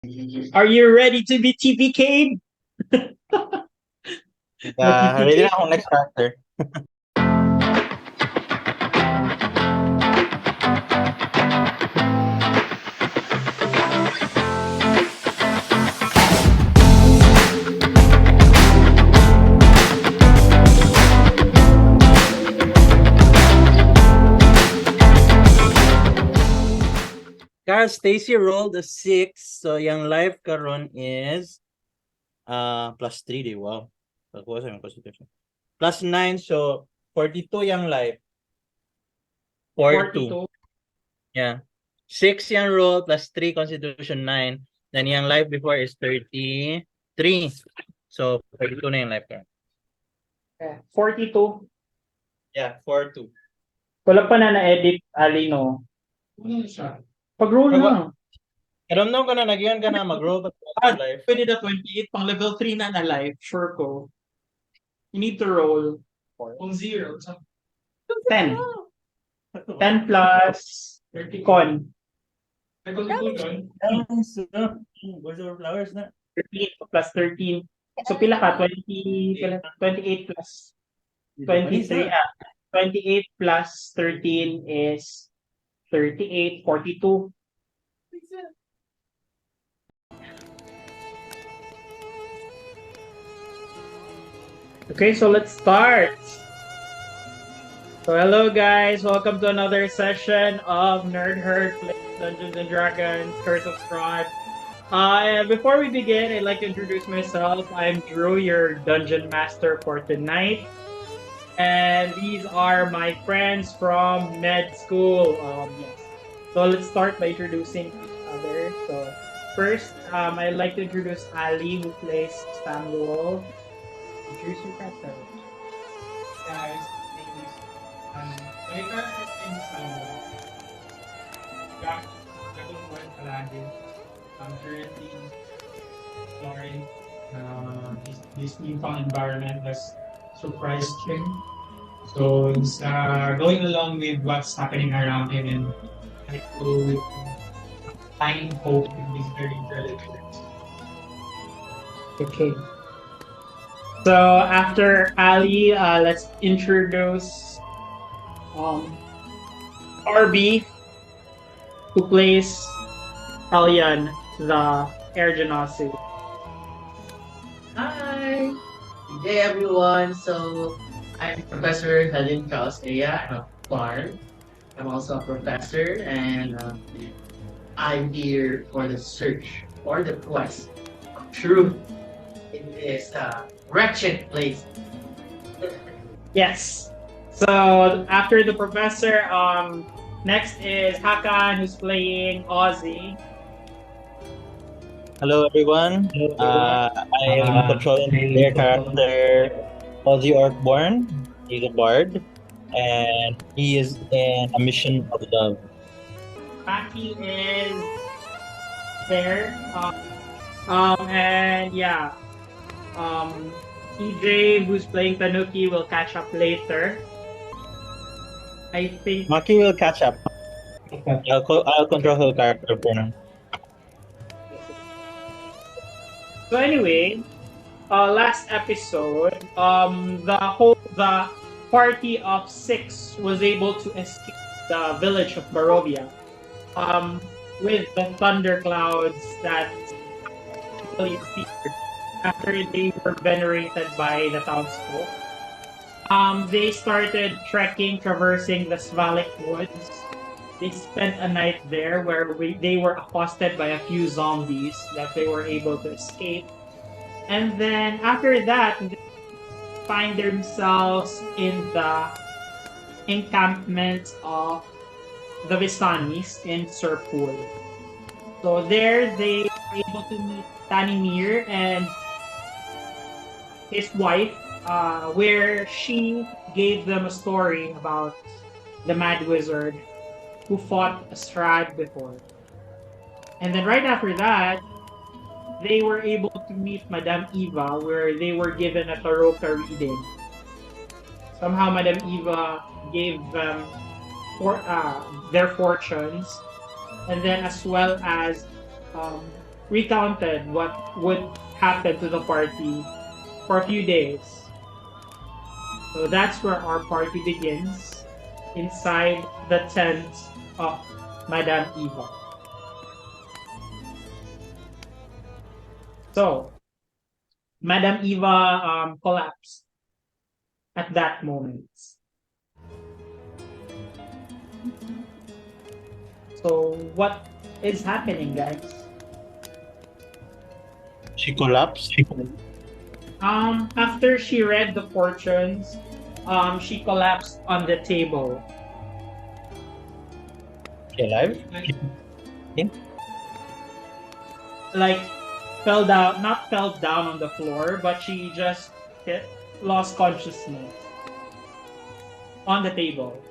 Are you ready to be TPK'd? Ready na akong next character. Carl Stacy rolled a 6, so yung life karon is +3 di wow. Pagkuha sa yung constitution. +9, so 42 yung life. 42. Yeah. 6 yung roll +3 constitution 9. Then yung life before is 33. So 32 na yung life karon. 42. Yeah, 42. Wala pa na na-edit, Alino. Ano siya? Pag-roll na. Ramdam ka na, nagyan ka na, mag-roll pa life. Pwede na 28, pang level 3 na na life, sure ko. You need to roll kung 0. 10. 10 plus con. Level 2 yun. Birds over flowers na. 13 plus 13. So pila ka? 28 plus 23. 28 plus 13 is 38, 42. Okay, so let's start. So hello guys, welcome to another session of NerdHerd Dungeons and Dragons Curse of Strahd. And before we begin, I'd like to introduce myself. I'm Drew, your dungeon master for tonight. And these are my friends from Medschool. Yes. So let's start by introducing each other. So first, I'd like to introduce Ali, who plays Samuel. Introduce your character. Guys, ladies, my character's name is Samuel. Gagawin palagi. I'm currently exploring this newfound environment that's surprised him. So he's going along with what's happening around him and trying to find hope in this very relevant. Okay. So after Ali, let's introduce RB, who plays Alyan, the air genasi. Hi! Good day, everyone. So, I'm Professor Helen Kausea. I'm a bard. I'm also a professor, and I'm here for the search or the quest of truth in this wretched place. Yes. So after the professor, next is Hakan, who's playing Ozzy. Hello everyone. I am controlling their character Ozzy Orkborn. He's a bard and he is in a mission of love. Maki is there. And yeah. TJ, who's playing Tanuki, will catch up later. I think Maki will catch up. I'll control her character for now. so. Anyway, last episode, the party of 6 was able to escape the village of Barovia, with the thunderclouds that really appeared after they were venerated by the townsfolk. They started trekking, traversing the Vallaki woods. They spent a night there where they were accosted by a few zombies that they were able to escape. And then after that, they find themselves in the encampment of the Vistanis in Tser. So there they were able to meet Tanimir and his wife, where she gave them a story about the mad wizard who fought a Strahd before. And then right after that, they were able to meet Madame Eva, where they were given a tarot reading. Somehow Madame Eva gave them their fortunes, and then as well as recounted what would happen to the party for a few days. So that's where our party begins, inside the tent of Madame Eva. So, Madame Eva collapsed at that moment. So, what is happening, guys? She collapsed. After she read the fortunes, she collapsed on the table. She alive? Like, fell down, not fell down on the floor, but she just lost consciousness on the table.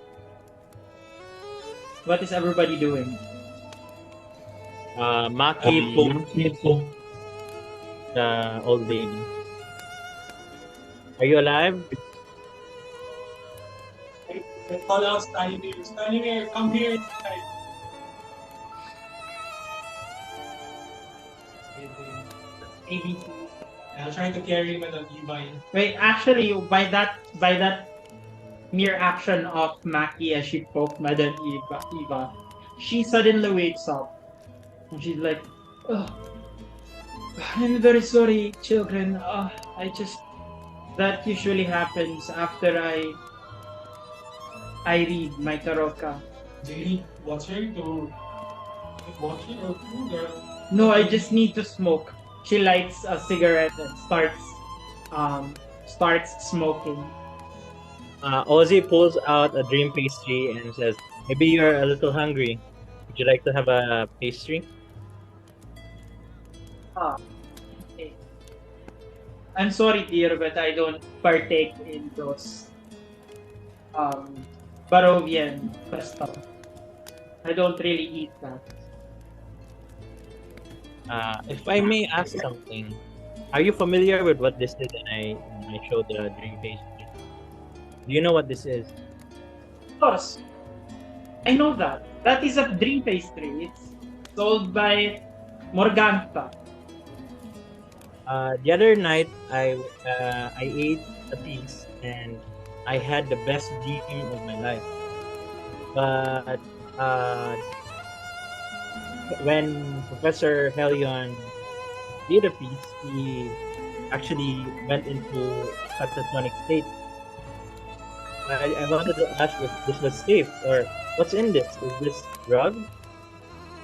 What is everybody doing? Maki poked the old lady. Are you alive? I call out Stanimir. Stanimir, come here. ABC. I'm trying to carry Madame Eva in. Wait, actually, by that mere action of Maki as she poked Madame Eva, she suddenly wakes up and she's like, oh, "I'm very sorry, children. That usually happens after I read my tarot card. Do you need water to water or food or? No, I just need to smoke." She lights a cigarette and starts smoking. Ozzy pulls out a dream pastry and says, "Maybe you're a little hungry. Would you like to have a pastry?" Okay. I'm sorry, dear, but I don't partake in those Barovian custom. I don't really eat that. If I may ask something, are you familiar with what this is? And I showed the dream pastry. Do you know what this is? Of course, I know that. That is a dream pastry. It's sold by Morgantha. The other night, I ate a piece and I had the best dream of my life. But when Professor Helion did a piece, he actually went into a catatonic state. I wanted to ask if this was safe or what's in this? Is this drug?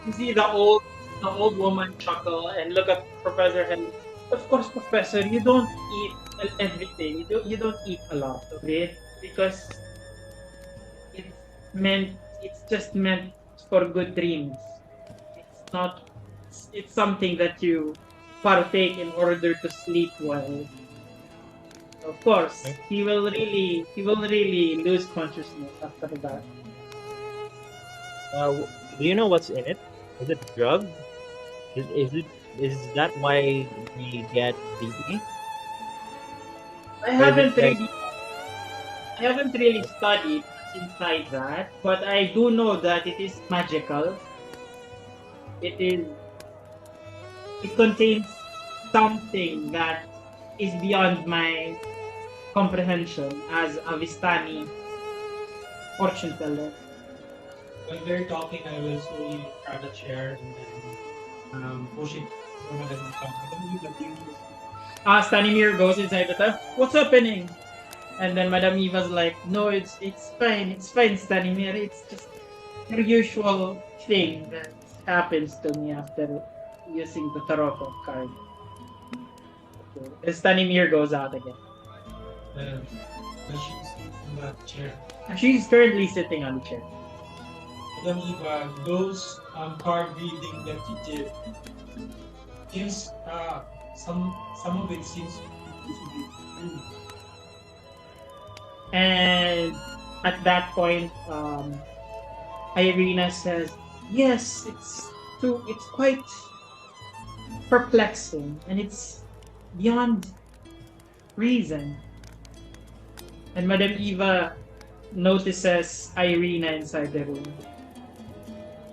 You see the old woman chuckle and look at Professor Henry. Of course, Professor, you don't eat everything. You don't eat a lot of it because it's just meant for good dreams. It's not. It's something that you partake in order to sleep well. Of course, he will really lose consciousness after that. Do you know what's in it? Is it drug? Is that why we get DD? I haven't really studied what's inside that, but I do know that it is magical. It contains something that is beyond my comprehension as a Vistani fortune teller. When they're talking, I will slowly grab a chair and then push it for Madame Eva. Madame Eva, please. Stanimir goes inside the tent. What's happening? And then Madame Eva's like, no, it's fine, Stanimir. It's just the usual thing that happens to me after using the tarot card. Okay. And Stanimir goes out again. She's in that chair. She's currently sitting on the chair. Madame Eva, those card reading that you did, seems some of it seems to be true. And at that point, Irina says, "Yes, it's quite perplexing, and it's beyond reason." And Madame Eva notices Irina inside the room.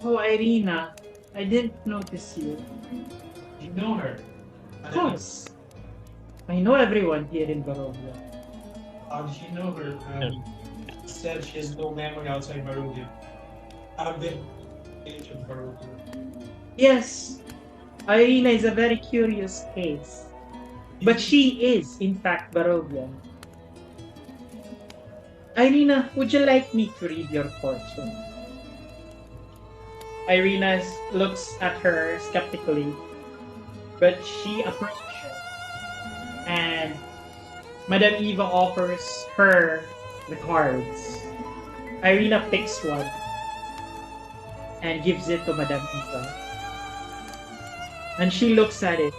"Oh, Irina, I didn't notice you." You know her. Of course. I know everyone here in Barovia. How did you know her? She said she has no memory outside Barovia. I've been age of Barovia. Yes, Irina is a very curious case. But she is, in fact, Barovian. Irina, would you like me to read your fortune? Irina looks at her skeptically, but she approaches, and Madame Eva offers her the cards. Irina picks one and gives it to Madame Eva. And she looks at it.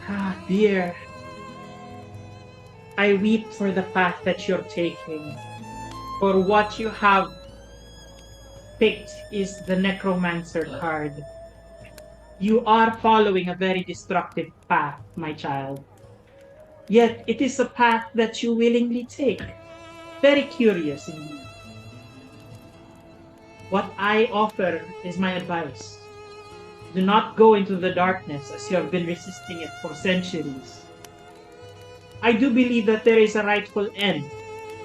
Ah, dear. I weep for the path that you're taking. For what you have picked is the necromancer card. You are following a very destructive path, my child. Yet it is a path that you willingly take. Very curious indeed. What I offer is my advice. Do not go into the darkness as you have been resisting it for centuries. I do believe that there is a rightful end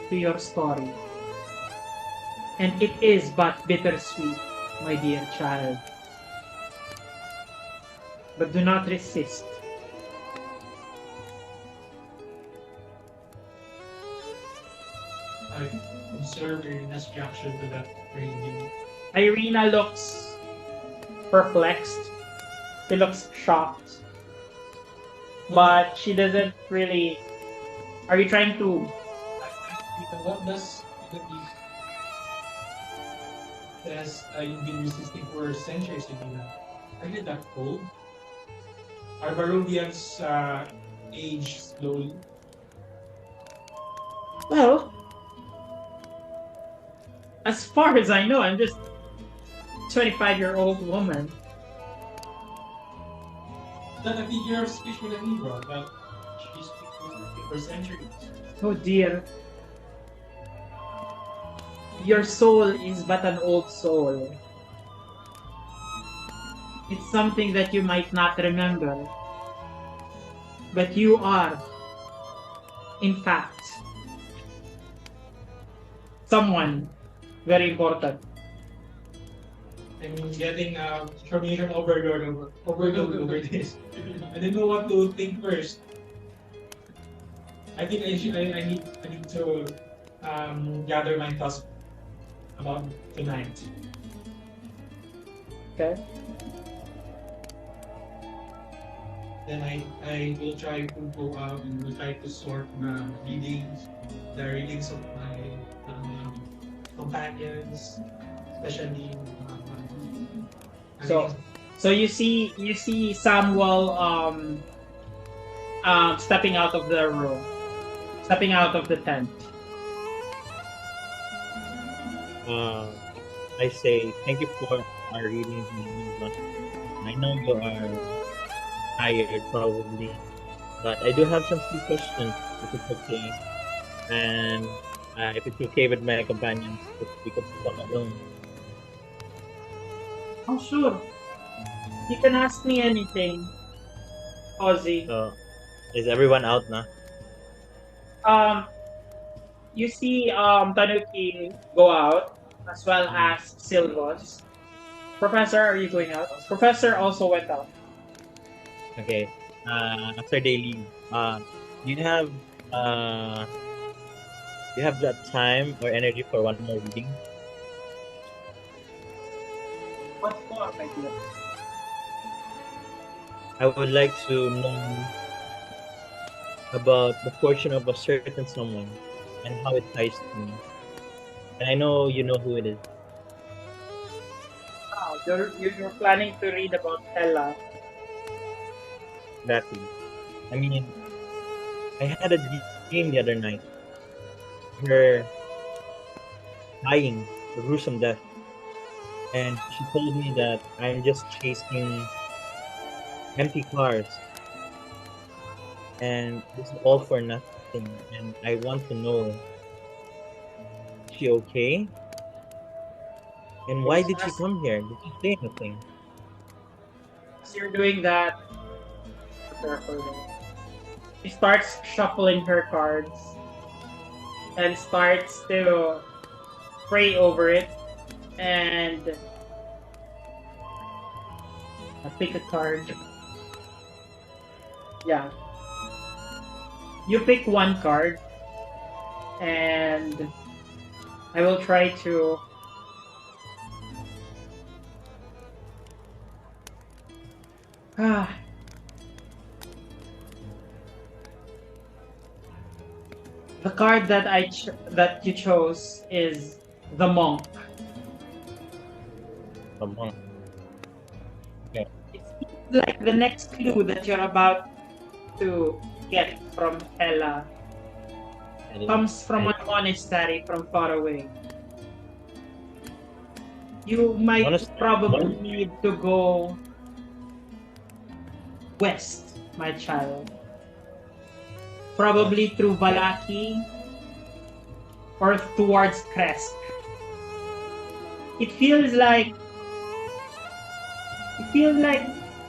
to your story. And it is but bittersweet, my dear child. But do not resist. I observed Irina's reaction to that reading. Irina looks perplexed. She looks shocked. But she doesn't really. Are you trying to? What does it mean? Says you've been resisting for centuries, Irina. Are you that old? Are Barovians age slowly? Well, as far as I know, I'm just a 25-year-old woman. That a figure of speech with an Eva, that she's been for centuries. Oh dear. Your soul is but an old soul. It's something that you might not remember. But you are, in fact, someone very important. I'm getting information overload over this. I didn't know what to think first. I think I need to gather my thoughts about tonight. Okay? Then I will try to go out and will try to sort the readings of my companions, especially. So you see Samuel stepping out of the room, stepping out of the tent. I say thank you for our reading. I know you are tired probably, but I do have some few questions if it's okay. And if it's okay with my companions, if we could talk alone. Oh sure, you can ask me anything, Ozzy. So, is everyone out now? You see Tanuki go out as well as Silvos. Professor, are you going out? Professor also went out. Okay. After they leave, do you have that time or energy for one more reading? What for, my dear? I would like to know about the fortune of a certain someone and how it ties to me. And I know you know who it is. Wow, you're planning to read about Ella. Exactly. I mean, I had a dream the other night. Her dying, a gruesome death. And she told me that I'm just chasing empty cars. And this is all for nothing. And I want to know, is she okay? And why did she come here? Did she say anything? as you're doing that, she starts shuffling her cards and starts to pray over it. And I pick a card. Yeah. You pick one card, and I will try to. Ah. The card that that you chose is the monk. Someone. It's like the next clue that you're about to get from Hela comes from a monastery from far away. You might probably need to go west, my child. Probably through Vallaki or towards Crest. It feels like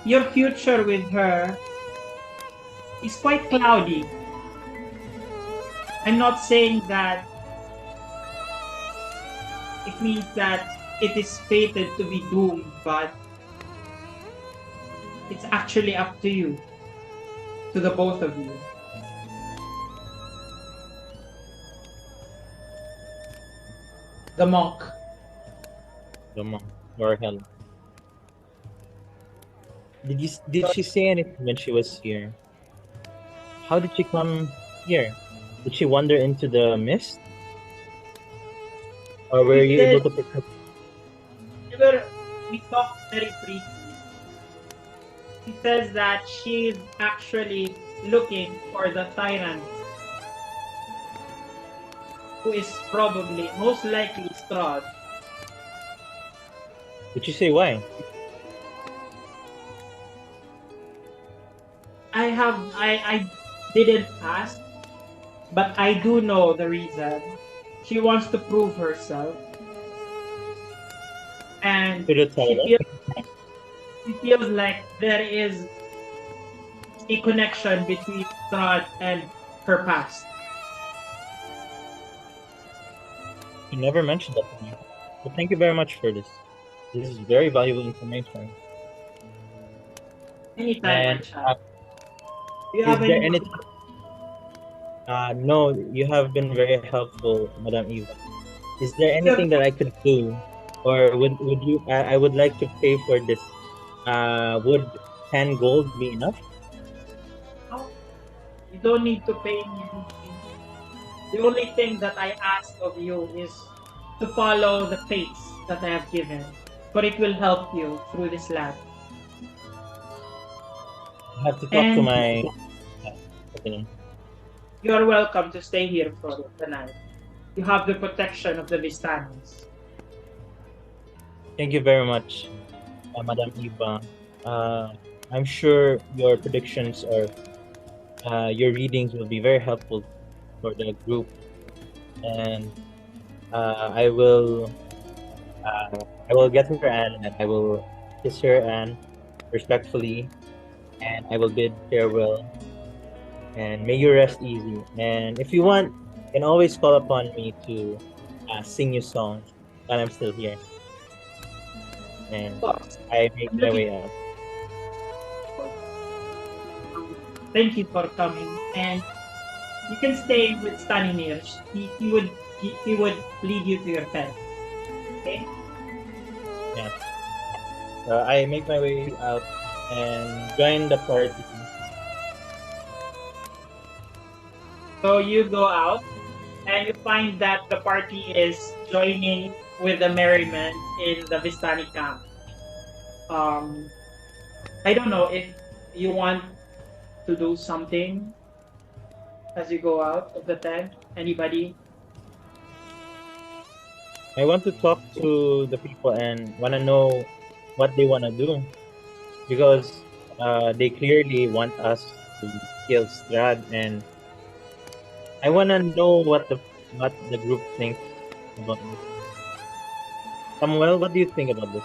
your future with her is quite cloudy. I'm not saying that it means that it is fated to be doomed, but it's actually up to you, to the both of you. The monk. The monk or hell. Did she say anything when she was here? How did she come here? Did she wander into the mist? Or were you able to pick her? We talked very briefly. She says that she's actually looking for the tyrant, who is probably, most likely, Strahd. Did she say why? I didn't ask, but I do know the reason. She wants to prove herself. And To the tyrant? she feels like there is a connection between Strahd and her past. You never mentioned that to me. But thank you very much for this. This is very valuable information. Anytime, my And child. Do you is have there any anything? No, you have been very helpful, Madame Eva. Is there anything that I could do, or would you? I would like to pay for this. Would 10 gold be enough? No, you don't need to pay me anything. The only thing that I ask of you is to follow the fates that I have given, for it will help you through this land. I have to talk to And my. Okay. you are welcome to stay here for the night. You have the protection of the Vistanis. Thank you very much, Madame Eva. I'm sure your predictions or your readings will be very helpful for the group, and I will get her and I will kiss her and respectfully, and I will bid farewell. And may you rest easy. And if you want, you can always call upon me to sing you songs while I'm still here. And Of course. I make my way out. Thank you for coming, and you can stay with Stanimir. He would lead you to your tent. Okay? Yeah. I make my way out and join the party. So you go out, and you find that the party is joining with the merriment in the Vistani camp. I don't know if you want to do something as you go out of the tent. Anybody? I want to talk to the people and want to know what they want to do, because they clearly want us to kill Strahd, and I want to know what the group thinks about this. Samuel, what do you think about this?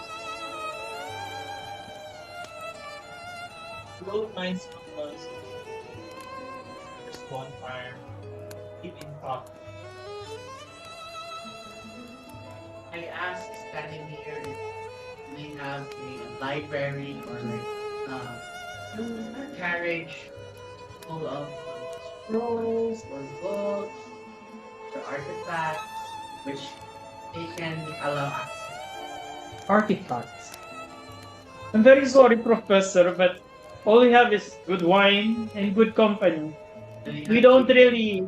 don't mind some of us. There's bonfire. Keep in thought. I asked standing here if they have a library or like a carriage full of scrolls or books or artifacts which they can allow access. Artifacts. I'm very sorry, Professor, but all we have is good wine and good company. We don't really,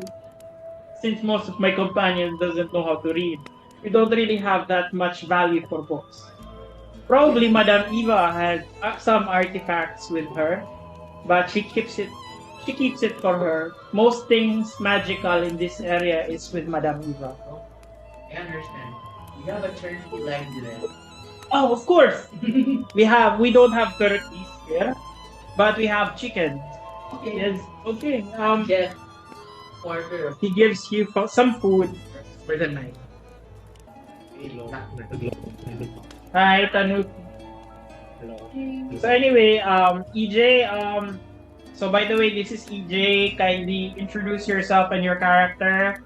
since most of my companions doesn't know how to read, we don't really have that much value for books. Probably Madame Eva has some artifacts with her, but she keeps it for her. Most things magical in this area is with Madame Eva. I understand. You have a turkey leg there. Oh, of course. We don't have turkeys here, but we have chicken. Okay. Yes. Okay. Get order of He gives you some food for the night. Hi, Tanuki. So anyway, EJ, so by the way, this is EJ. Kindly introduce yourself and your character.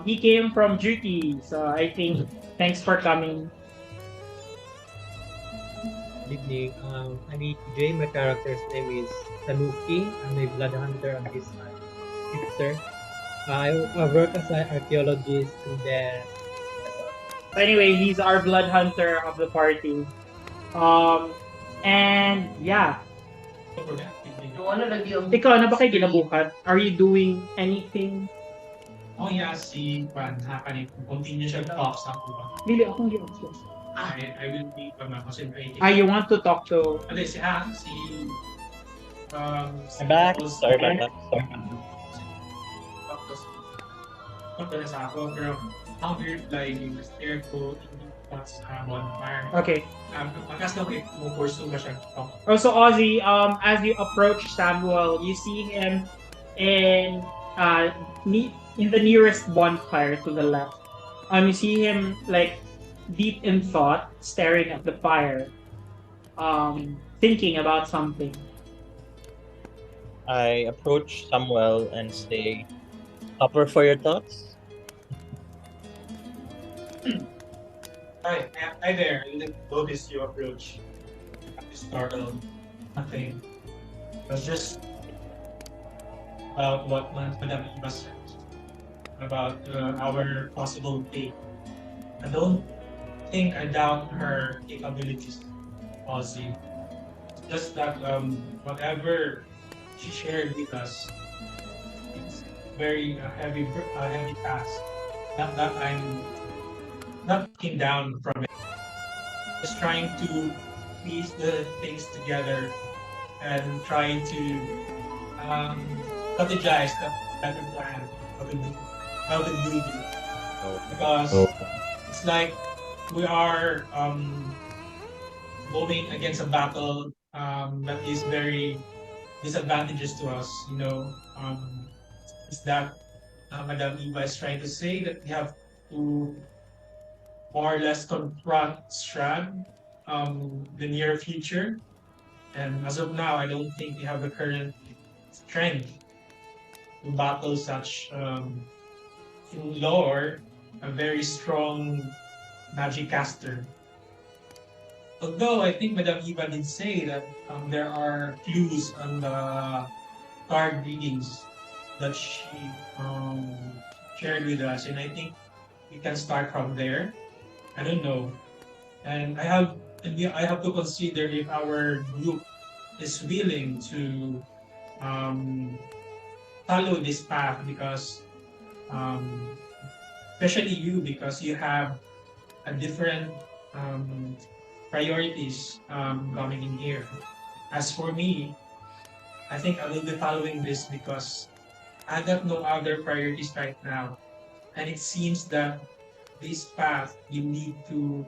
He came from duty, so I think thanks for coming. Good evening. I'm EJ. My character's name is Tanuki. I'm a blood hunter on this sister. I work as an archaeologist and then So anyway, he's our blood hunter of the party. And yeah, For that, keep So one of the deals. ikaw na ba kayo ginabuhat? Are you doing anything? Oh yeah, si Pan happening. Continue siya talk sa ako ba? Dili akong gibuhat. I will be concentrating. You want to talk to... Ano si si I'm back. Sorry about that. Punta na sa ako, pero ang weird like yung stare ko hindi pa sa bonfire. Okay. Makas na ko pursue ba siya talk. Oh, so Ozzy, as you approach Samuel, you see him in in the nearest bonfire to the left. You see him like deep in thought, staring at the fire, thinking about something. I approach Samuel and say, "Upper for your thoughts." Hi there. I didn't notice you approach. I'm startled. Nothing. It was just about what Madame Eva said about our possible fate. I don't think I doubt her capabilities, Ozzy. Just that whatever she shared with us, it's very heavy task. Not that I'm not looking down from it. Just trying to piece the things together and trying to strategize the better plan how to do it. Because it's like we are going against a battle that is very disadvantageous to us. Is that Madame Eva is trying to say that we have to more or less confront Strahd the near future. And as of now, I don't think we have the current strength to battle such, in lore, a very strong magic caster. Although I think Madame Eva did say that there are clues on the card readings that she shared with us, and I think we can start from there. I don't know, and I have to consider if our group is willing to follow this path because, especially you, because you have a different priorities coming in here. As for me, I think I will be following this because I got no other priorities right now, and it seems that this path will lead to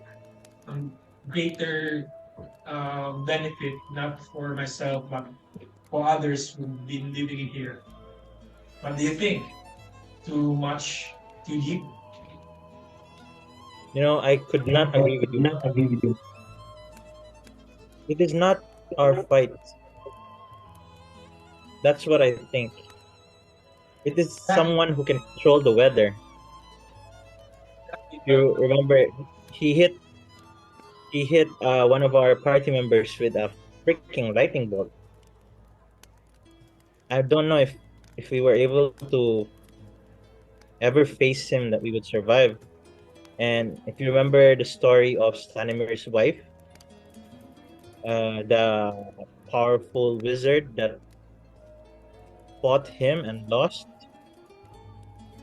greater benefit, not for myself, but for others who've been living in here. What do you think? Too much? Too deep? I could not agree with you. It is not our fight. That's what I think. It is someone who can control the weather. You remember he hit one of our party members with a freaking lightning bolt. I don't know if we were able to ever face him that we would survive. And if you remember the story of Stanimir's wife, the powerful wizard that fought him and lost,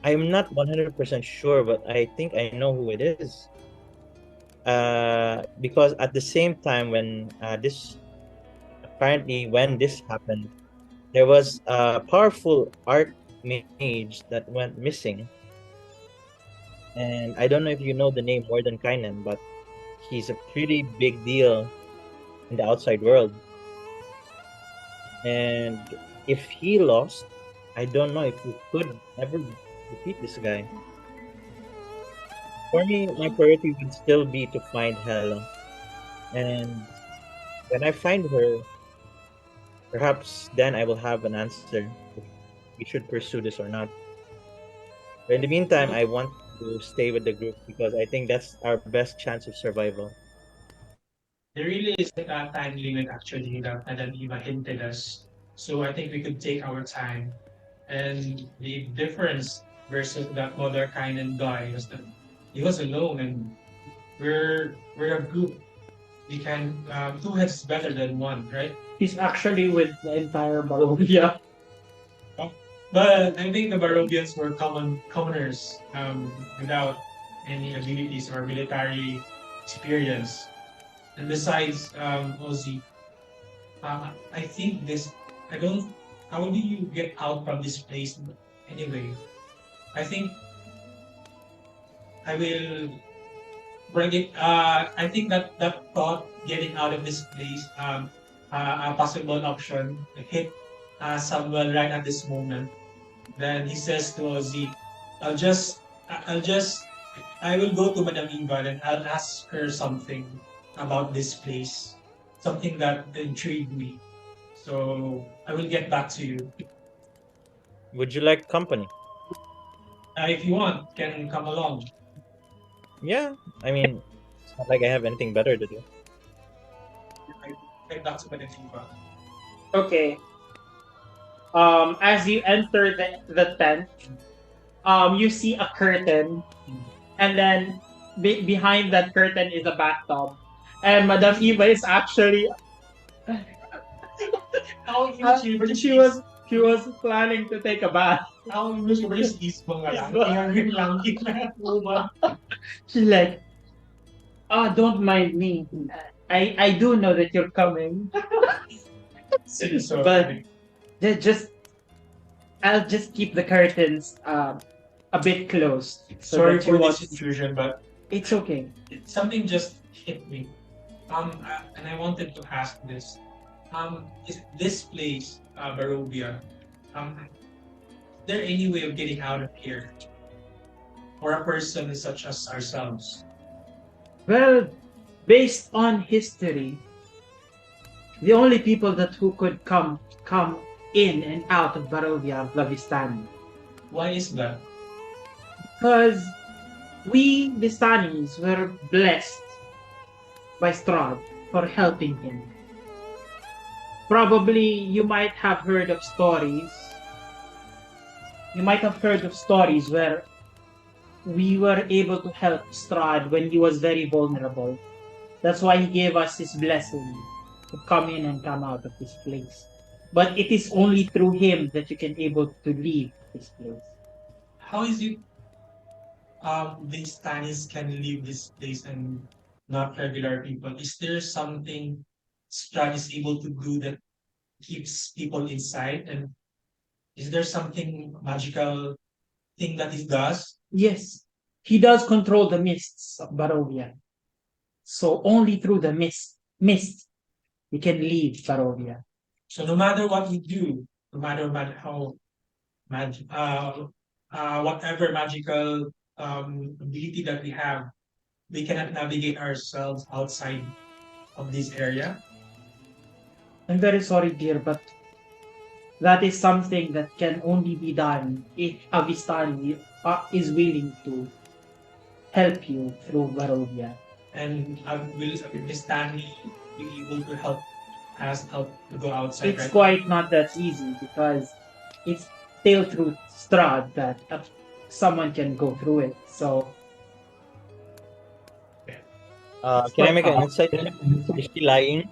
I'm not 100% sure, but I think I know who it is. Because at the same time when when this happened, there was a powerful archmage that went missing. And I don't know if you know the name Mordenkainen, but he's a pretty big deal in the outside world. And if he lost, I don't know if we could ever defeat this guy. For me, my priority would still be to find Hela. And when I find her, perhaps then I will have an answer if we should pursue this or not. But in the meantime, I want to stay with the group because I think that's our best chance of survival. There really is like a time limit actually that Madame Eva hinted us. So I think we could take our time. And the difference versus that other kind of guy was that he was alone and we're a group. We can two heads is better than one, right? He's actually with the entire Barovia. But I think the Barovians were commoners without any abilities or military experience. And besides, Ozzy, I think this, I don't, how do you get out from this place anyway? I think I will bring it, I think that thought getting out of this place, a possible option, hit Samuel right at this moment. Then he says to Ozzy, I'll just, I'll just, I will go to Madame Eva and I'll ask her something about this place, something that intrigued me. So I will get back to you. Would you like company? If you want, can come along. Yeah, I mean, it's not like I have anything better to do. Get back to Madame Eva. Okay. As you enter the tent, you see a curtain, and then behind that curtain is a bathtub, and Madame Eva is actually How she was planning to take a bath. Ang gusto ko is isbang nga lang. Tingnan lang. She's like, "Oh, don't mind me. I do know that you're coming, So, but just I'll just keep the curtains a bit closed. So sorry that you for won't- this intrusion, but It's okay. something just hit me. And I wanted to ask this. Is this place, Barovia, is there any way of getting out of here? For a person such as ourselves? Well, based on history, the only people that who could come in and out of Barovia are the Vistani. Why is that? Because we Vistanis were blessed by Strahd for helping him. Probably you might have heard of stories. You might have heard of stories where we were able to help Strahd when he was very vulnerable. That's why he gave us his blessing to come in and come out of this place. But it is only through him that you can able to leave this place. How is it the Stanis can leave this place and not regular people? Is there something Strahd is able to do that keeps people inside? And is there something magical thing that he does? Yes, he does control the mists of Barovia. So only through the mist we can leave Barovia. So no matter what you do, no matter how whatever magical ability that we have, we cannot navigate ourselves outside of this area. I'm very sorry, dear, but that is something that can only be done if a Vistani is willing to help you through Barovia. And will Vistani be able to help us out to go outside It's right quite not that easy because it's still through Strahd that someone can go through it. So it's Can I quite make an hard. insight check? Is she lying?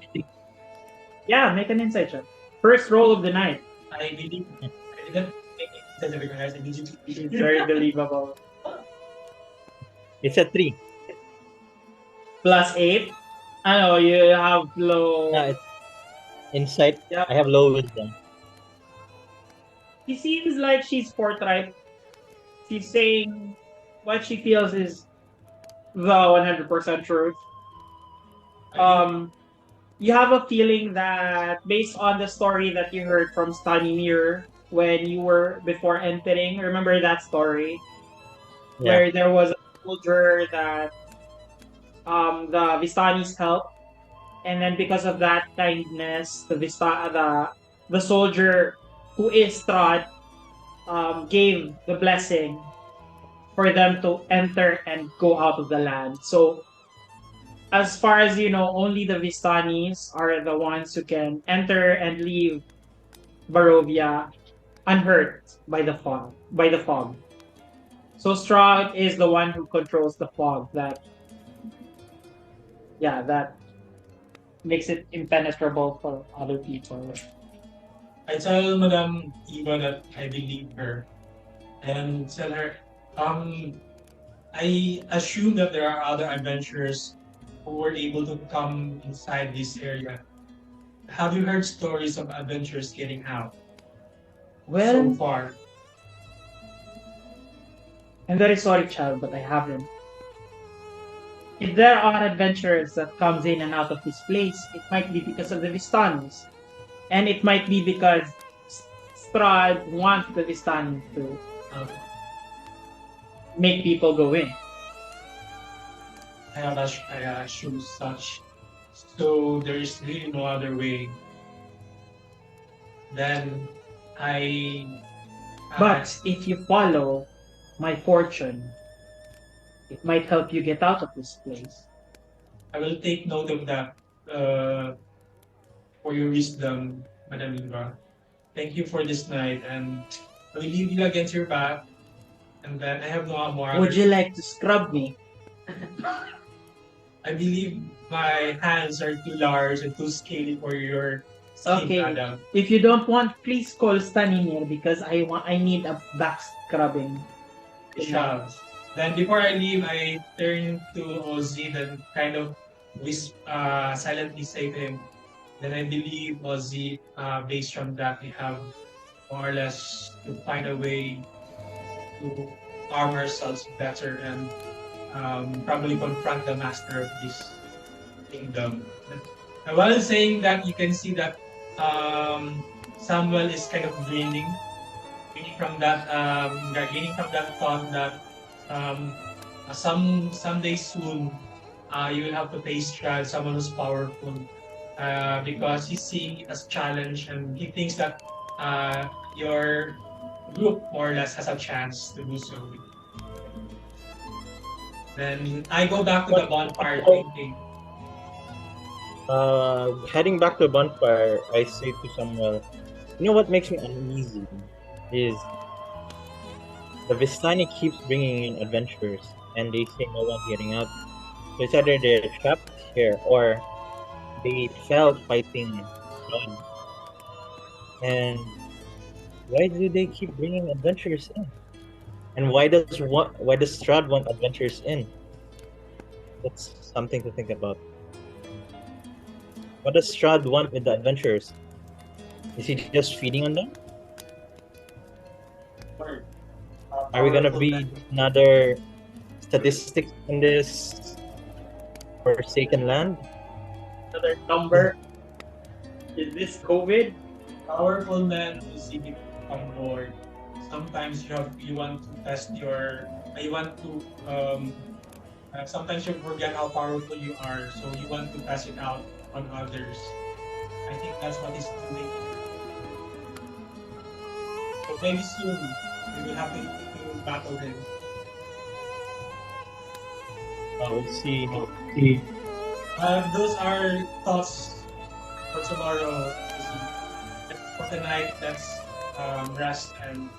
Yeah, make an insight check. First roll of the night. I believe I didn't make it sense of recognized. I believe It's very believable. It's a 3. Plus 8. I know you have low. No, it's insight. Yeah, I have low wisdom. she seems like she's forthright. She's saying what she feels is the 100% truth. You have a feeling that based on the story that you heard from Stanimir when you were before entering, remember that story Yeah. where there was a soldier that the Vistanis helped, and then because of that kindness, the soldier who is Strahd gave the blessing for them to enter and go out of the land. So as far as you know, only the Vistanis are the ones who can enter and leave Barovia unhurt by the fog. So Strahd is the one who controls the fog that makes it impenetrable for other people. I tell Madame Eva that I believe her and tell her, I assume that there are other adventurers who were able to come inside this area. Have you heard stories of adventurers getting out Well, so far? I'm very sorry, child, but I haven't. If there are adventurers that comes in and out of this place, it might be because of the Vistanis. And it might be because Strahd wants the Vistanis to make people go in. I assume such. So there is really no other way. Then I. But if you follow my fortune, it might help you get out of this place. I will take note of that for your wisdom, Madame Eva. Thank you for this night, and I will leave you against your back. And then I have no more. Would you like to scrub me? I believe my hands are too large and too scaly for your skin, Okay. Madam. If you don't want, please call Stanimir because I need a back scrubbing. Sure. Then before I leave, I turn to Ozzy and kind of silently say to him, then I believe Ozzy, based on that, we have more or less to find a way to arm ourselves better and probably confront the master of this kingdom. And while saying that, you can see that Samuel is kind of gaining from that thought that someday soon you will have to face Strahd, someone who's powerful, because he's seeing it as a challenge and he thinks that your group more or less has a chance to do so. Then I go back to the bonfire thinking. Heading back to the bonfire, I say to Samuel, you know what makes me uneasy is the Vistani keeps bringing in adventurers and they say no one's getting out. So it's either they're trapped here or they fell fighting Strahd. And why do they keep bringing adventurers in? And why does Strahd want adventurers in? That's something to think about. What does Strahd want with the adventurers? Is he just feeding on them? Are we gonna be another statistic in this forsaken land? Another number. Is this COVID? Powerful men who see people on board. Sometimes you want to test your you want to sometimes you forget how powerful you are, so you want to test it out on others. I think that's what he's doing. maybe soon we will have to battle him. We'll see. Those are thoughts for tomorrow. For tonight, let's rest and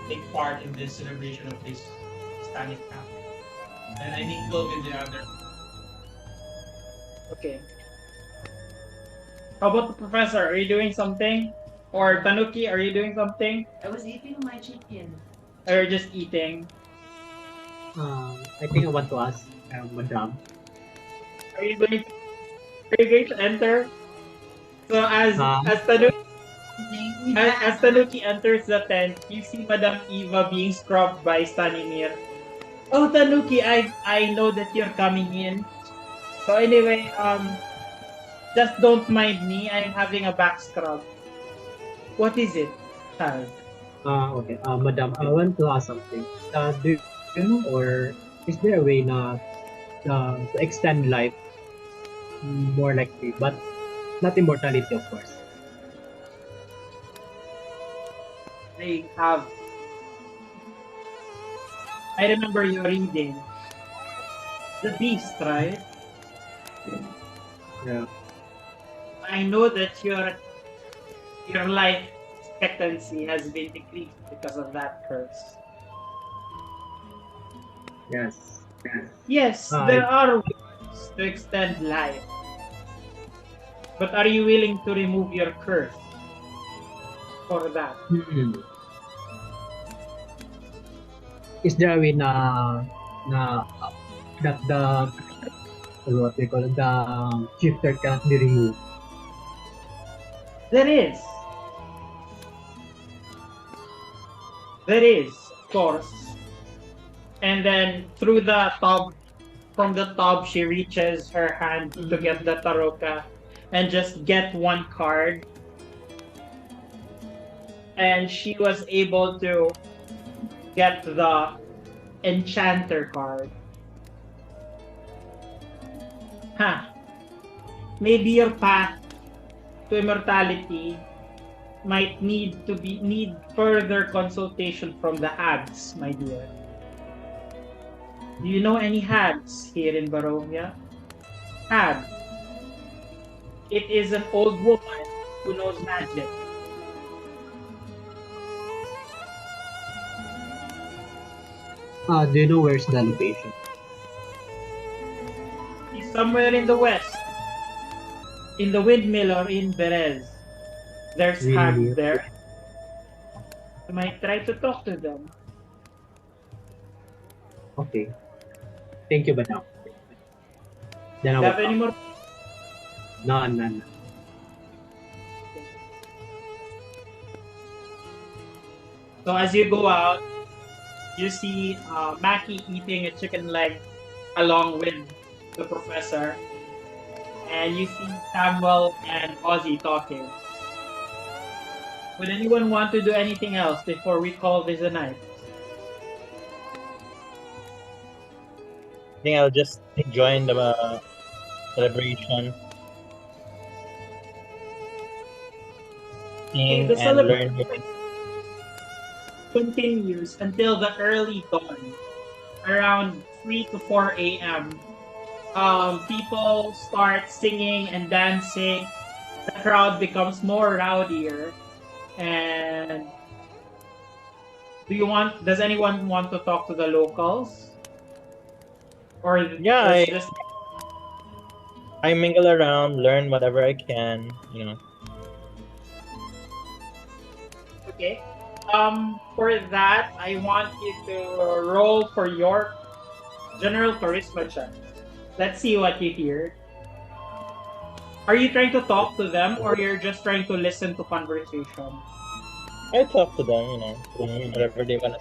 take part in this celebration of this Vistani camp. And I mingle with the other. Okay. How about the professor? Are you doing something? Or Tanuki, are you doing something? I was eating my chicken. Or you're just eating? I think I want to ask Madame. Are you going to enter? So as Tanuki enters the tent, you see Madame Eva being scrubbed by Stanimir. Oh Tanuki, I know that you're coming in. So anyway, just don't mind me. I'm having a back scrub. What is it, child? Okay. Madam, I want to ask something. Do you know, or is there a way to extend life more likely, but not immortality, of course? They have. I remember you reading the beast, right? Yeah. I know that your life expectancy has been decreased because of that curse. Yes. Yes, there are ways to extend life. But are you willing to remove your curse for that? Is there a way that the what they call it, the shifter cannot be removed? There is. There is, of course. And then through the tub, from the tub, she reaches her hand to get the taroka and just get one card. And she was able to get the enchanter card. Maybe your path to immortality might need further consultation from the hags, my dear. Do you know any hags here in Barovia? Hag. It is an old woman who knows magic. Do you know where's the location? She's somewhere in the west. In the windmill or in Berez. There's Really? hags there. You might try to talk to them. Okay. Thank you, Madam. Then Do I you have will any more? None. So as you go out, you see Maki eating a chicken leg along with the professor. And you see Samuel and Ozzy talking. Would anyone want to do anything else before we call this a night? I think I'll just join the celebration. Sing The and celebration learn. continues until the early dawn, around 3 to 4 a.m. People start singing and dancing. The crowd becomes more rowdier. And does anyone want to talk to the locals? Or Yeah, let's just I mingle around, learn whatever I can, okay. For that, I want you to roll for your general charisma check. Let's see what you hear. Are you trying to talk to them or you're just trying to listen to conversation? I talk to them, whatever they wanna,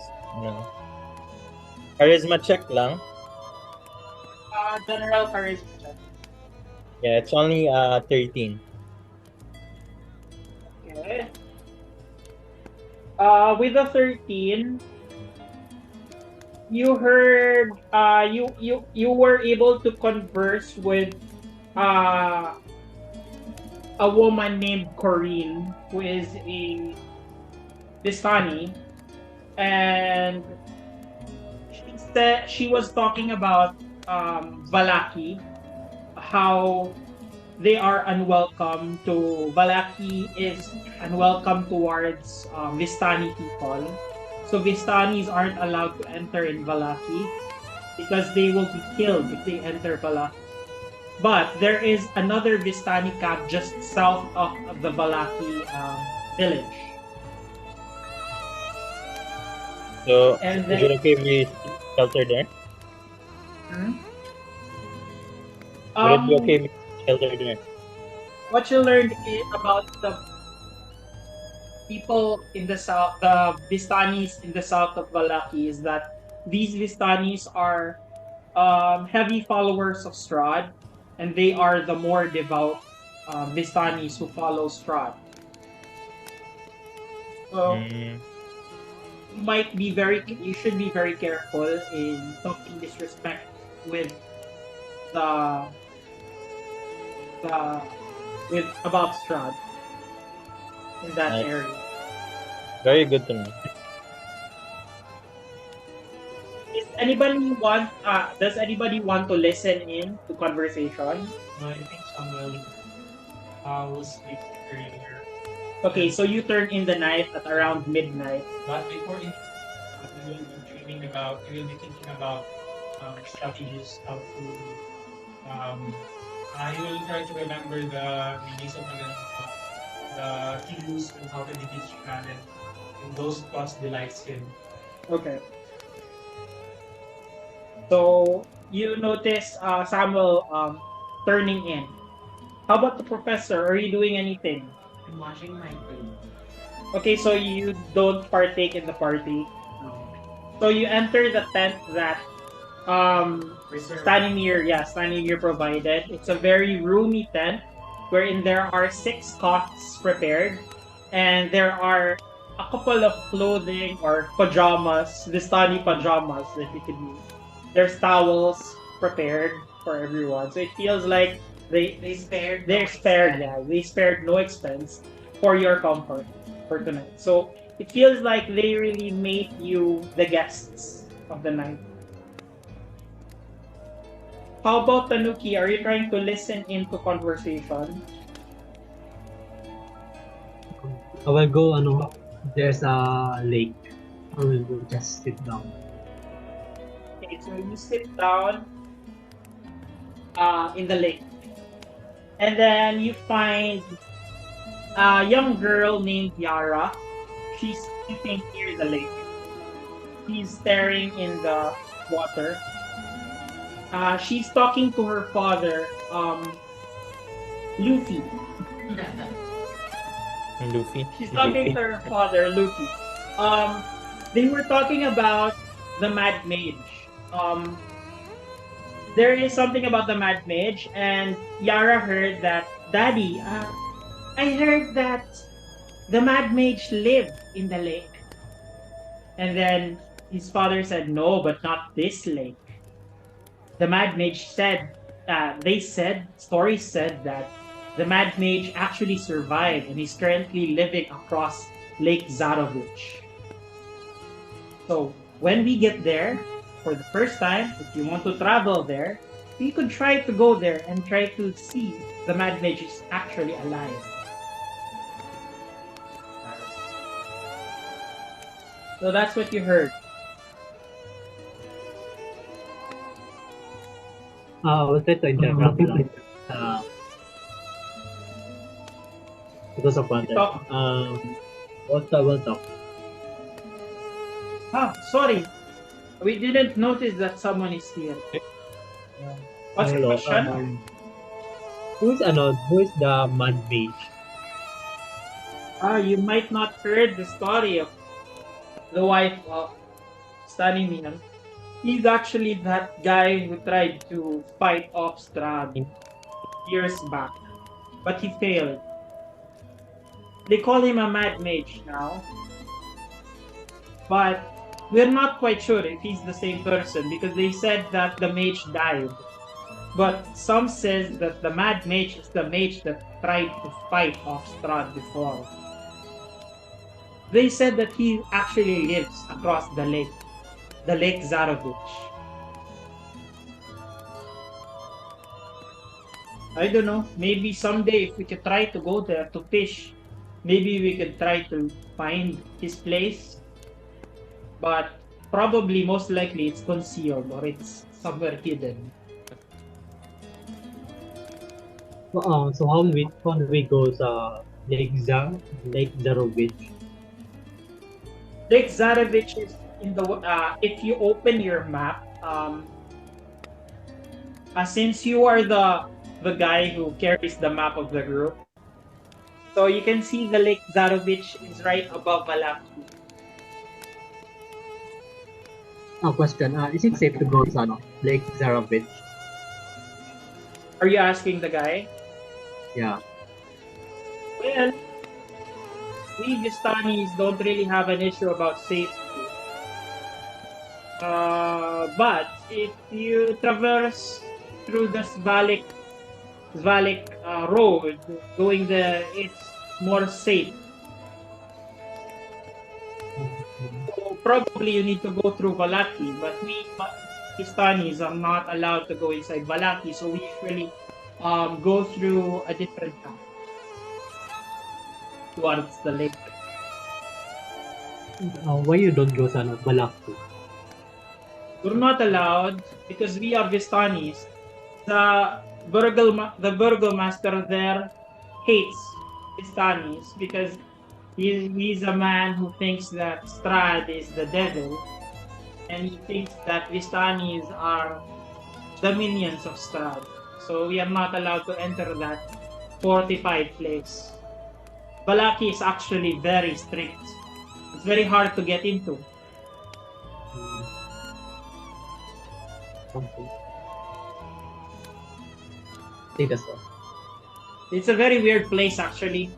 Charisma check lang. General charisma check. Yeah, it's only 13. Okay. With the 13, you heard you were able to converse with a woman named Corinne, who is Vistani, and she was talking about Vallaki, how they are unwelcome to Vallaki is unwelcome towards Vistani people. So Vistanis aren't allowed to enter in Vallaki because they will be killed if they enter Vallaki. But there is another Vistani camp just south of the Vallaki village. So, And is then, it okay if we shelter there? Hmm? Would it be okay um, if we shelter there? what you learned about the people in the south, the Vistanis in the south of Vallaki, is that these Vistanis are heavy followers of Strahd, and they are the more devout Vistanis who follow Strahd. So Mm, you should be very careful in talking disrespect with the the with about Strahd in that nice. area. Very good to know. Does anybody want to listen in to conversation? No, I think Samuel will sleep earlier. Okay, so you turn in the knife at around midnight. But before it, we will be thinking about strategies how to. I will try to remember the names of the cues and how to defeat Strahd and those plots delights him. Okay. So you notice Samuel turning in. How about the professor? Are you doing anything? I'm washing my face. Okay, so you don't partake in the party. So you enter the tent that Stanimir provided. It's a very roomy tent wherein there are 6 cots prepared, and there are a couple of clothing or pajamas, Vistani pajamas that you could use. There's towels prepared for everyone. So it feels like they spared no expense for your comfort for tonight. So it feels like they really made you the guests of the night. How about Tanuki? Are you trying to listen into conversation? I will go, there's a lake. I will go just sit down. Okay, so you sit down in the lake. And then you find a young girl named Yara. She's sitting near the lake. She's staring in the water. She's talking to her father, Luffy. Luffy. She's talking to her father, Luffy. They were talking about the Mad Mage. There is something about the Mad Mage, and Yara heard that, Daddy, I heard that the Mad Mage lived in the lake. And then his father said, No, but not this lake. The Mad Mage said, stories said that the Mad Mage actually survived and is currently living across Lake Zarovich. So when we get there, for the first time, if you want to travel there, you could try to go there and try to see the Mad Mage is actually alive. So that's what you heard. We'll try to interrupt lang. Because of one Talk. we'll talk. Sorry. We didn't notice that someone is here. What's your Hello, question? who is the Mad Mage? You might not heard the story of the wife of Stanimir. He's actually that guy who tried to fight off Strahd years back, but he failed. They call him a mad mage now, but we're not quite sure if he's the same person because they said that the mage died. But some says that the mad mage is the mage that tried to fight off Strahd before. They said that he actually lives across the Lake Zarovich. I don't know. Maybe someday if we could try to go there to fish, maybe we could try to find his place. But probably most likely it's concealed or it's somewhere hidden. So how do we go sa Lake Zarovich? Lake Zarovich is in the if you open your map, since you are the guy who carries the map of the group, so you can see the Lake Zarovich is right above Vallaki. Question. Is it safe to go sa Lake Zarovich? Are you asking the guy? Yeah. Well, we Vistanis don't really have an issue about safety. But if you traverse through the Vallak road, it's more safe. So probably you need to go through Vallaki, but we Pakistanis are not allowed to go inside Vallaki, so we usually go through a different path towards the lake. Why you don't go sa Vallaki? We're not allowed because we are Vistanis. The burgomaster there hates Vistanis because he's a man who thinks that Strahd is the devil, and he thinks that Vistanis are the minions of Strahd. So we are not allowed to enter that fortified place. Vallaki is actually very strict. It's very hard to get into. Okay. I think that's all. It's a very weird place actually.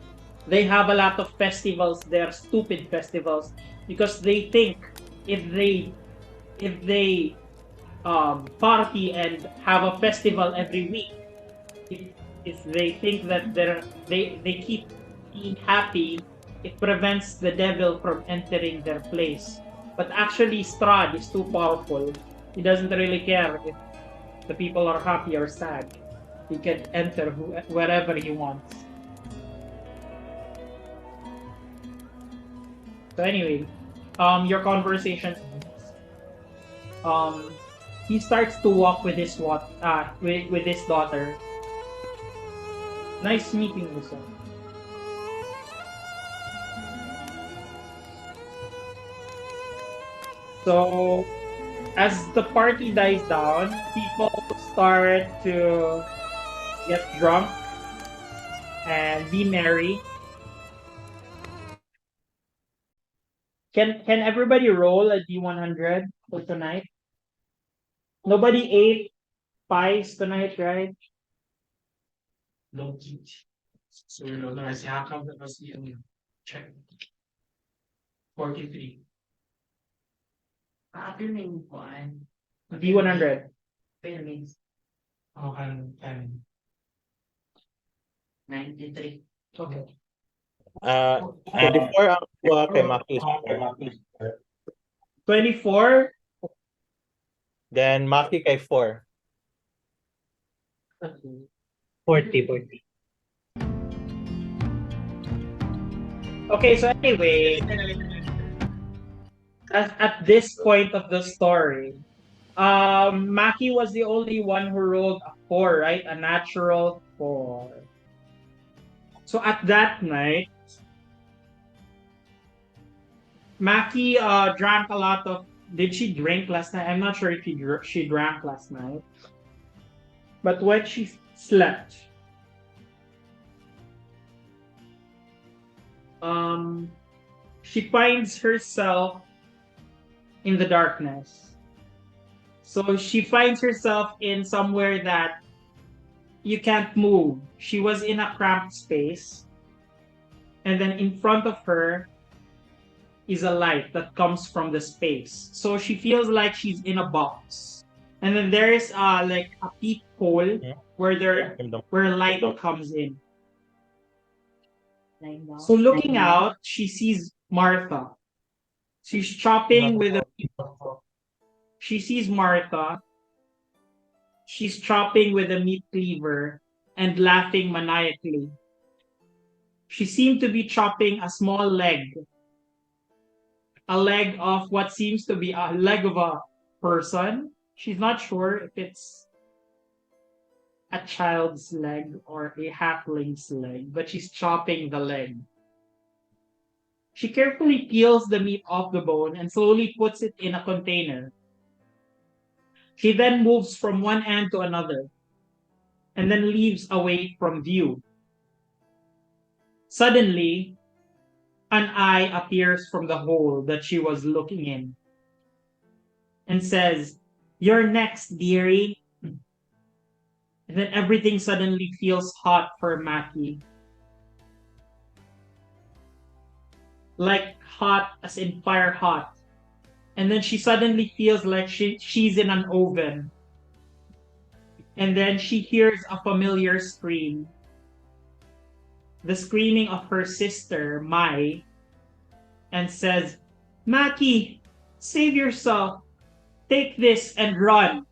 They have a lot of festivals there, stupid festivals, because they think if they party and have a festival every week, if they think that they keep being happy, it prevents the devil from entering their place. But actually, Strahd is too powerful. He doesn't really care if the people are happy or sad. He can enter wherever he wants. So anyway, your conversation. He starts to walk with with his daughter. Nice meeting you, sir. So as the party dies down, people start to get drunk and be merry. Can everybody roll a D100 for tonight? Nobody ate pies tonight, right? Don't eat. So you know, I say, how come that was the check 43. Happening one. D100. Philippines, Oh, and 93. Okay. 24 ang kuha kay Maki. 24. Then Maki kay 4. 40. Okay, so anyway, at this point of the story, Maki was the only one who rolled a 4, right? A natural 4. So at that night, Maki drank a lot of. Did she drink last night? I'm not sure if she drank last night. But when she slept, she finds herself in the darkness. So she finds herself in somewhere that you can't move. She was in a cramped space. And then in front of her is a light that comes from the space. So she feels like she's in a box. And then there is like a peephole where light comes in. So looking out, she sees Martha. She's chopping with a. She sees Martha. She's chopping with a meat cleaver and laughing maniacally. She seemed to be chopping a small leg, a leg of what seems to be a leg of a person. She's not sure if it's a child's leg or a halfling's leg, but she's chopping the leg. She carefully peels the meat off the bone and slowly puts it in a container. She then moves from one end to another and then leaves away from view. Suddenly, an eye appears from the hole that she was looking in and says, "You're next, dearie." And then everything suddenly feels hot for Maki. Like hot as in fire hot. And then she suddenly feels like she's in an oven. And then she hears a familiar scream. The screaming of her sister, Mai, and says, "Maki, save yourself. Take this and run."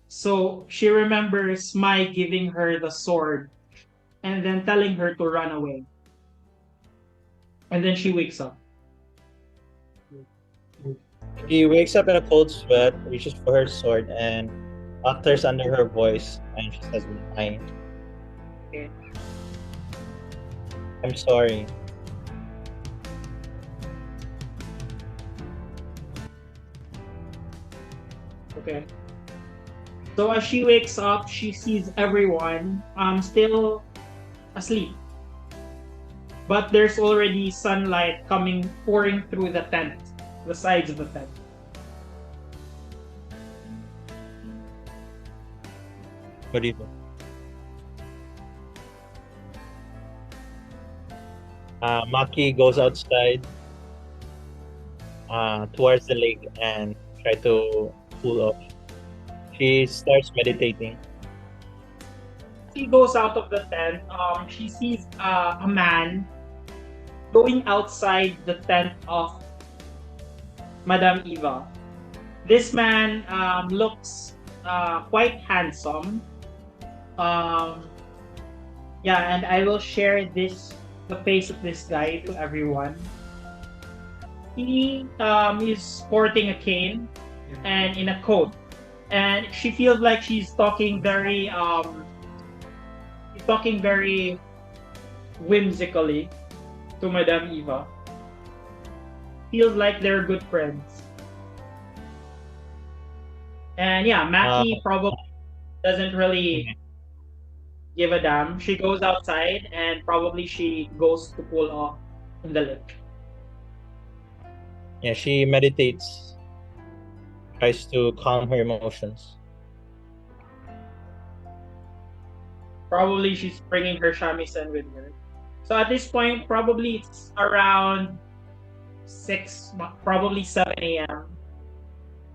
So she remembers Mai giving her the sword and then telling her to run away. And then she wakes up. She wakes up in a cold sweat, reaches for her sword, and utters under her voice, and she says, "Mine. Okay. I'm sorry." Okay. So as she wakes up, she sees everyone still asleep. But there's already sunlight pouring through the tent, the sides of the tent. What do you do? Maki goes outside towards the lake and try to cool off. She starts meditating. She goes out of the tent. She sees a man going outside the tent of Madame Eva. This man looks quite handsome. Yeah, and I will share the face of this guy to everyone. He is sporting a cane and in a coat, and she feels like she's talking very whimsically to Madame Eva. Feels like they're good friends. And yeah, Maki probably doesn't really give a damn. She goes outside and probably she goes to pull off in the lake. Yeah, she meditates, tries to calm her emotions. Probably she's bringing her shamisen with her. So at this point, probably it's around 6, probably 7 a.m.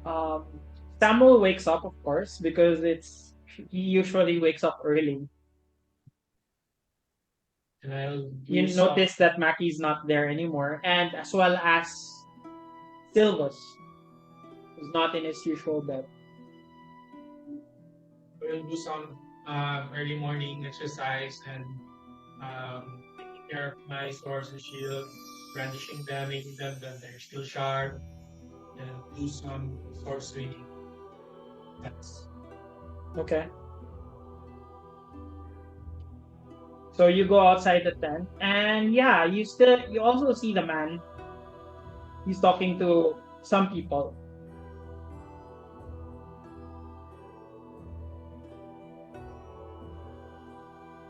Um, Samuel wakes up, of course, because he usually wakes up early. And I'll You notice that Maki's not there anymore, and as well as Silvus, who's not in his usual bed. We'll do some early morning exercise and taking care of my swords and shield, brandishing them, making them that they're still sharp, and do some sword swinging. That's Okay. So you go outside the tent, and yeah, you also see the man. He's talking to some people.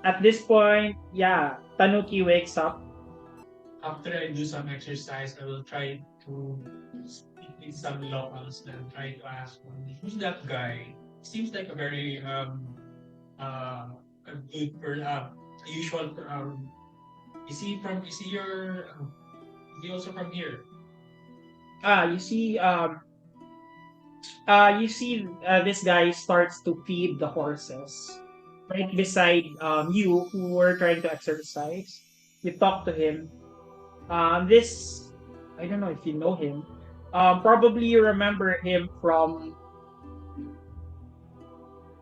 At this point, yeah, Tanuki wakes up. after I do some exercise, I will try to speak with some locals and try to ask them, who's that guy? Seems like a very a good usual is he your is he also from here? Ah, you see this guy starts to feed the horses right beside you who were trying to exercise. You talk to him. This I don't know if you know him. Probably you remember him from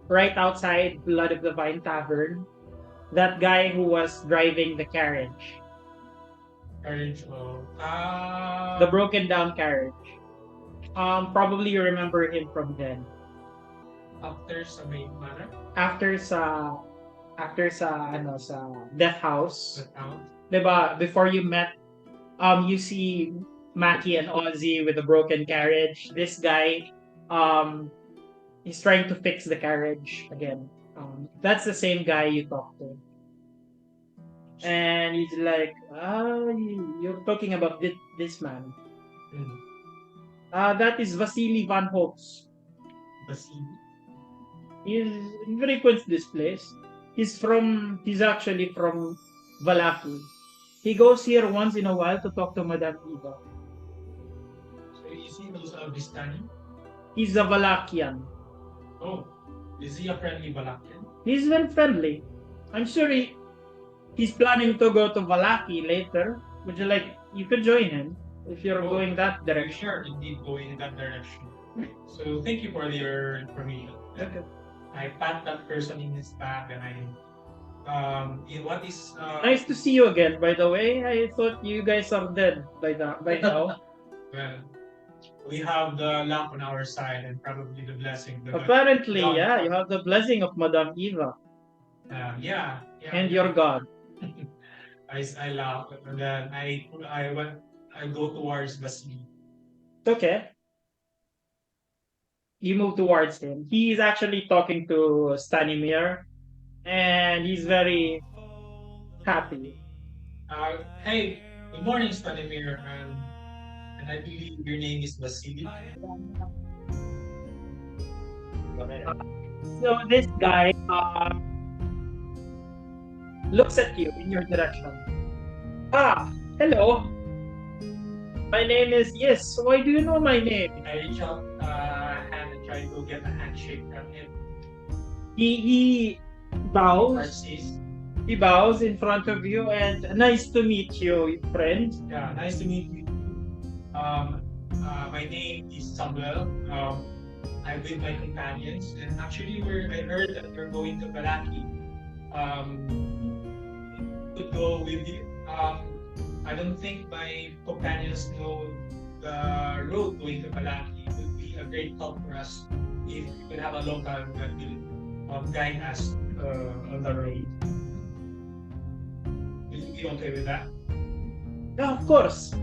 right outside Blood of the Vine Tavern. That guy who was driving the carriage, Carriage of the broken down carriage. Probably you remember him from then. after sa main manor, After sa ano sa death house, the town. 'di ba? Before you met, you see Maki and Ozzy with the broken carriage. This guy, he's trying to fix the carriage again. That's the same guy you talked to. And he's like, you're talking about this man. Mm. That is Vasili Von Holtz. Vasili. He frequents this place. He's actually from Vallaki. He goes here once in a while to talk to Madame Eva. So you see those Vistani? He's a Vallakian. Oh, is he a friendly Valakian? He's very friendly. I'm sure he's planning to go to Vallaki later. Would you like, you could join him if you're going that Very direction. sure, indeed, going in that direction. So thank you for your information. Okay. I pat that person in his back and what is Nice to see you again, by the way. I thought you guys are dead by now. well, we have the lamp on our side and probably the blessing. Apparently, yeah, you have the blessing of Madame Eva yeah. and your God. I laugh and then I go towards Vasili. Okay. You move towards him. He's actually talking to Stanimir, and he's very happy. Hey, good morning, Stanimir, and I believe your name is Vasili. So this guy looks at you in your direction. Hello. My name is yes. Why do you know my name? I reach out hand and try to get a handshake from him. He bows. Narcisse. He bows in front of you and nice to meet you, friend. Yeah, nice to meet you. My name is Samuel. I'm with my companions, and actually, I heard that you're going to Vallaki. Could go with you. I don't think my companions know the road going to Vallaki. It would be a great help for us if we could have a local that will guide us on the road. Will you be okay with that? Yeah, of course.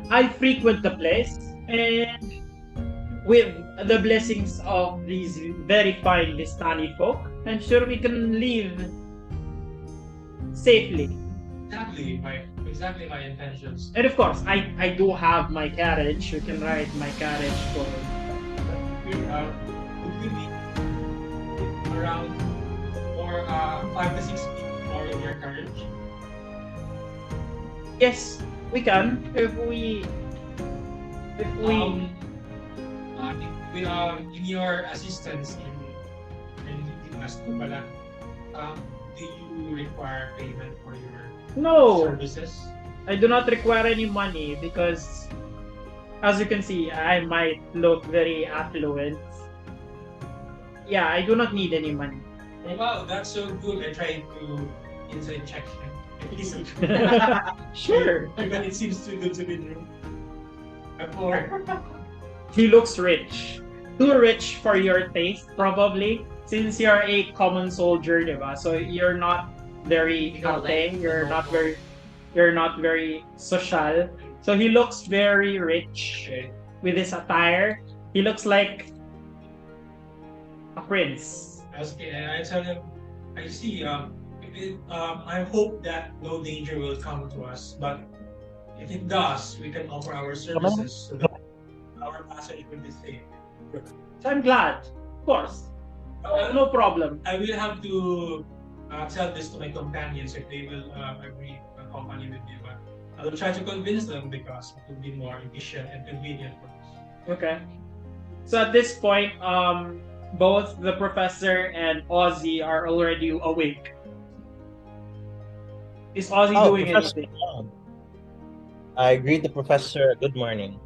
I frequent the place, and with the blessings of these very fine Vistani folk, I'm sure we can live safely. Exactly my intentions. And of course, I do have my carriage. You can ride my carriage for. Would we be around or 5 to 6 feet more in your carriage? Yes, we can if we. In your assistance in leading us to Balan, do you require payment for your No, services? I do not require any money because, as you can see, I might look very affluent. Yeah, I do not need any money. Oh, wow, that's so good. I tried to inside check him. Sure. But it seems too good to be true. Poor. He looks rich. Too rich for your taste, probably. Since you're a common soldier, diba? So you're not very arte, you're not very social. So he looks very rich with his attire. He looks like a prince. Okay, I tell him, I see, I hope that no danger will come to us, but if it does, we can offer our services so that our passage will be safe. So I'm glad, of course. No problem. I will have to tell this to my companions if they will agree to accompany with me, but I will try to convince them because it will be more efficient and convenient for us. Okay. So at this point, both the professor and Ozzy are already awake. Is Ozzy doing Professor anything? I greet the professor. Good morning.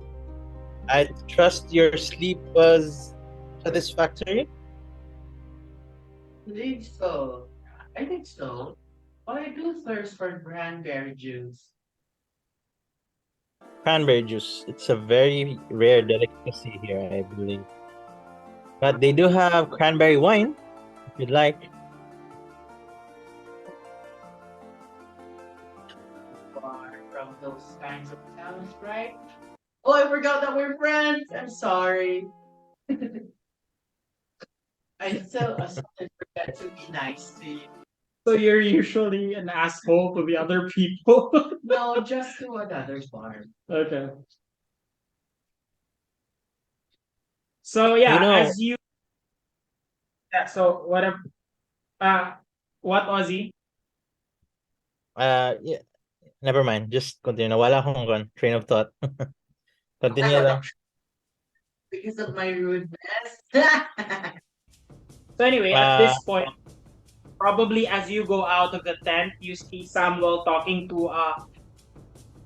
I trust your sleep was satisfactory. Believe so. I think so. But I do thirst for cranberry juice. Cranberry juice. It's a very rare delicacy here, I believe. But they do have cranberry wine, if you'd like. Far from those kinds of towns, right? Oh, I forgot that we're friends. I'm sorry. I still forget to be nice to you. So you're usually an asshole to the other people. No, just to another farm. Okay. So yeah, You know, as you yeah, so uh what Ozzy? yeah, never mind. Just continue. Wala akong train of thought. Continue lang. Because of my rudeness. So anyway, at Uh, this point, probably as you go out of the tent, you see Samuel talking to a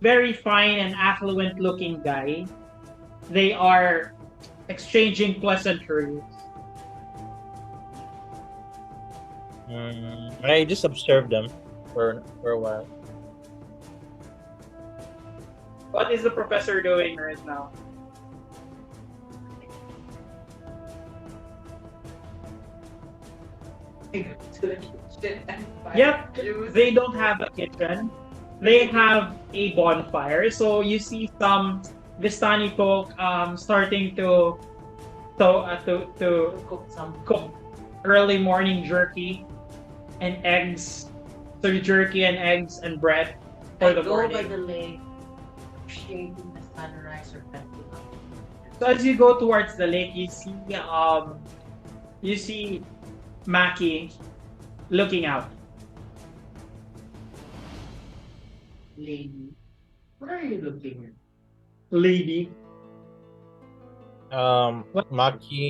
very fine and affluent looking guy. They are exchanging pleasantries. I just observed them for a while. What is the professor doing right now? To the kitchen and find Yep, juice. they don't have a kitchen. They have a bonfire. So you see some Vistani folk starting to Cook some cook early morning jerky and eggs. So jerky and eggs and bread for I the go by morning. the lake, appreciating the sunrise or something. So as you go towards the lake, you see Maki looking out. Lady, what are you looking at? Lady. What? Maki,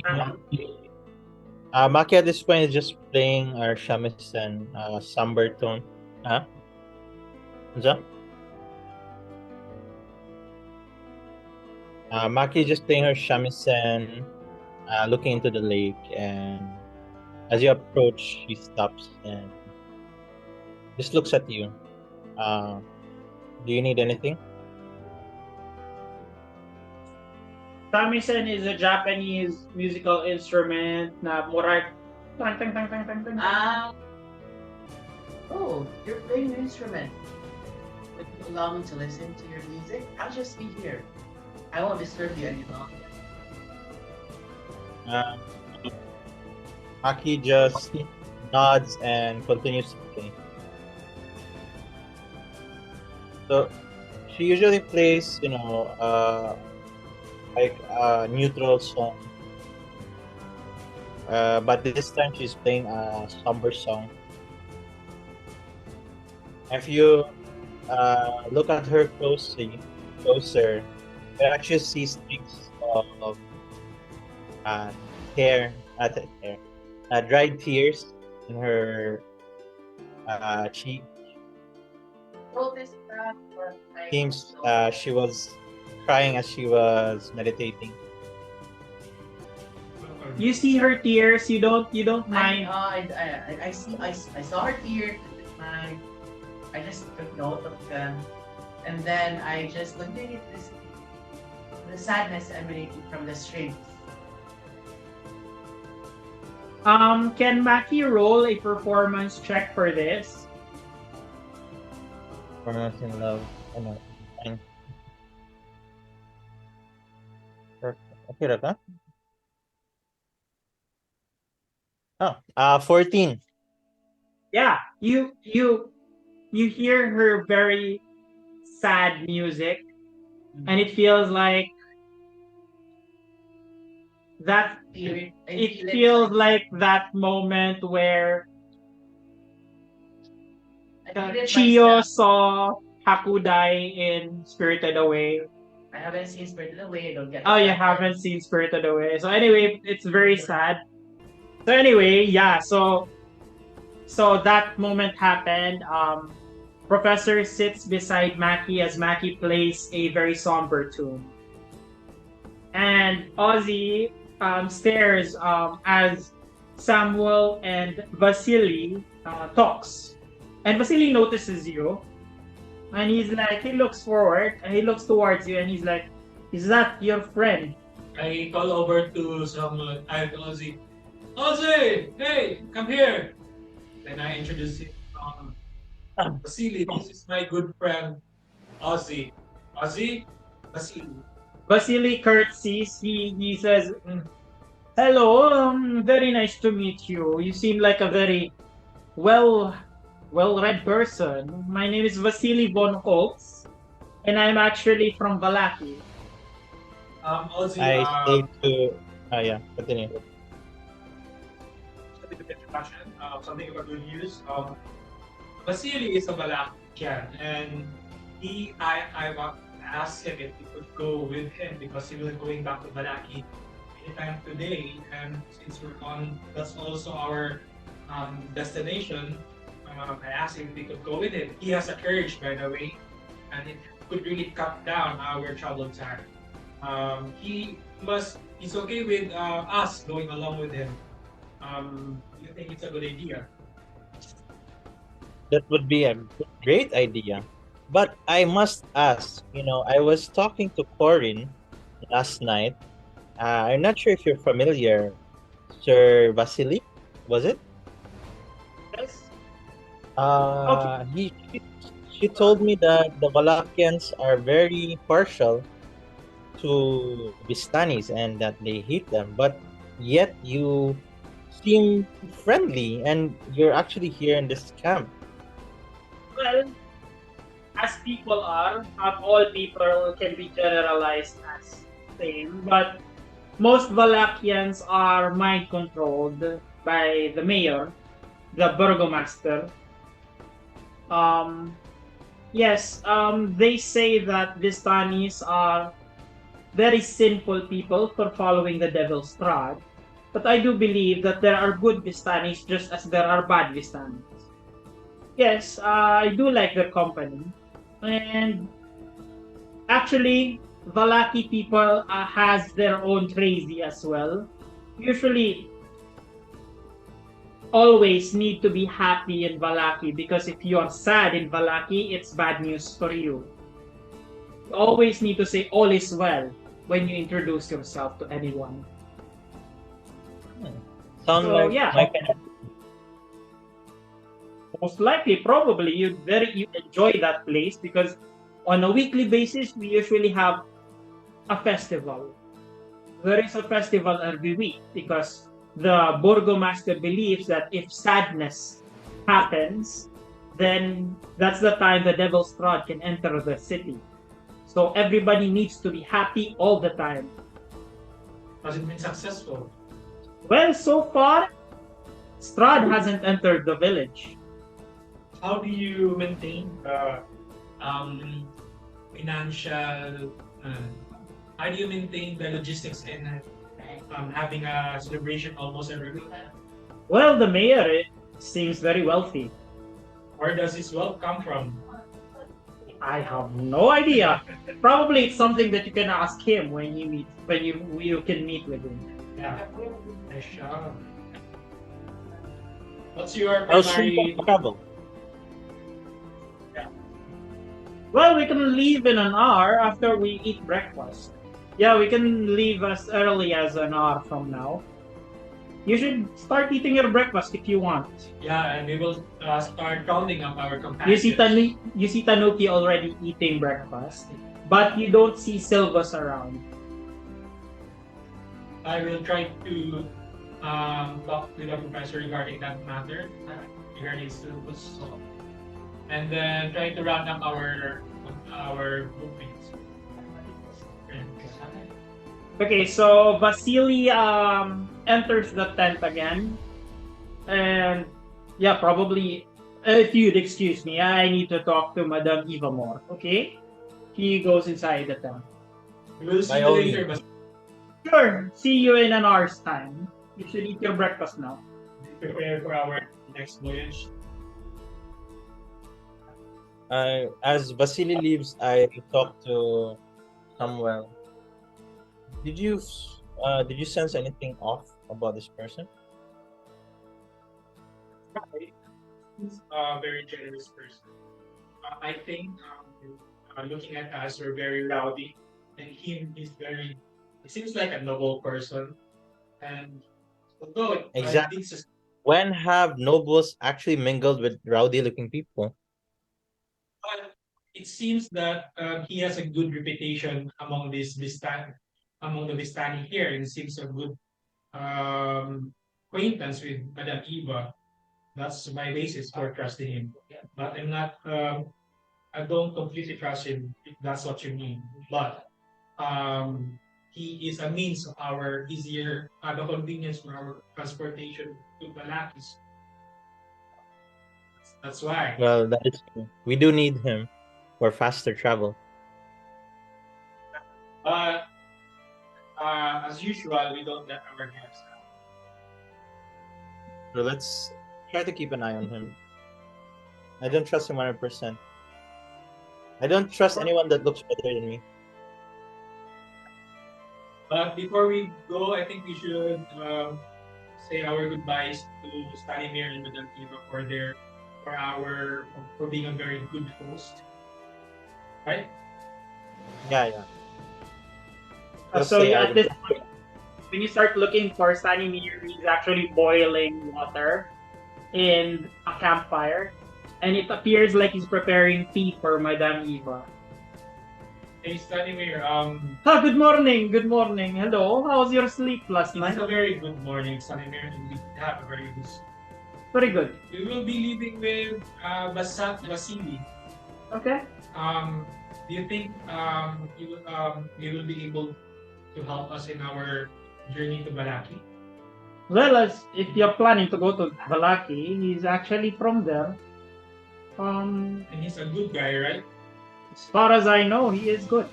Maki at this point is just playing our shamisen somber tone. Huh? What's that? Maki is just playing her shamisen, looking into the lake, and as you approach, she stops and just looks at you. Do you need anything? Samisen is a Japanese musical instrument na murag tang tang tang tang tang tang. Oh, you're playing an instrument. Would you allow me to listen to your music? I'll just be here. I won't disturb you any longer. Uh, Maki just nods and continues to play. So she usually plays, like a neutral song. But this time she's playing a somber song. If you look at her closer, you actually see streaks of hair, hair, dried tears in her cheek. Roll this back or I Seems she was crying as she was meditating. You see her tears. You don't mind. I saw her tears. I just took note of them, and then I just continued this the sadness emanating from the strings. Can Maki roll a performance check for this? For us in love. Ano, fine. Okay, ka? Oh, 14. Yeah, you hear her very sad music, and it feels like that. It feels like that moment where Chiyo saw Hakudai in Spirited Away. I haven't seen Spirited Away. Don't get. Oh, you haven't seen Spirited Away. So anyway, it's very sad. So anyway, yeah. So that moment happened. Professor sits beside Maki as Maki plays a very somber tune. And Ozzy stares as Samuel and Vasili talks. And Vasili notices you, and he looks forward, and he looks towards you, and he's like, "Is that your friend?" I call over to someone. I to Ozzy. Ozzy, hey, come here. Then I introduce him. Vasili, this is my good friend Ozzy. Ozzy, Vasili. Vasili curtsies. He says, "Hello, very nice to meet you. You seem like a very well well-read person. My name is Vasili Von Holtz, and I'm actually from Vallaki." Ozzy, I say to yeah, continue. something with introduction, something about good news. Vasili is a Valakian, and I asked him if he could go with him because he was going back to Vallaki anytime today. And since that's also our destination. I asked him if he could go with him. He has a carriage, by the way, and it could really cut down our travel time. He's okay with us going along with him. Do you think it's a good idea? That would be a great idea. But I must ask, I was talking to Corin last night. I'm not sure if you're familiar, Sir Vasily, was it? Yes. She told me that the Valakians are very partial to Vistanis and that they hate them, but yet you seem friendly and you're actually here in this camp. Well, as people are, not all people can be generalized as same, but most Valakians are mind controlled by the mayor, the burgomaster. Um, yes, they say that Vistanis are very sinful people for following the devil's Strahd. But I do believe that there are good Vistanis just as there are bad Vistanis. Yes, I do like their company. And actually, Vallaki people has their own crazy as well. Usually, always need to be happy in Vallaki because if you are sad in Vallaki, it's bad news for you. You always need to say all is well when you introduce yourself to anyone. Sound So, like yeah. my kind of Most likely, probably you enjoy that place because on a weekly basis we usually have a festival. There is a festival every week because the burgomaster believes that if sadness happens, then that's the time the devil's Strahd can enter the city. So everybody needs to be happy all the time. Has it been successful? Well, so far, Strahd hasn't entered the village. How do you maintain financial? How do you maintain the logistics in having a celebration almost every week? Well, the mayor seems very wealthy. Where does this wealth come from? I have no idea. Probably it's something that you can ask him when you can meet with him. Yeah. Nice job. What's your how soon primary? can you travel? Well, we can leave in an hour after we eat breakfast. Yeah, we can leave as early as an hour from now. You should start eating your breakfast if you want. Yeah, and we will start rounding up our You see, companions. Tanuki already eating breakfast, but you don't see Silvas around. I will try to talk with the professor regarding that matter, regarding syllabus, and then try to round up our groupmates. Okay, so Vasili enters the tent again, and yeah, probably if you'd excuse me, I need to talk to Madame Eva more. Okay, he goes inside the tent. We will see By you all later, means. but Sure, see you in an hour's time. You should eat your breakfast now. prepare for our next voyage. As Vasili leaves, I talk to Samuel. Did you sense anything off about this person? He's a very generous person. I think looking at us, we're very rowdy, and him is very. He seems like a noble person, and although I Exactly. did suspect, When have nobles actually mingled with rowdy-looking people? it seems that he has a good reputation among among the Vistani here, and seems a good acquaintance with Madame Eva. That's my basis for trusting him. But I'm not. I don't completely trust him. If that's what you mean. But um, he is a means of our easier, the convenience for our transportation to Vallaki. That's why. Well, that is true. We do need him for faster travel. But as usual, we don't let our guests. So let's try to keep an eye on him. I don't trust him 100%. I don't trust anyone that looks better than me. But before we go, I think we should say our goodbyes to Stanimir and Madame Eva for being a very good host. Right? Yeah. Let's So say yeah, our at this point, when you start looking for Stanimir, he's actually boiling water in a campfire, and it appears like he's preparing tea for Madame Eva. Hey Stanimir, Good morning, good morning. Hello, how was your sleep last night? it's a very good morning, Stanimir, and we have a very good. Very good. We will be leaving with Vasili. Okay. Do you think you will be able to help us in our journey to Vallaki? Well, as if you're planning to go to Vallaki, he's actually from there. And he's a good guy, right? As far as I know, he is good.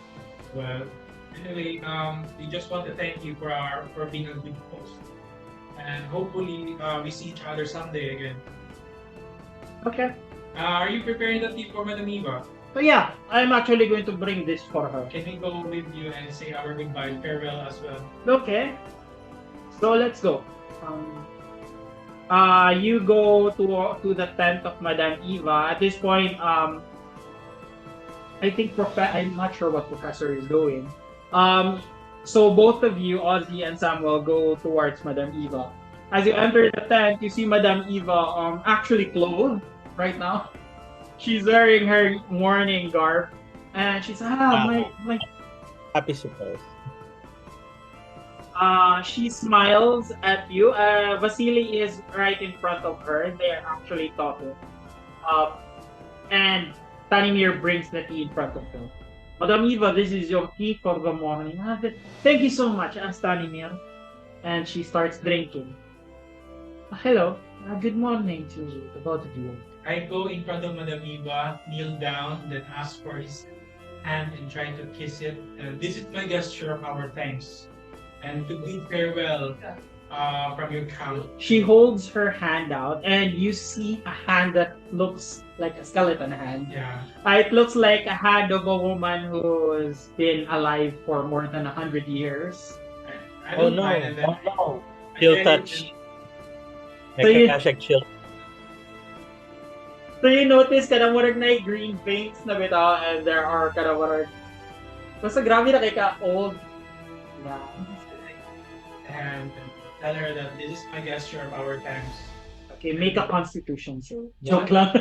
Well, anyway, we just want to thank you for being a good host, and hopefully we see each other someday again. Okay. Are you preparing the tea for Madame Eva? So yeah, I'm actually going to bring this for her. Can we go with you and say our goodbye, farewell as well? Okay. So let's go. You go to the tent of Madame Eva. At this point, I think I'm not sure what Professor is doing. So both of you, Ozzy and Samuel, go towards Madame Eva. As you enter the tent, you see Madame Eva actually clothed right now. She's wearing her mourning garb, and she's my. happy surprise. She smiles at you. Vasili is right in front of her. They're actually talking. And Tanimir brings the tea in front of her. Madame Eva, this is your tea for the morning. Thank you so much, asks Tanimir. And she starts drinking. Hello. Good morning to the both of you. I go in front of Madame Eva, kneel down, then ask for his hand and try to kiss it. This is my gesture of our thanks. And to bid farewell from your camp. She holds her hand out, and you see a hand that looks like a skeleton hand. Yeah. It looks like a hand of a woman who's been alive for more than 100 years. I don't mind, and then no. I Chill get it, touch. So you- Hashtag chill. So you notice kind of murag na green veins na bitaw, and there are kind of murag. Basta grabe na kay ka old. Yeah. and tell her that this is my gesture of our thanks. Okay, make a constitution save. Joke lang.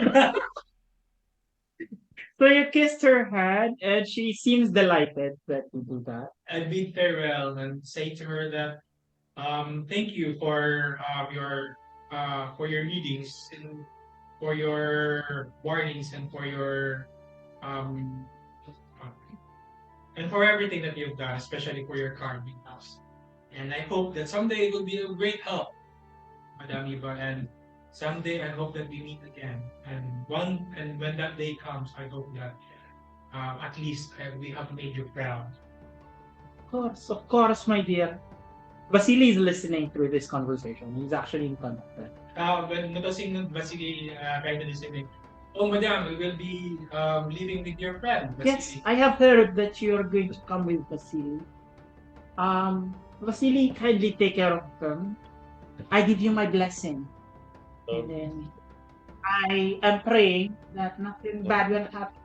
So you kissed her hand, and she seems delighted that you do that. I bid farewell and say to her that thank you for your readings and for your warnings and for your um, and for everything that you've done, especially for your carving house. And I hope that someday it will be a great help, Madame Eva, and someday I hope that we meet again. And when that day comes, I hope that at least we have made you proud. Of course, my dear. Vasili is listening through this conversation. He's actually in front of her. When noticing Vasili right listening, Oh, madam, we will be living with your friend, Yes, Vasili. I have heard that you are going to come with Vasili. Vasili, kindly take care of them. I give you my blessing. And So, then I am praying that nothing bad will happen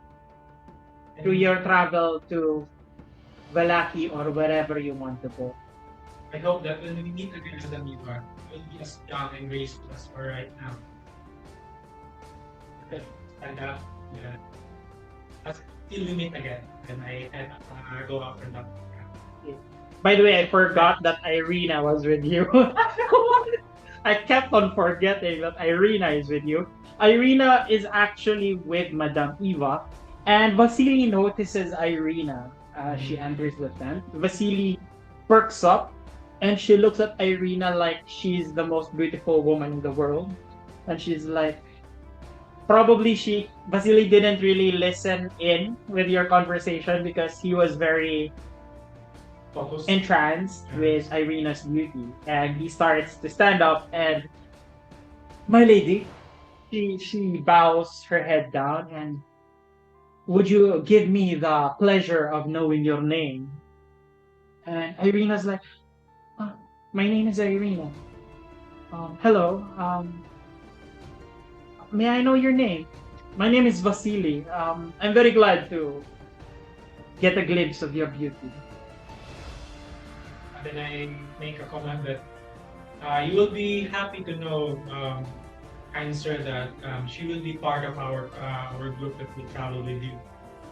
to your travel to Vallaki or wherever you want to go. I hope that when we meet again, Madame Eva, you will be as young and graceful as you are right now. Okay, stand up. Yeah. Till we meet again, and I go after that. By the way, I forgot that Irina was with you. I kept on forgetting that Irina is with you. Irina is actually with Madame Eva, and Vasili notices Irina as she enters the tent. Vasili perks up, and she looks at Irina like she's the most beautiful woman in the world. And she's like, probably Vasili didn't really listen in with your conversation because he was very Focus. entranced with Irina's beauty, and he starts to stand up and, my lady, she bows her head down and, would you give me the pleasure of knowing your name? And Irina's like, "Ah, my name is Irina. Hello. May I know your name? My name is Vasili. I'm very glad to get a glimpse of your beauty. And then I make a comment that you will be happy to know, kind sir, that she will be part of our group that will travel with you.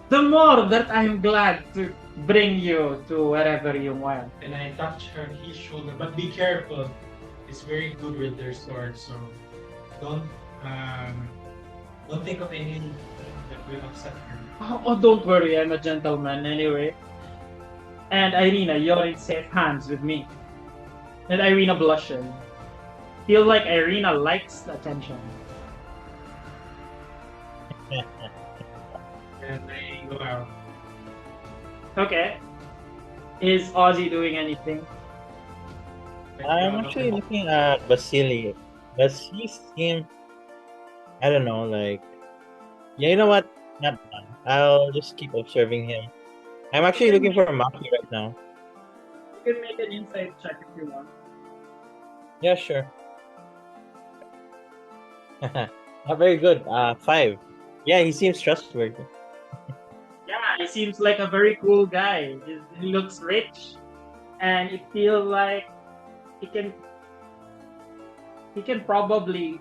The more that I'm glad to bring you to wherever you want." And I touch his shoulder, but be careful. He's very good with their sword, so don't um, don't think of anything that will upset her. Oh, don't worry, I'm a gentleman anyway. And Irina, you're in safe hands with me. And Irina blushes. Feel like Irina likes the attention. And I go out. Okay. Is Ozzy doing anything? I'm actually looking at Vasili. Does he seem, I don't know, like, yeah, you know what? Not done. I'll just keep observing him. I'm actually looking for Maki right now. You can make an insight check if you want. Yeah, sure. Not very good. 5. Yeah, he seems trustworthy. Yeah, he seems like a very cool guy. He looks rich, and it feels like he can he can probably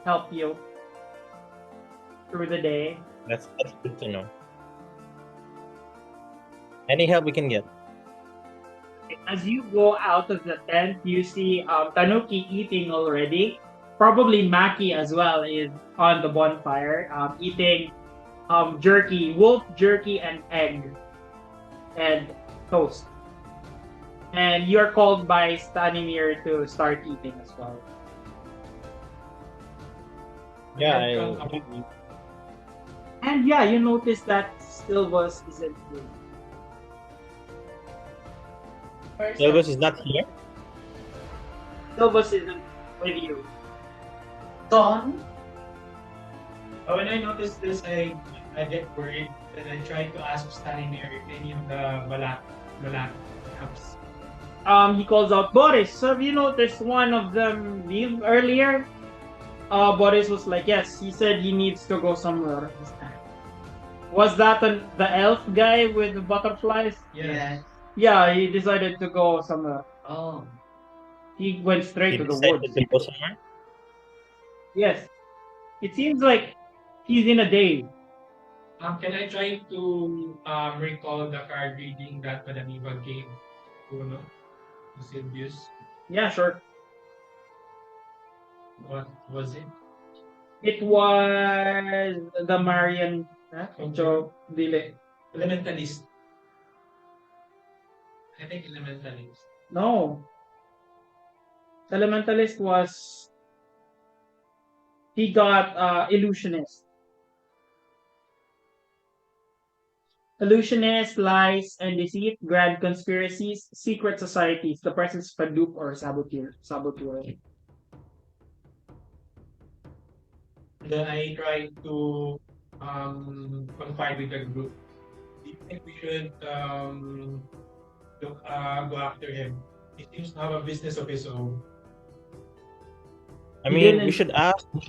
help you through the day. That's good to know. Any help we can get. As you go out of the tent, you see Tanuki eating already. Probably Maki as well is on the bonfire, eating jerky, wolf jerky, and egg and toast. And you're called by Stanimir to start eating as well. Yeah, And yeah, you notice that Silvus isn't here. Silvus is not here. Silvus isn't with you. Gone? When I notice this, I get worried, and I try to ask Stanimir if any of the Vallaki helps. He calls out, Boris, so have you noticed one of them leave earlier? Boris was like, yes, he said he needs to go somewhere. Was that the elf guy with the butterflies? Yes. Yeah, he decided to go somewhere. Oh. He went straight He to the decided woods. to go somewhere. Yes. It seems like he's in a daze. Can I try to recall the card reading that Madame Eva gave to Silvius? Yeah, sure. What was it? It was the Marian. So, dili. Elementalist. I think Elementalist. No. Elementalist was. He got illusionist. Illusionist, lies, and deceit, grand conspiracies, secret societies, the presence of a dupe or saboteur. then I tried to confide with the group. Do you think we should go after him? He seems to have a business of his own. I He mean, didn't. we should What ask the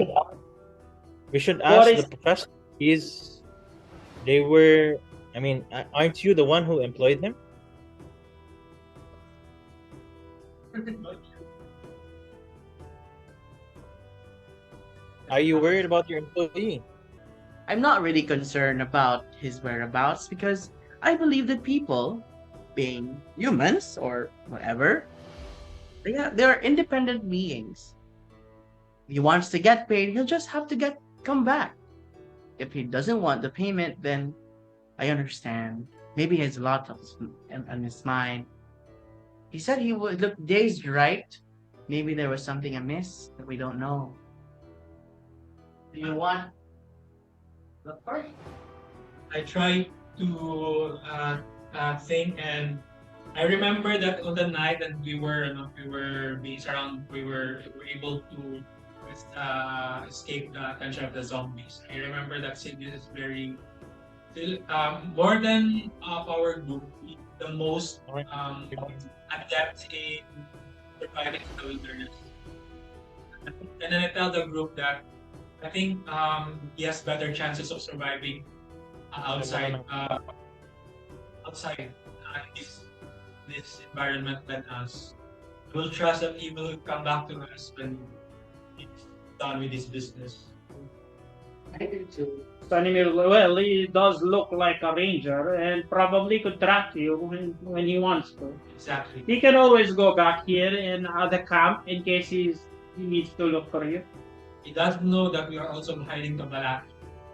is professor. Is they were. I mean, aren't you the one who employed him? Are you worried about your employee? I'm not really concerned about his whereabouts because I believe that people, being humans or whatever, they are independent beings. If he wants to get paid, he'll just have to come back. If he doesn't want the payment, then I understand. Maybe he has a lot on his mind. He said he would look dazed, right? Maybe there was something amiss that we don't know. Do you want the part? I tried to think, and I remember that on the night that we were being surrounded, we were able to escape the attention of the zombies. I remember that Sydney is very still more than our group, the most adept in surviving in the wilderness. And then I tell the group that I think he has better chances of surviving outside this environment than us. We'll trust that he will come back to us when he's done with his business. I do too. Stanimir? Well, he does look like a ranger and probably could track you when he wants to. Exactly. He can always go back here in the camp in case he needs to look for you. He does know that we are also hiding the Vallaki,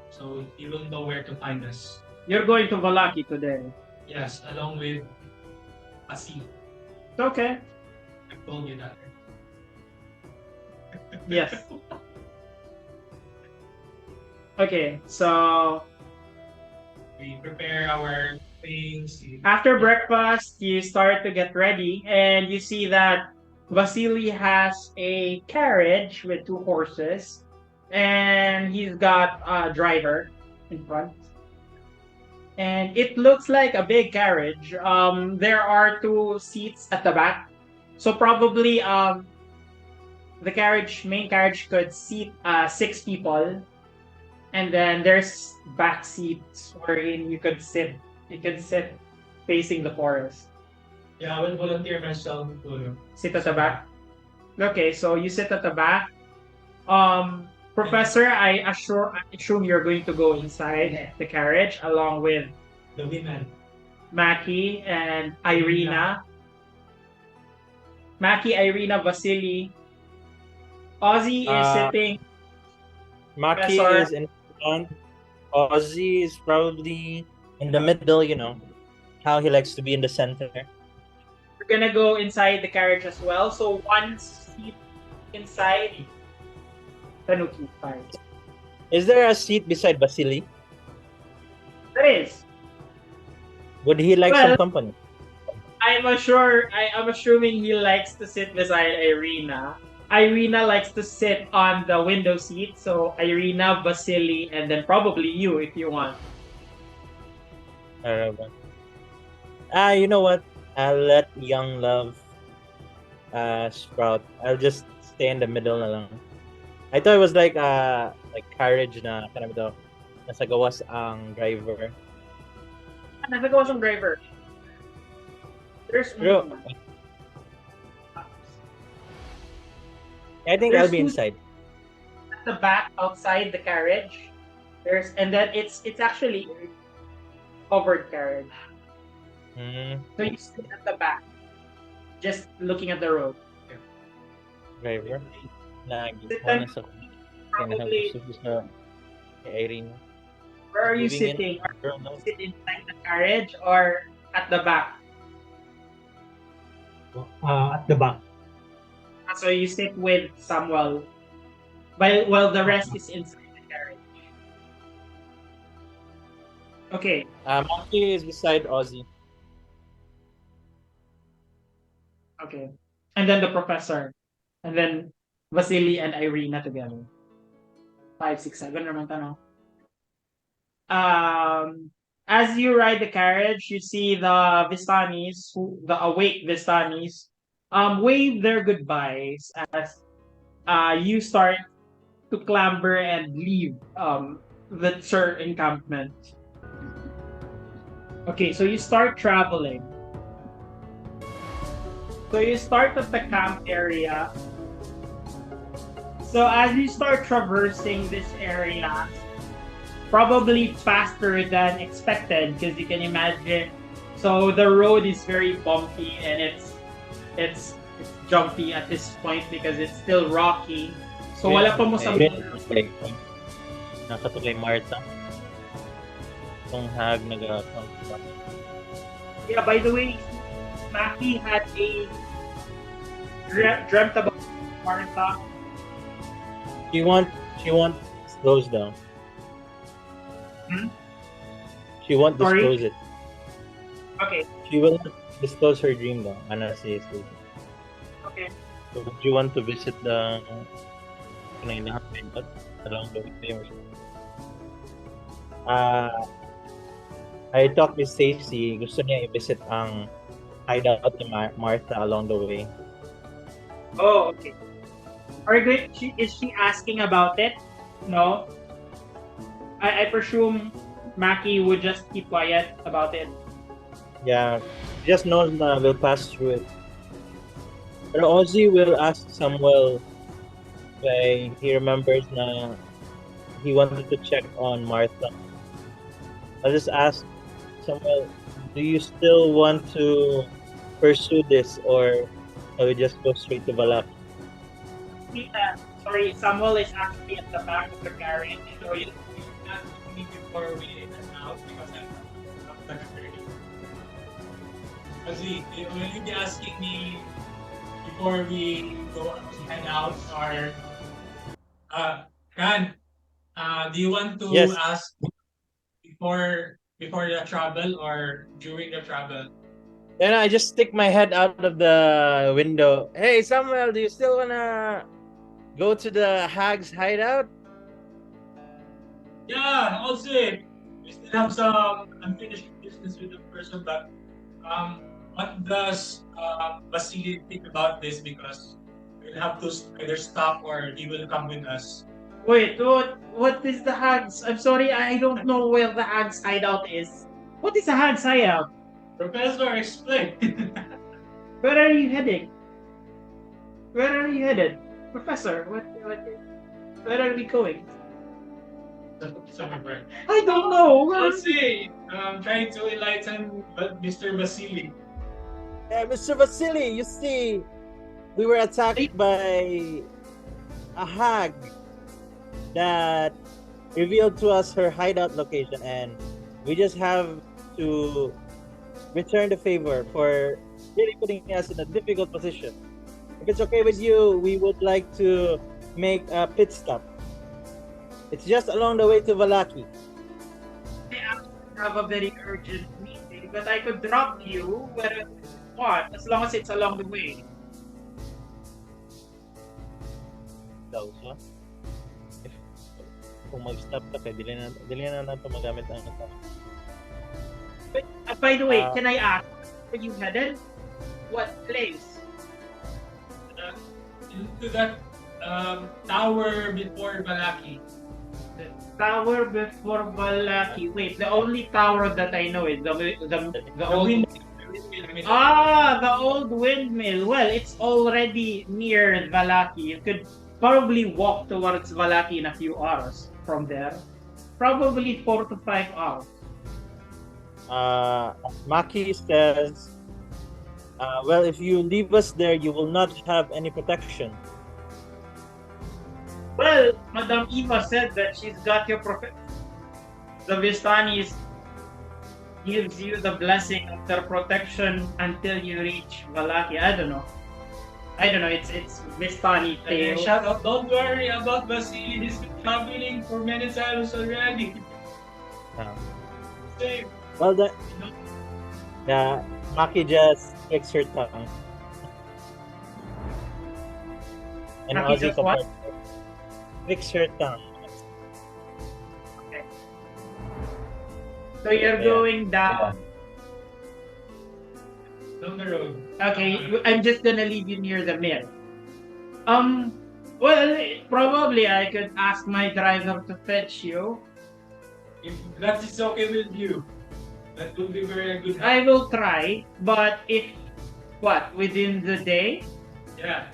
so he will know where to find us. You're going to Vallaki today. Yes, along with Asi. It's okay. I told you that. Yes. Okay, so We prepare our things. after breakfast, you start to get ready, and you see that Vasili has a carriage with 2 horses, and he's got a driver in front. And it looks like a big carriage. There are 2 seats at the back, so probably the main carriage could seat 6 people, and then there's back seats wherein you could sit. You could sit facing the forest. Yeah, I will volunteer myself to Sit at the back. Okay, so you sit at the back. Professor, I assume you're going to go inside the carriage along with the women. Maki and Irina. Maki, Irina, Vasili. Ozzy is sitting. Maki Professor. is in front. Ozzy is probably in the middle, you know. How he likes to be in the center. We're gonna go inside the carriage as well. So 1 seat inside. Tanuki, fine. Is there a seat beside Vasili? There is. Would he like Well, some company? I'm assuming he likes to sit beside Irina. Irina likes to sit on the window seat, so Irina, Vasili, and then probably you if you want. You know what? I'll let young love sprout. I'll just stay in the middle na lang. I thought it was like carriage na kanang daw nasa gawas ang driver. Nagagawa siyang driver. There's Pero I think I'll be inside. at the back outside the carriage. And then it's actually a covered carriage. So you sit at the back, just looking at the road. Driver. Sit down. Probably. Irene. Where are you Moving in. sitting? Are you sit inside the carriage or at the back? At the back. So you sit with Samuel, while the rest is inside the carriage. Okay. Maki is beside Ozzy. Okay. And then the professor. And then Vasili and Irina together. 5, 6, 7 naman tanong. As you ride the carriage, you see the Vistanis, the awake Vistanis, wave their goodbyes as you start to clamber and leave the Tser encampment. Okay, so you start traveling. So you start at the camp area. So as you start traversing this area, probably faster than expected because you can imagine. So the road is very bumpy and it's jumpy at this point because it's still rocky. So wala pa mo sa Nasa to kay Martha. Itong hag Yeah, by the way, Maki had a dreamt about Morgantha. She won't disclose down. She won't Sorry? disclose it. Okay, She will not disclose her dream though. okay. So would you want to visit the along the way? I talked with Stacy. Gusto niya i-visit ang hideout ni Martha along the way. Oh, okay. Are you going, is she asking about it? No? I presume Maki would just keep quiet about it. Yeah, just knows na we'll pass through it. But Ozzy will ask Samuel if he remembers na he wanted to check on Martha. I'll just ask Samuel, do you still want to pursue this or shall we just go straight to Vallaki? Sorry, Samuel is actually at the back of the carriage. So You asked me before we head out because I'm not ready. Kasi will you be asking me before we go head out or Ran, do you want to Yes. ask before the travel or during the travel? Then I just stick my head out of the window. Hey Samuel, do you still wanna go to the hags hideout? Yeah, also we still have some unfinished business with the person, but what does Vasili think about this? Because we'll have to either stop or he will come with us. wait, what is the hags? I'm sorry, I don't know where the hags hideout is. What is a hags hideout? Professor, explain. Where are you heading? Where are you headed? Professor, where are we going? Somewhere. I don't know. Let's see. I'm trying to enlighten Mr. Vasili. Mr. Vasili, you see, we were attacked by a hag that revealed to us her hideout location, and we just have to return the favor for really putting us in a difficult position. If it's okay with you, we would like to make a pit stop. It's just along the way to Vallaki. I actually have a very urgent meeting, but I could drop you wherever you want, as long as it's along the way. Daw siya. Kung mag-stop ka, dili na natin magamit ang ito. But, by the way, can I ask, where you headed? What place? Into that tower before Vallaki. The tower before Vallaki. Wait, the only tower that I know is the old windmill. the old windmill. Well, it's already near Vallaki. You could probably walk towards Vallaki in a few hours from there. Probably 4 to 5 hours. Maki says, well, if you leave us there, you will not have any protection. Well, Madame Eva said that she's got your the Vistani gives you the blessing of their protection until you reach Vallaki. I don't know. It's Vistani tale. Shut up! Don't worry about Vasili. He's been traveling for many times already. Same. Well, the Maki just flicks her tongue. And Maki Ozzy just what? flicks her tongue. So you're Yeah. going down. Down the road. Okay, I'm just gonna leave you near the mill. Well, probably I could ask my driver to fetch you. If that is okay with you, that would be very good. I will try, but if what within the day, Yeah.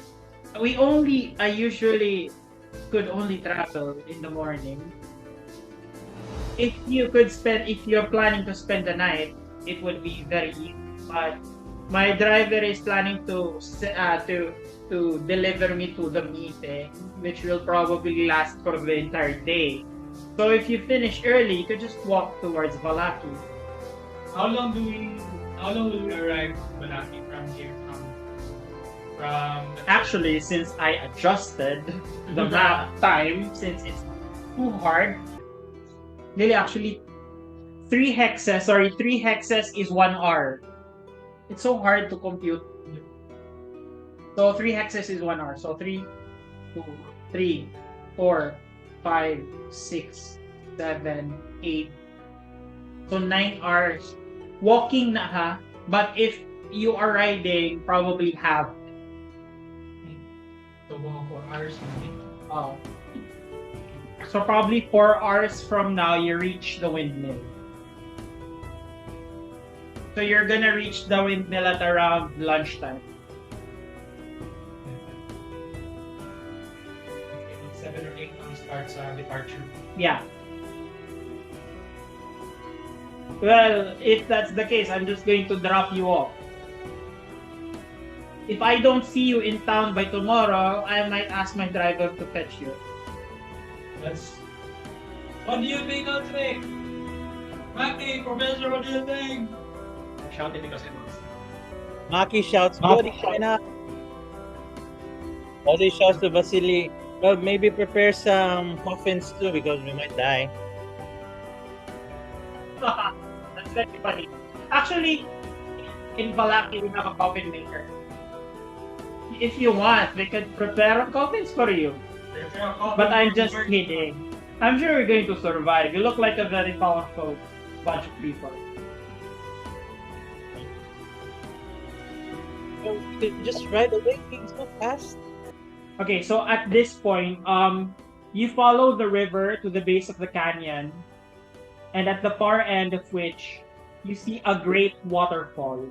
I usually could only travel in the morning. If you're planning to spend the night, it would be very easy. But my driver is planning to deliver me to the meeting, which will probably last for the entire day. So if you finish early, you could just walk towards Vallaki. How long will we arrive in Vallaki from here? From Actually, since I adjusted the map time, since it's too hard, really actually 3 hexes is 1 hour. It's so hard to compute. So 3 hexes is 1 hour. So 2, 3, 4, 5, 6, 7, 8. So 9 hours. Walking na ha. But if you are riding, probably half. so mga 4 hours maybe. Oh. So probably 4 hours from now, you reach the windmill. So you're gonna reach the windmill at around lunchtime. Okay, 7 or 8 starts departure. Yeah. Well, if that's the case, I'm just going to drop you off. If I don't see you in town by tomorrow, I might ask my driver to fetch you. What do you think, Andre? Maki, Professor, what do you think? I'm shouting because I was. Maki shouts, "Buddy, China!" Ozzy shouts to Vasili, "Well, maybe prepare some muffins too because we might die." That's very funny. Actually, in Vallaki, we have a coffin maker. If you want, we could prepare coffins for you. But I'm just kidding. I'm sure you're going to survive. You look like a very powerful bunch of people. So we could just ride away. It's so fast. Okay, so at this point, you follow the river to the base of the canyon, and at the far end of which you see a great waterfall.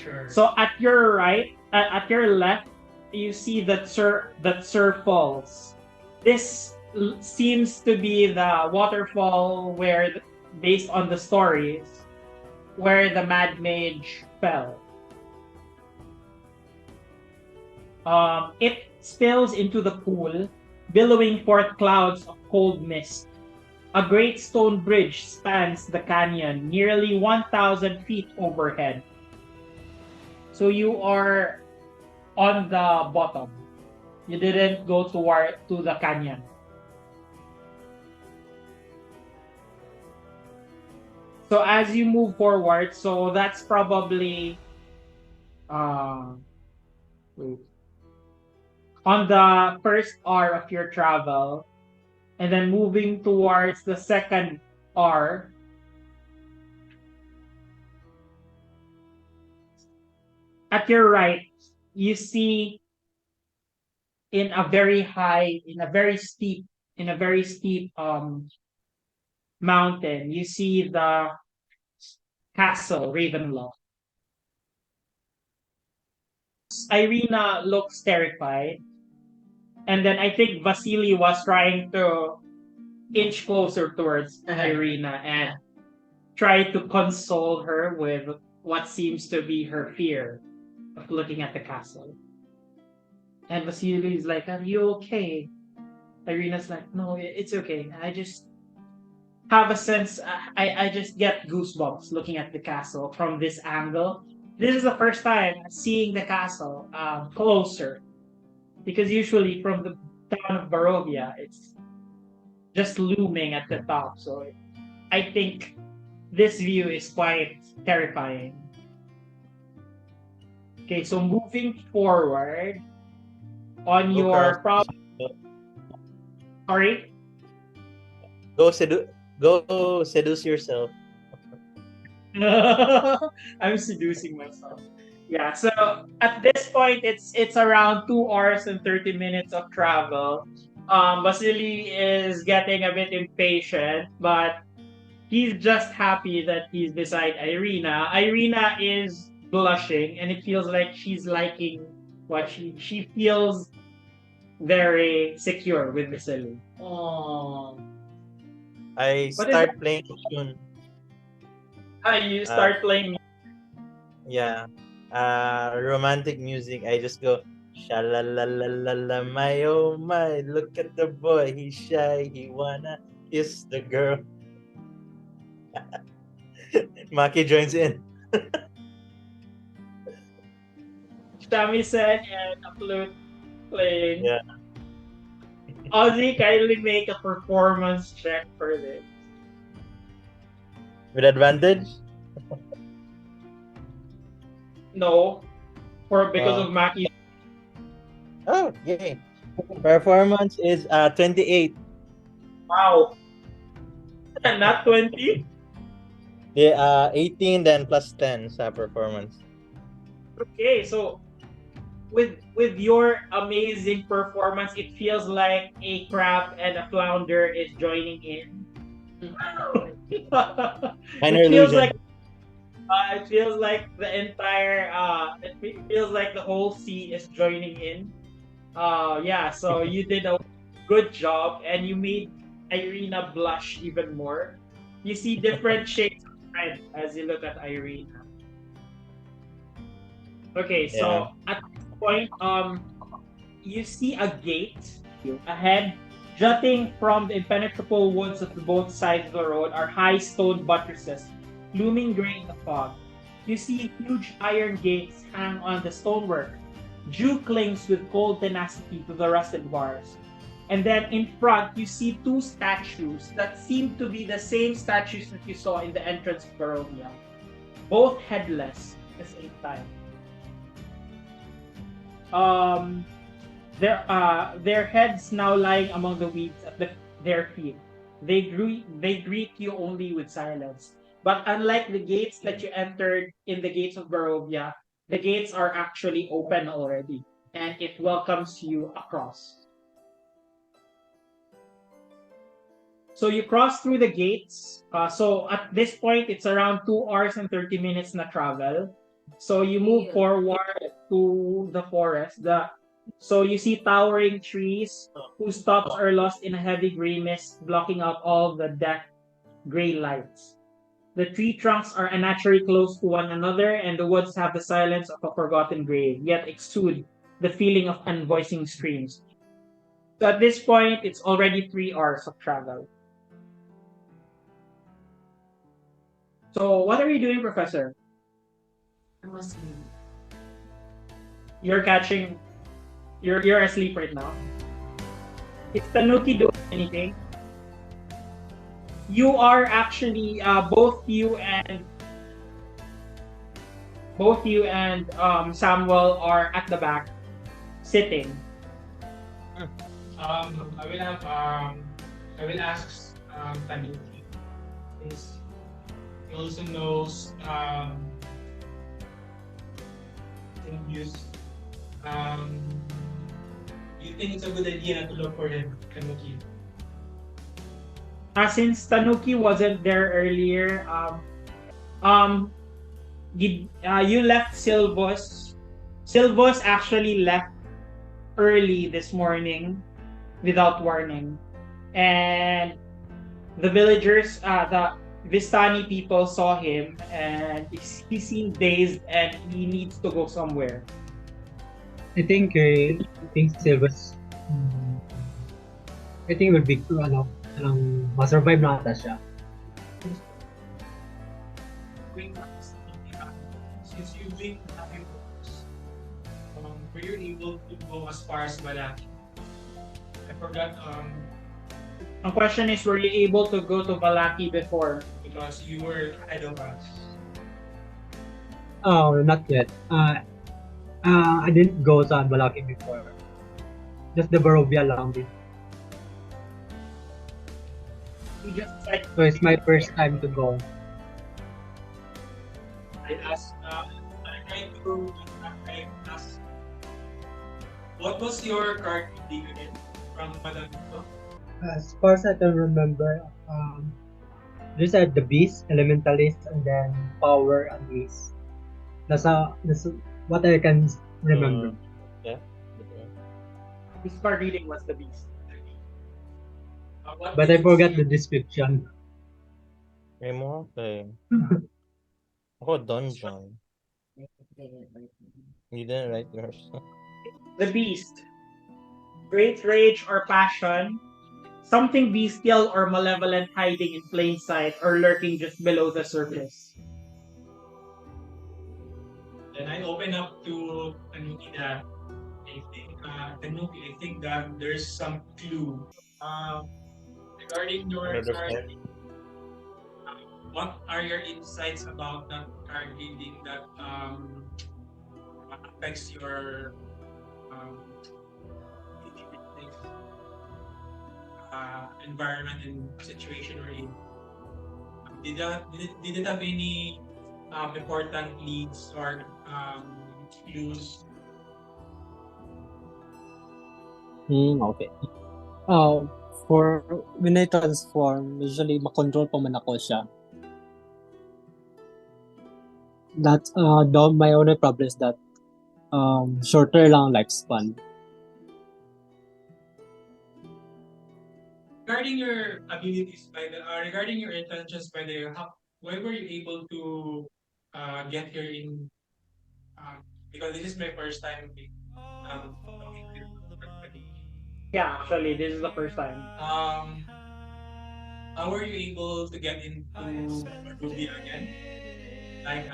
Sure. So at your right, at your left, you see that Tser Falls. This seems to be the waterfall where, based on the stories, where the Mad Mage fell. It spills into the pool, billowing forth clouds of cold mist. A great stone bridge spans the canyon, nearly 1,000 feet overhead. So you are on the bottom. You didn't go to the canyon. So as you move forward, so that's probably wait. On the first hour of your travel, and then moving towards the second hour. At your right, you see in a very steep mountain, you see the castle Ravenloft. Irina looks terrified, and then I think Vasili was trying to inch closer towards Irina and try to console her with what seems to be her fear of looking at the castle. And Vasili is like, "Are you okay?" Irina's like, "No, it's okay. I just have a sense, I just get goosebumps looking at the castle from this angle. This is the first time seeing the castle closer. Because usually from the town of Barovia, it's just looming at the top. So I think this view is quite terrifying. Okay, so moving forward on your problem. Sorry? Go seduce yourself. I'm seducing myself. Yeah, so at this point it's around 2 hours and 30 minutes of travel. Vasily is getting a bit impatient, but he's just happy that he's beside Irina. Irina is blushing and it feels like she's liking what she feels very secure with Vasily. Oh, I What is that? start playing tune. You Uh, start playing. yeah. Romantic music. I just go shalalalala my oh my, look at the boy, he's shy, he wanna kiss the girl. Maki joins in. Shamisen and a flute playing. Yeah. Ozzy, kindly make a performance check for this. With advantage? No, for because Oh. of Maki. Oh, yay. Performance is 28. Wow. Not 20? Yeah, 18 then plus 10 sa performance. Okay, so with your amazing performance, it feels like a crab and a flounder is joining in. Minor it feels illusion. like it feels like the entire it feels like the whole sea is joining in. Yeah, so you did a good job and you made Irina blush even more. You see different shades of red as you look at Irina. Okay, so at this point, you see a gate ahead. Jutting from the impenetrable woods of both sides of the road are high stone buttresses, looming gray in the fog. You see huge iron gates hang on the stonework. Dew clings with cold tenacity to the rusted bars. And then in front, you see two statues that seem to be the same statues that you saw in the entrance of Barovia, both headless at the same time. Their heads now lying among the weeds at their feet. They greet you only with silence. But unlike the gates that you entered in the gates of Barovia, the gates are actually open already, and it welcomes you across. So you cross through the gates. So at this point, it's around 2 hours and 30 minutes na travel. So you move forward to the forest. So you see towering trees whose tops are lost in a heavy gray mist, blocking out all the dark gray lights. The tree trunks are unnaturally close to one another, and the woods have the silence of a forgotten grave, yet exude the feeling of unvoicing screams. So at this point, it's already 3 hours of travel. So what are you doing, Professor? I'm asleep. You're catching. You're asleep right now. Is Tanuki doing anything? You are actually both you and Samuel are at the back, sitting. I will ask Tanuki. He also knows English. Do you think it's a good idea to look for him, Tanuki? Since Tanuki wasn't there earlier, you left Silvos. Silvos actually left early this morning without warning, and the villagers, the Vistani people saw him, and he seemed dazed, and he needs to go somewhere. I think Silvas, I think will be ma-survive na ata siya. Since you've been having were you able to go as far as Vallaki? I forgot Ang question is, were you able to go to Vallaki before? because you were ahead of us. Oh, not yet. I didn't go sa Vallaki before. Just the Barovia lang din. You just said So it's my first time to go. I ask, what was your card reading again from Madame Eva? As far as I can remember, these are the beast, elementalist, and then power and ace. That's what I can remember. Yeah. his card reading was the beast. What But did I it forgot say? the description. May mo okay. Ako dungeon. You didn't write yours. The beast. Great rage or passion. Something bestial or malevolent hiding in plain sight or lurking just below the surface. Then I open up to Tanuki that I think that there's some clue. Regarding your Another card, five. what are your insights about that card reading that affects your um, environment and situation we're in? Did it have any important leads or clues? Okay. Uh, for when I transform, usually makontrol pa man ako siya. That my only problem is that shorter lang lifespan. Regarding your abilities regarding your intentions by the why were you able to get here in because this is my first time talking to you. Yeah, actually, this is the first time. How were you able to get into Barovia again? Like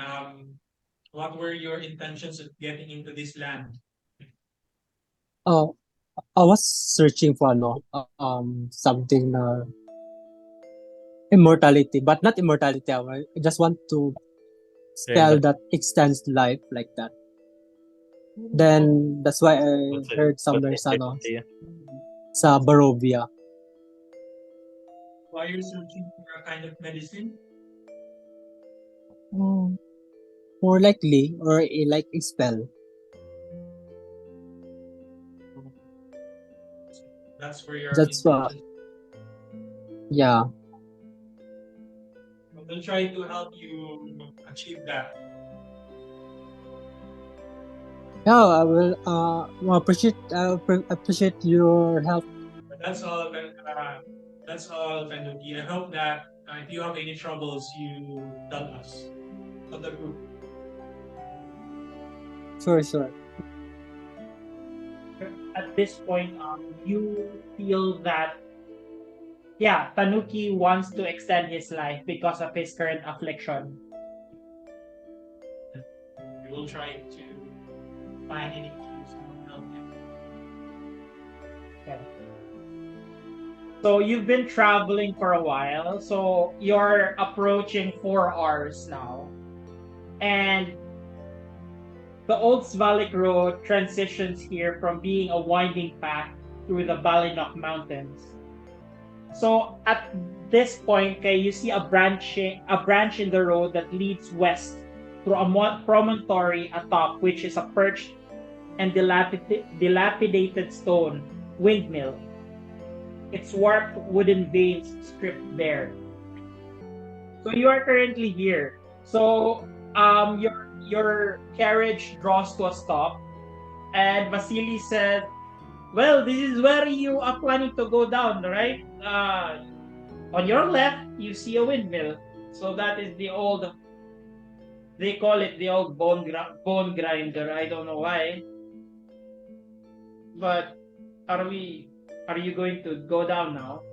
what were your intentions of getting into this land? Uh, I was searching for something na immortality, but not immortality. I just want to spell that extends life like that. Then that's why I heard somewhere sa Barovia. Why you're searching for a kind of medicine? More likely, or a spell. That's where your That's intentions. yeah. We'll try to help you achieve that. Yeah, I will appreciate your help. But that's all, Tanuki. I hope that if you have any troubles, you tell us. Tell the group. Sure. At this point, you feel that, yeah, Tanuki wants to extend his life because of his current affliction. We will try to find any clues to help him. Okay. So you've been traveling for a while. So you're approaching 4 hours now. And the old Vallaki road transitions here from being a winding path through the Balinok Mountains. So at this point, okay, you see a branch in the road that leads west through a promontory atop which is a perched and dilapidated stone windmill. Its warped wooden vanes stripped bare. So you are currently here. So your carriage draws to a stop, and Vasili said, "Well, this is where you are planning to go down, right? On your left, you see a windmill. So that is the old. They call it the old bone grinder. I don't know why, but are we? Are you going to go down now?"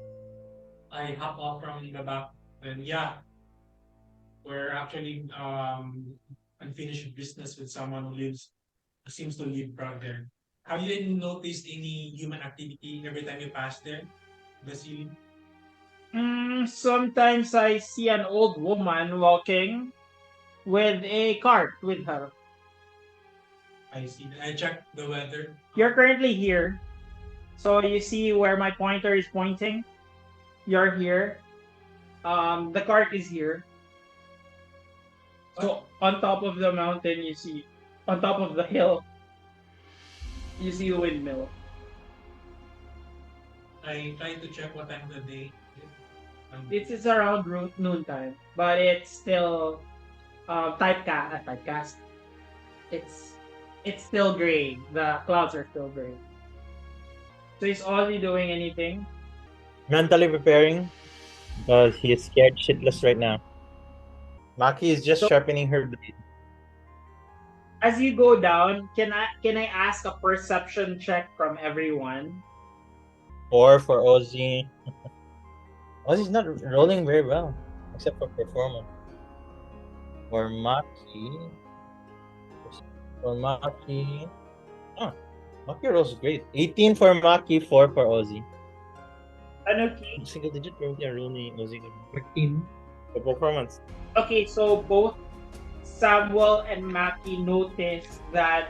I hop off from the back, and yeah, we're actually unfinished business with someone who seems to live around there. Have you noticed any human activity every time you pass there, Vasili? Sometimes I see an old woman walking with a cart with her. I see. I checked the weather. You're currently here. So you see where my pointer is pointing? You're here. The cart is here. So on top of the mountain, you see, on top of the hill, you see the windmill. I try to check what time of the day. It's around noon time, but it's still typecast. It's it's still gray. The clouds are still gray. So is Ozzy doing anything? Mentally preparing because he is scared shitless right now. Maki is just So sharpening her blade. as you go down, can I ask a perception check from everyone? Or for Ozzy. Ozzy's not rolling very well, except for performance. For Maki. For Maki. Oh, Maki rolls great. 18 for Maki, 4 for Ozzy. Anuki. Single digit probably are rolling Ozzy 14. for performance. Okay, so both Samuel and Maki notice that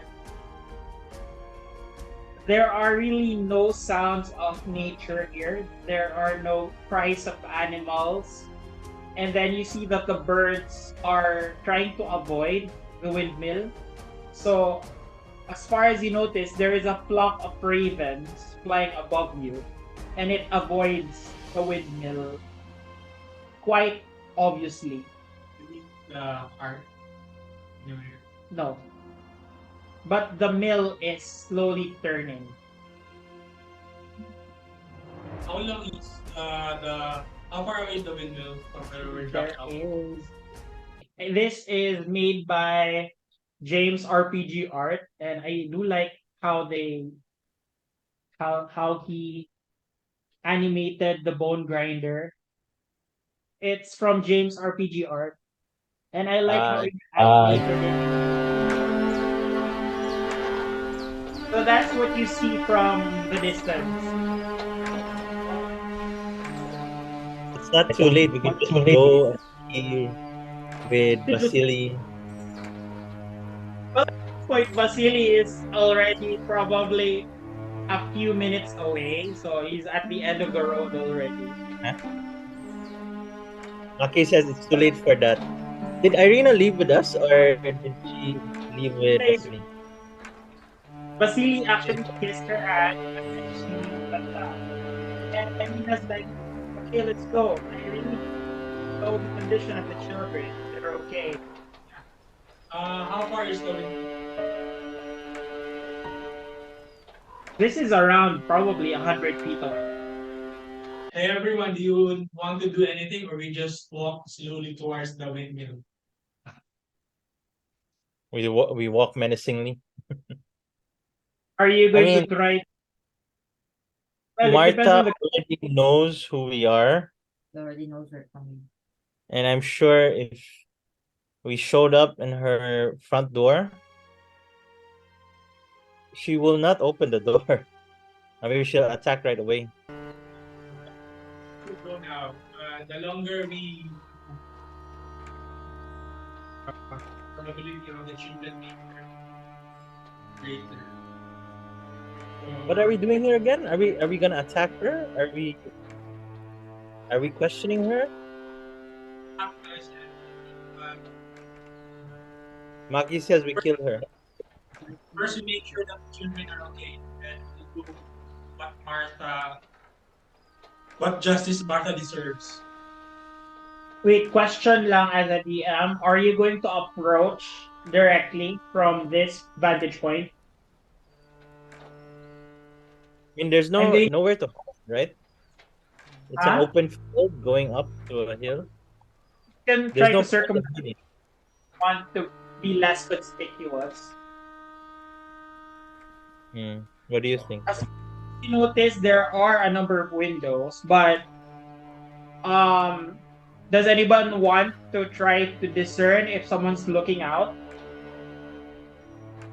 there are really no sounds of nature here. There are no cries of animals. And then you see that the birds are trying to avoid the windmill. So, as far as you notice, there is a flock of ravens flying above you, and it avoids the windmill quite obviously. The art. No. But the mill is slowly turning. How long is the how far away is the windmill from where we're There dropped out? is. This is made by James RPG Art, and I do like how they how he animated the bone grinder. It's from James RPG Art, and I like how Uh, he animated it. So that's what you see from the distance. it's not too late. We can just go and see with Vasili. Well, at this point, Vasili is already probably a few minutes away, so he's at the end of the road already. Huh? Maki says it's too late for that. Did Irina leave with us or did she leave with Vasili? Vasili actually kissed her hand, and then she went down. And Irina's like, okay, let's go. I really know the condition of the children. They're okay. How far is the windmill? This is around probably 100 feet away. Hey everyone, do you want to do anything or we just walk slowly towards the windmill? We walk menacingly. Are you I going mean, to try? Well, it depends Martha on the. already knows who we are, She already knows we're coming. and I'm sure if we showed up in her front door, she will not open the door. Maybe she'll attack right away. We go now. The longer we probability of the children being greater. What are we doing here again? Are we gonna attack her? Are we questioning her? Maki says we kill her. First, we make sure that the children are okay, and we do what justice Martha deserves. Wait, question lang as a DM. Are you going to approach directly from this vantage point? I mean, there's I'm going. nowhere to hide, right? It's an Huh? open field going up to a hill. You can There's try no to point in circumvent. hiding. Want to be less conspicuous. What do you think? As you notice, there are a number of windows, but um, does anyone want to try to discern if someone's looking out?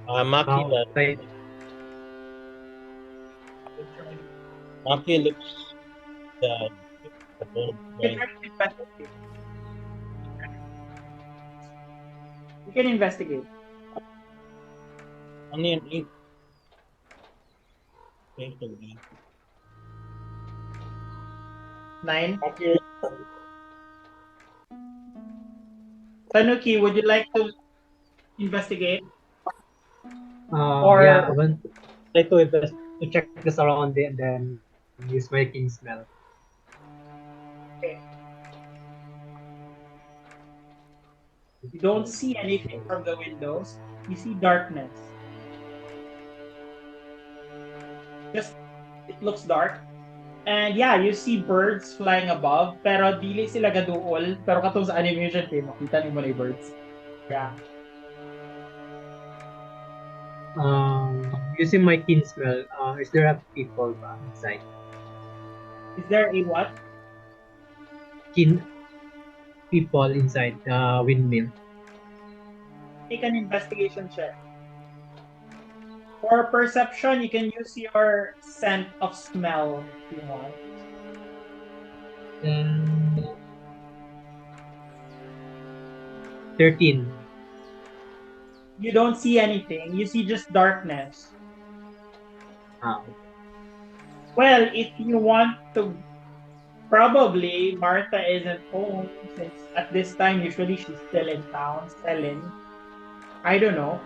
Maki does. Right. Maki looks the the bold You can right. try to investigate. You can investigate. Only an 8. Thank you. 9. Maki, Tanuki, would you like to investigate? Yeah, Or I want try to check the surrounding and then use my king smell. you don't see anything from the windows, you see darkness. Just it looks dark. And yeah, you see birds flying above, pero dili sila gaduol. Pero katong sa animation kay makita ni mo na yung birds. Yeah. Using my king smell, is there a people inside? Is there a what? Kin people inside the windmill. Make an investigation check. For perception, you can use your scent of smell if you want. And 13. You don't see anything. You see just darkness. Ah, Well, if you want to, probably Martha isn't home since at this time usually she's still in town selling. I don't know.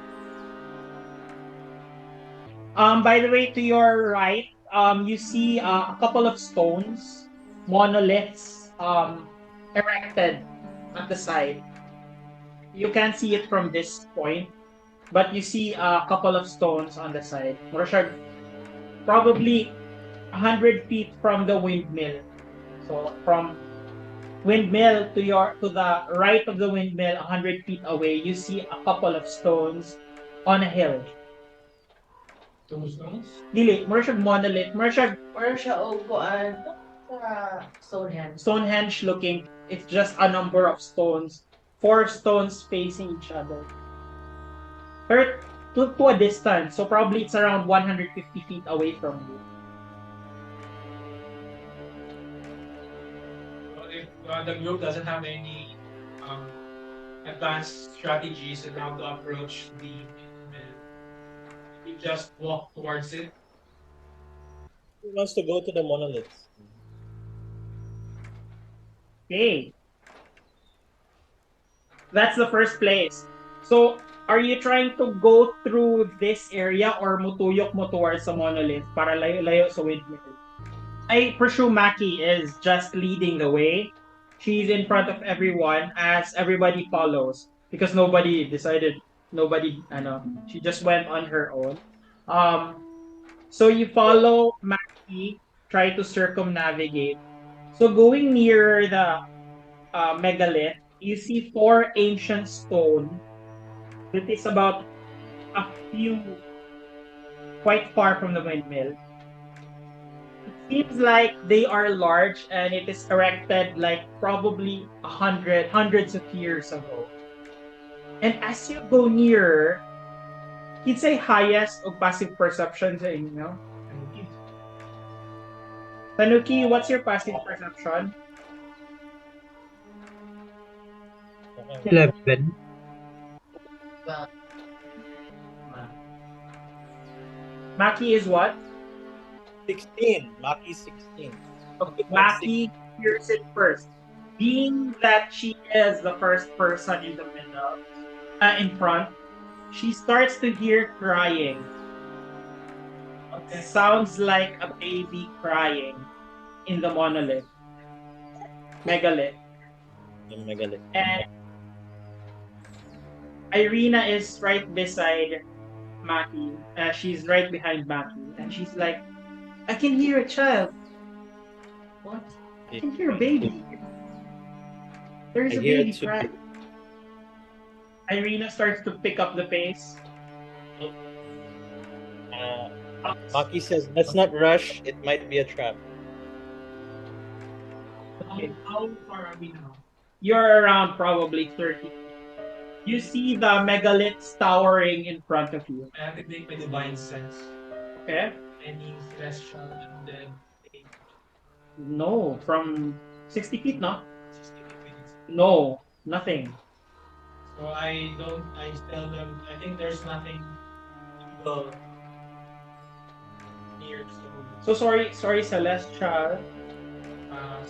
By the way, to your right, you see a couple of stones, monoliths, erected at the side. You can't see it from this point, but you see a couple of stones on the side. Murashag, probably 100 feet from the windmill. So from windmill to the right of the windmill, 100 feet away, you see a couple of stones on a hill. Tombstones? Dili, murashag monolith, murashag Or siya o kuan sa Stonehenge. Stonehenge looking. It's just a number of stones, 4 stones facing each other. Or to a distance, so probably it's around 150 feet away from you. Well, if the group doesn't have any advanced strategies on how to approach the windmill, we just walk towards it. Who wants to go to the monoliths? Okay. That's the first place. So, are you trying to go through this area or mutuyok mo towards the monolith para layo-layo sa windmill? I presume Maki is just leading the way. She's in front of everyone as everybody follows because nobody decided, she just went on her own. Um, so you follow Maki, try to circumnavigate. So going near the megalith, you see 4 ancient stone that is about a few, quite far from the windmill. It seems like they are large and it is erected like probably hundreds of years ago. And as you go nearer, he'd say highest of passive perception sa inyo. Tanuki, what's your passive perception? 11. Well, Maki is what? 16. Maki 16. Okay, Maki hears it first. Being that she is the first person in the middle, in front, she starts to hear crying. It sounds like a baby crying in the monolith, megalith. The megalith. And Irina is right beside Maki. She's right behind Maki. And she's like, I can hear a child. What? I can hear a baby. There's I a hear baby it too. crying. Irina starts to pick up the pace. Maki says, let's not rush. It might be a trap. How far are we now? You're around probably 30. You see the megaliths towering in front of you. I activate my divine sense. Okay? Any celestial undead thing. No, from 60 feet, no? 60 minutes. No, nothing. So I tell them, I think there's nothing evil near. So sorry, Celestial.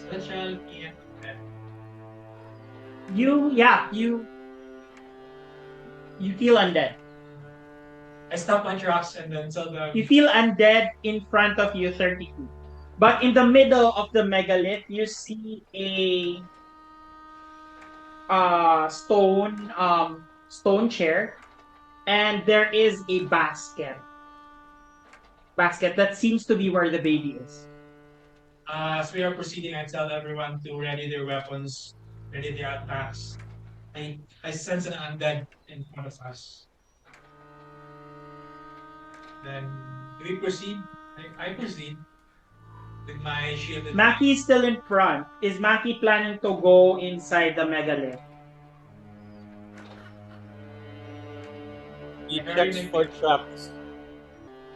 Celestial and You You feel undead. I stop my trucks and then tell them. You feel undead in front of you 30 feet. But in the middle of the megalith, you see a stone chair, and there is a basket that seems to be where the baby is. As we are proceeding, I tell everyone to ready their weapons, ready their attacks. I sense an undead in front of us. Then do we proceed? I proceed with my shield. Maki is still in front. Is Maki planning to go inside the megalith? He checks for traps.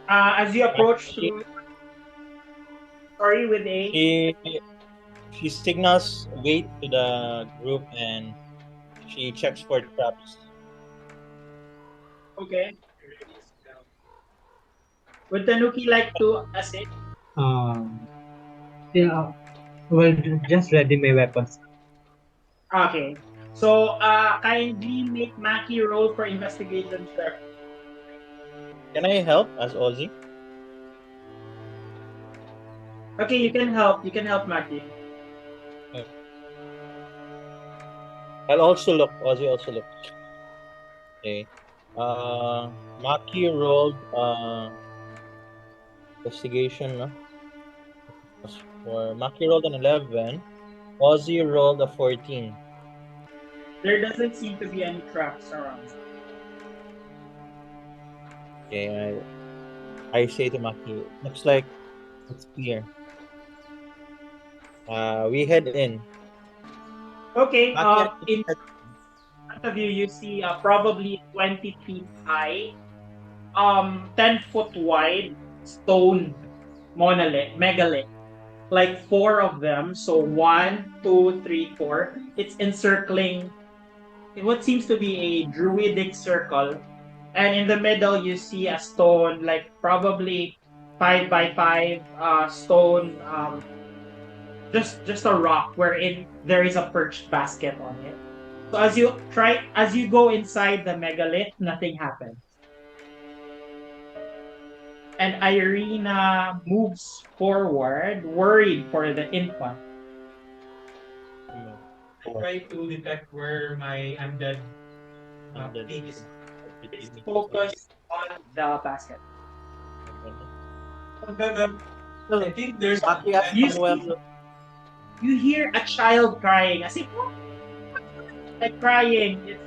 As you approach through, with a She signals wait to the group and she checks for traps. okay. Would Tanuki like to assist? Yeah. Well, just ready my weapons. Okay. So kindly make Maki roll for investigation check. Can I help as Ozzy? Okay, you can help. You can help Maki. I'll also look. Ozzy also look. Okay. Maki rolled investigation. No? For Maki rolled an 11. Ozzy rolled a 14. There doesn't seem to be any traps around. Okay, I say to Maki, looks like it's clear. We head in. Okay. Maki, In front of you, you see probably 20 feet high, 10-foot wide stone monolith, megalith. Like 4 of them. So 1, 2, 3, 4. It's encircling what seems to be a druidic circle. And in the middle, you see a stone, like probably 5 by 5 stone, just a rock wherein there is a perched basket on it. So as you go inside the megalith, nothing happens. And Irina moves forward, worried for the infant. I try to detect where my undead pig is. It's focused on the basket. I think there's Maki asks You Samuel, You hear a child crying. As if like crying.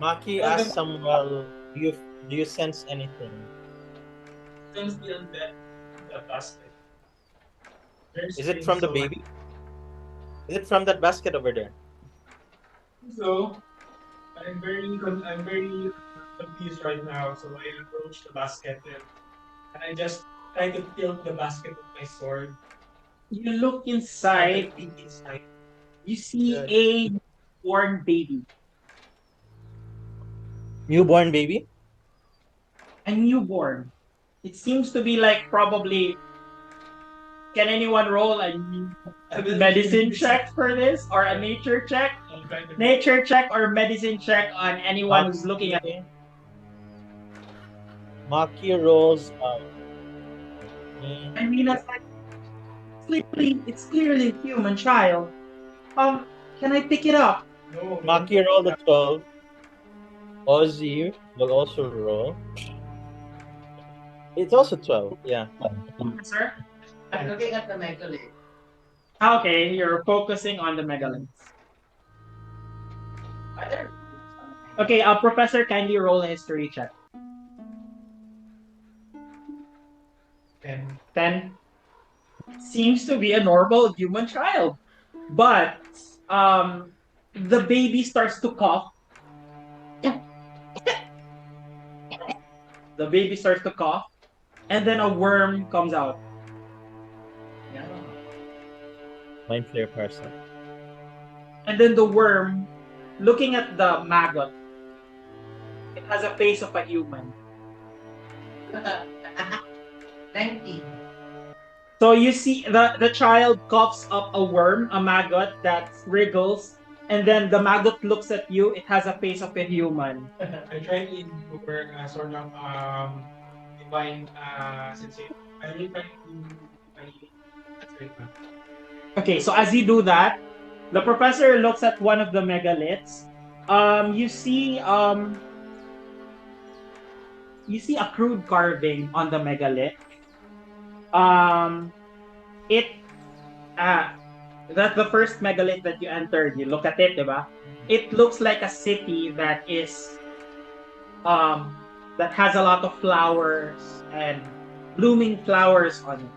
Maki asks Samuel, do you sense anything? Sense the undead in the basket. Is it from the baby? Is it from that basket over there? So I'm very confused right now. So I approach the basket and I just try to tilt the basket with my sword. You look inside. You see a newborn baby. Newborn baby? A newborn. It seems to be like probably. Can anyone roll a medicine check for this or a nature check? Nature check or medicine check on anyone who's looking at it. Maki rolls I mean, it's clearly a human child. Can I pick it up? No. Maki rolled a 12. Ozzy will also roll. It's also 12, yeah. Sir? I'm looking at the megalith. Okay, you're focusing on the megaliths. Okay, Professor, kindly roll a history check. 10. Seems to be a normal human child. But the baby starts to cough. The baby starts to cough, and then a worm comes out. Mind flare parcel. And then the worm, looking at the maggot, it has a face of a human. 19. So you see the child coughs up a worm, a maggot that wriggles, and then the maggot looks at you. It has a face of a human. I try to endure sort of divine sensation. I really try to that's right now. Okay, so as you do that, the professor looks at one of the megaliths. You see a crude carving on the megalith. Um, it That's the first megalith that you entered. You look at it, diba? It looks like a city um that has a lot of flowers and blooming flowers on it.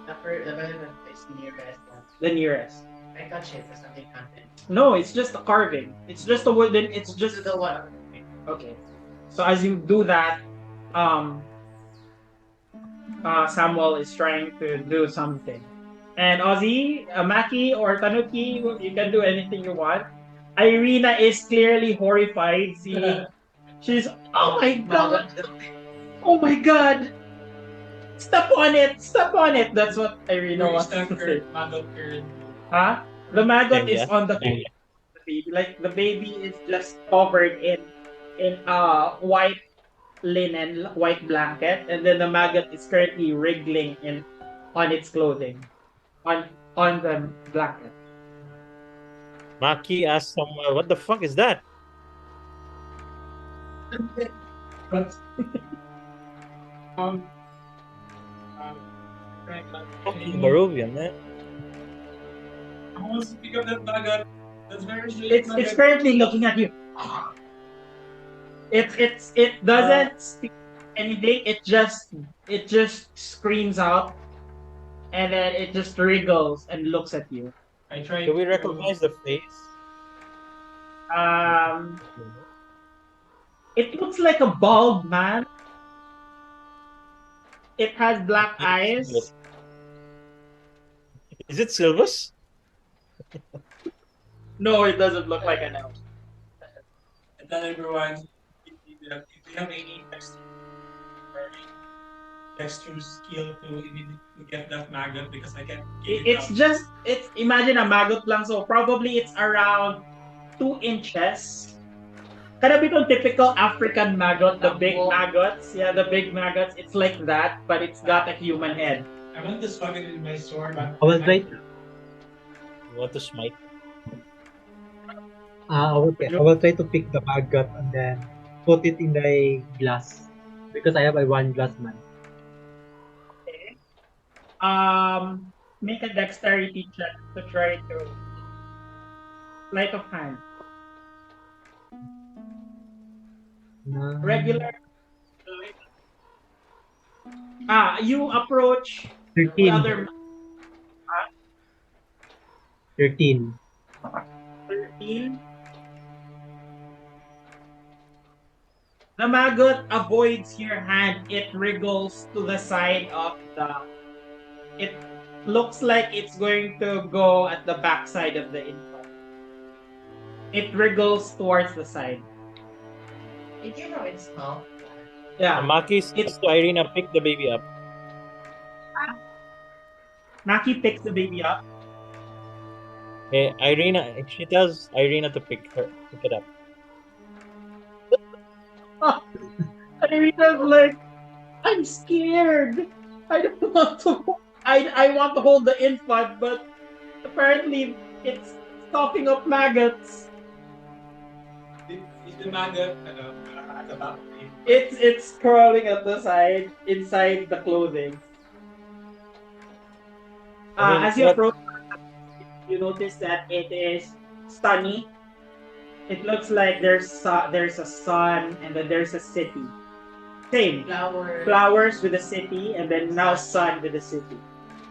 The version is nearest. The nearest. I touch it. There's nothing content. No, it's just a carving. It's just a wooden. It's Just just the one. okay. So as you do that, um, Samuel is trying to do something. And Ozzy, Maki, or Tanuki, you can do anything you want. Irina is clearly horrified seeing. She's, oh my god! Oh my god! Step on it! Step on it! That's what Irina Where is wants the to say. maggot current? Huh? The maggot is Yeah. on the baby. Like the baby is just covered in white linen, white blanket, and then the maggot is currently wriggling in on its clothing, on the blanket. Maki asked Samuel, "What the fuck is that?" But um, right, Fucking Barovia, man. I want to pick up that maggot. That's very strange. It's currently looking at you. It doesn't speak anything. It just screams out, and then it just wriggles and looks at you. I try. Do we to- recognize the face? It looks like a bald man. It has black eyes. Is it Silvus? No, it doesn't look like an elf. I tell everyone if you have any texture skill to get that maggot because I can. It's imagine a maggot lang, so probably it's around 2 inches. Kind of itong typical African maggot, the big maggots. Yeah, the big maggots. It's like that, but it's got a human head. I want to swag it with my sword, but I was right. You want to smite? I will try to pick the maggot and then put it in the glass because I have a one glass man. Make a dexterity check to try to sleight of hand. Regular. You approach the 13. other 13. 13. The maggot avoids your hand. It wriggles to the side of the. It looks like it's going to go at the back side of the infant. It wriggles towards the side. It came from its mouth. Yeah. Maki says to Irina, pick the baby up. Maki picks the baby up. Irina, she tells Irina to pick it up. Irina's like, I'm scared. I don't want to. I want to hold the infant, but apparently it's stopping up maggots. is the maggot at the back? It's crawling at the side inside the clothing. As you approach, you notice that it is sunny. It looks like there's a sun and then there's a city. Same flowers with a city and then now sun with a city.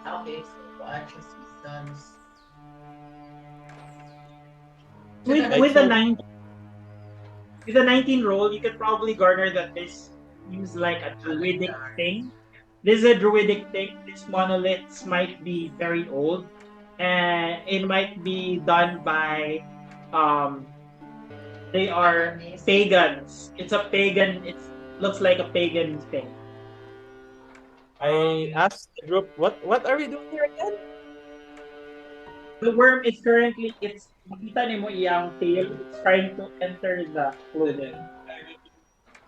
Okay, so watch as he sons. With the 19 roll, you can probably garner that this seems like a druidic thing. This is a druidic thing. These monoliths might be very old, and it might be done by they are pagans. It's a pagan. It looks like a pagan thing. I asked the group, what are we doing here again? The worm is currently, it's, makita ni mo iyang tail, it's trying to enter the clothing.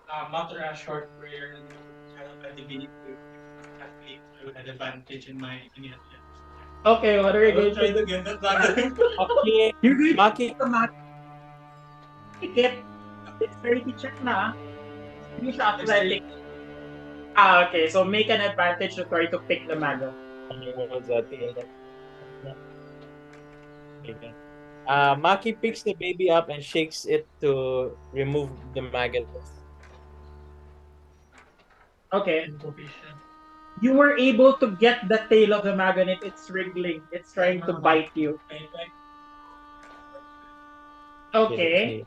I will mutter a short prayer and kind of a divinity to actually to an advantage in my opinion. Okay, what are I you will going try to to get that dragon. Okay, You're going Maki, to make it. Dexterity check na. Hindi siya athletic. Okay, so make an advantage to try to pick the maggot. what's that thing? Okay. Maki picks the baby up and shakes it to remove the maggot. Okay. Information. You were able to get the tail of the maggot. It's wriggling. It's trying to bite you. Okay. Okay.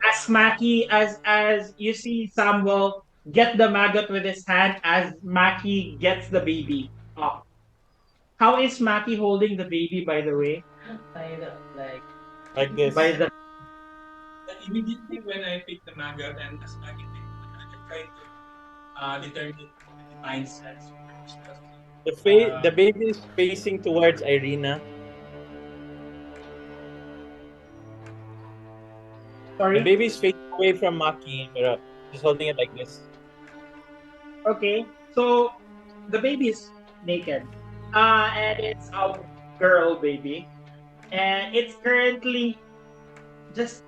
As Maki, as you see Samuel get the maggot with his hand as Maki gets the baby up. How is Maki holding the baby, by the way? Kind of like Like this. By the Immediately when I pick the maggot and as I pick I try to determine the mindset. The baby is facing towards Irina. The sorry. baby is facing away from Maki, but she's holding it like this. Okay, so the baby is naked, and it's a girl baby, and it's currently just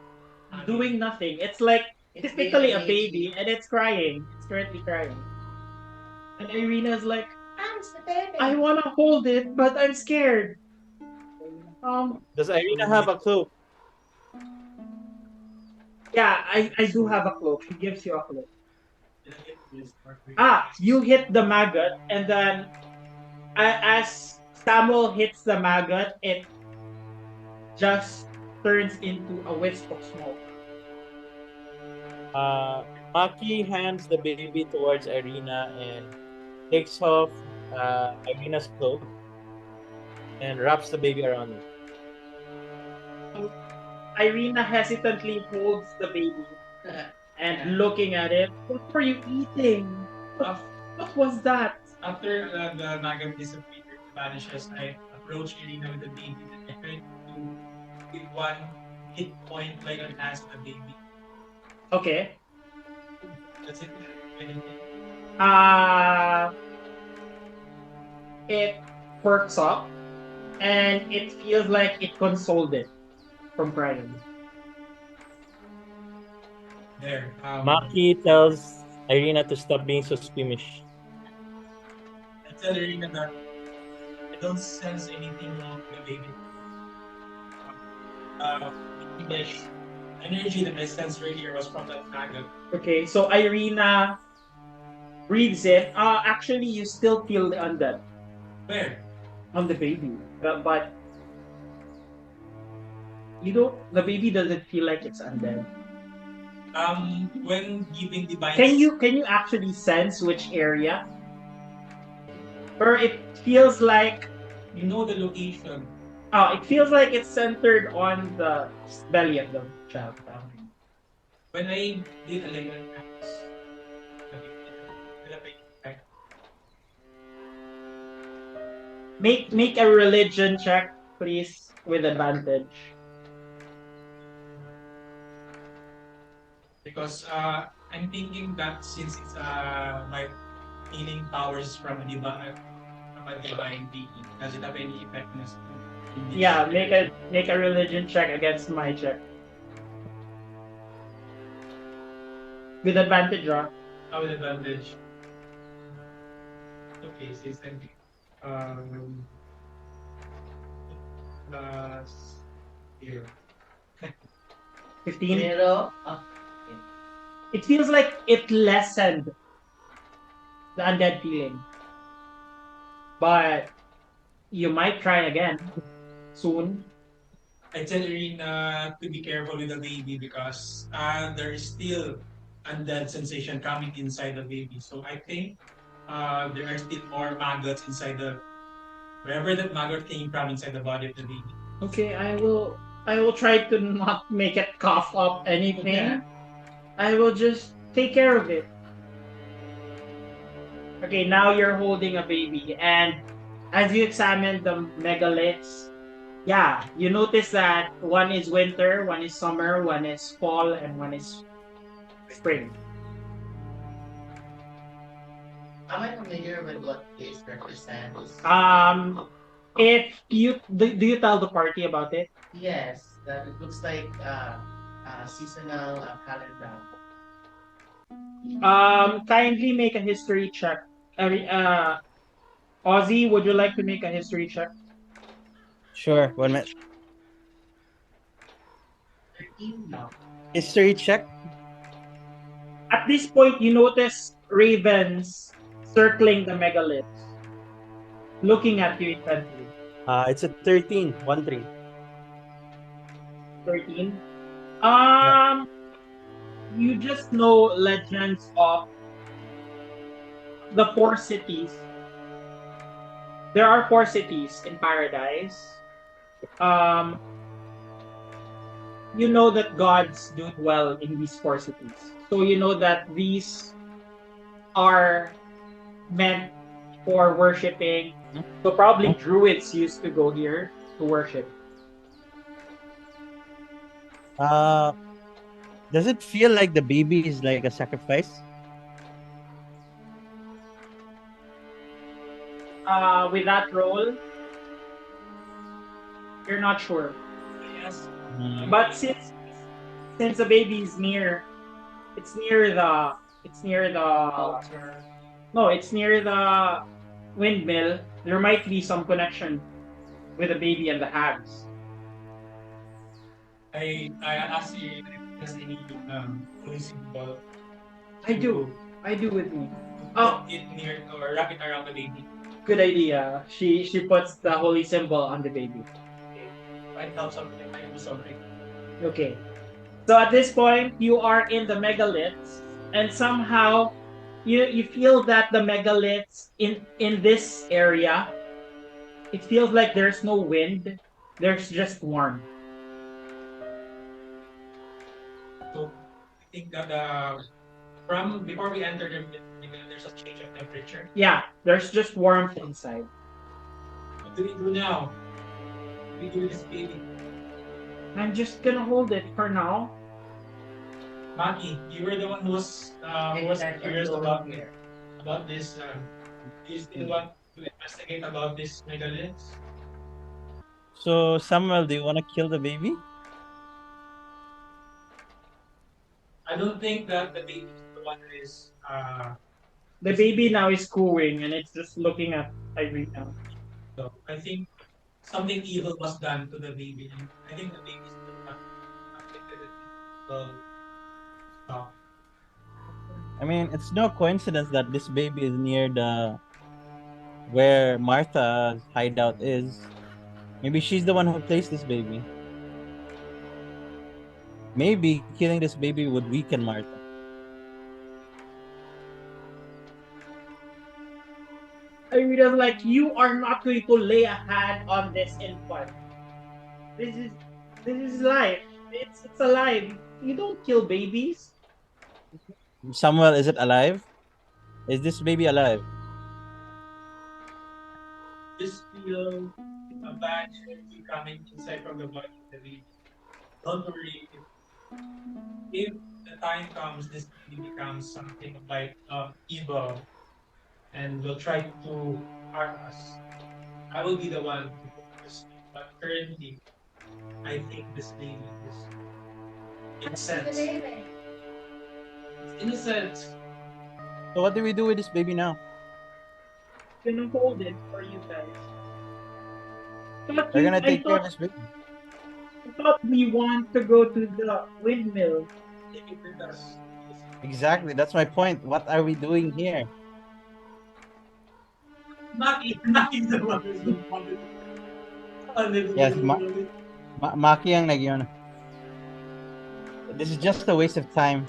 doing nothing. It's like typically a baby, and it's crying. It's currently crying, and Irina's like, I wanna hold it, but I'm scared. Does Irina have a cloak? Yeah, I do have a cloak. She gives you a cloak. You hit the maggot, and then as Samuel hits the maggot, it just turns into a wisp of smoke. Maki hands the baby towards Irina and takes off Irina's cloak and wraps the baby around it. Irina hesitantly holds the baby and looking at it. What were you eating? What was that? After the maggot disappeared, vanishes, I approach Irina with the baby and I try to give one hit point like an ass to the baby. Okay. Does it do anything? It perks up and it feels like it consoled it from crying. There. Maki tells Irina to stop being so squeamish. I tell Irina that I don't sense anything wrong with the baby. The energy that I sensed earlier was from that maggot. Okay, so Irina breathes it. Actually, you still feel the undead. Where? On the baby. But you don't, the baby doesn't feel like it's undead. When giving the bites. Can you actually sense which area? Or it feels like you know the location. it feels like it's centered on the belly of the child. When I did a layman make a religion check, please, with advantage. Because I'm thinking that since it's my healing powers from a divine being, does it have any effectiveness? Yeah, make a religion check against my check. With advantage, right? With advantage. Okay, so it's plus here. 15. Zero. It feels like it lessened the undead feeling. But you might try again soon. I tell Irina to be careful with the baby because there is still undead sensation coming inside the baby. So I think there are still more maggots inside wherever that maggot came from inside the body of the baby. Okay, I will try to not make it cough up anything. Yeah. I will just take care of it. Okay, now you're holding a baby, and as you examine the megaliths, Yeah, you notice that one is winter, one is summer, one is fall, and one is spring. Am I familiar with what this represents? If you do you tell the party about it? Yes, that it looks like a seasonal calendar. Kindly make a history check. Ozzy, would you like to make a history check? Sure. 1 minute. 13 now. History check. At this point, you notice ravens circling the megaliths, looking at you intently. It's a 13. 1-3. 13. Yeah. You just know legends of the four cities. There are four cities in paradise. Um, you know that gods do dwell in these four cities. So you know that these are meant for worshiping. So probably druids used to go here to worship. Uh, does it feel like the baby is like a sacrifice? With that role, you're not sure. Yes. But since the baby is near, it's near the it's near the Altar. no, it's near the windmill. There might be some connection with the baby and the hags. I asked you if there's any holy symbol I do. I do with me. Oh, put it near or wrap it around the baby. good idea. She puts the holy symbol on the baby. Might help something. Might do something. Okay. So at this point, you are in the megaliths, and somehow you feel that the megaliths in this area, it feels like there's no wind. There's just warmth. So I think that from before we enter there's a change of temperature. Yeah, there's just warmth inside. What do we do now? What do we do with this baby? I'm just gonna hold it for now. Maki, you were the one who was curious about this. Do you still want to investigate about this megaliths? So, Samuel, do you want to kill the baby? I don't think that the baby is the one who is The baby now is cooing and it's just looking at Irene now. so I think something evil was done to the baby. And I think the baby is still not affected with evil stuff. I mean, it's no coincidence that this baby is near the where Martha's hideout is. Maybe she's the one who placed this baby. Maybe killing this baby would weaken Martha. Irene's like, you are not going to lay a hand on this infant. This is this is life. It's alive. You don't kill babies. Samuel, is it alive? Is this baby alive? Just feel a bad energy coming inside from the body of the baby. Don't worry. If the time comes, this baby becomes something like evil and will try to harm us. I will be the one to put this. But currently, I think this baby is innocent. It's innocent. So what do we do with this baby now? Gonna hold it for you guys. We're gonna take care of this baby. I thought we want to go to the windmill. Take it with us. Exactly, that's my point. What are we doing here? Maki is the one who's the one. Yes, Maki ang nagyan. This is just a waste of time.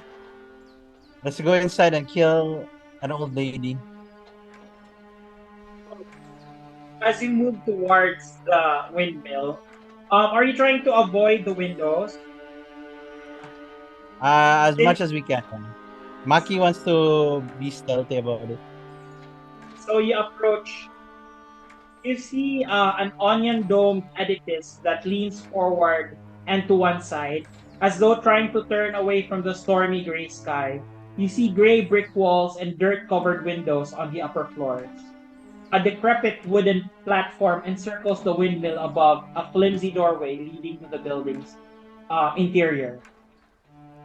Let's go inside and kill an old lady. As you move towards the windmill, are you trying to avoid the windows? As much as we can. Maki wants to be stealthy about it. So you approach You see an onion domed edifice that leans forward and to one side, as though trying to turn away from the stormy gray sky. You see gray brick walls and dirt covered windows on the upper floors. A decrepit wooden platform encircles the windmill above a flimsy doorway leading to the building's interior.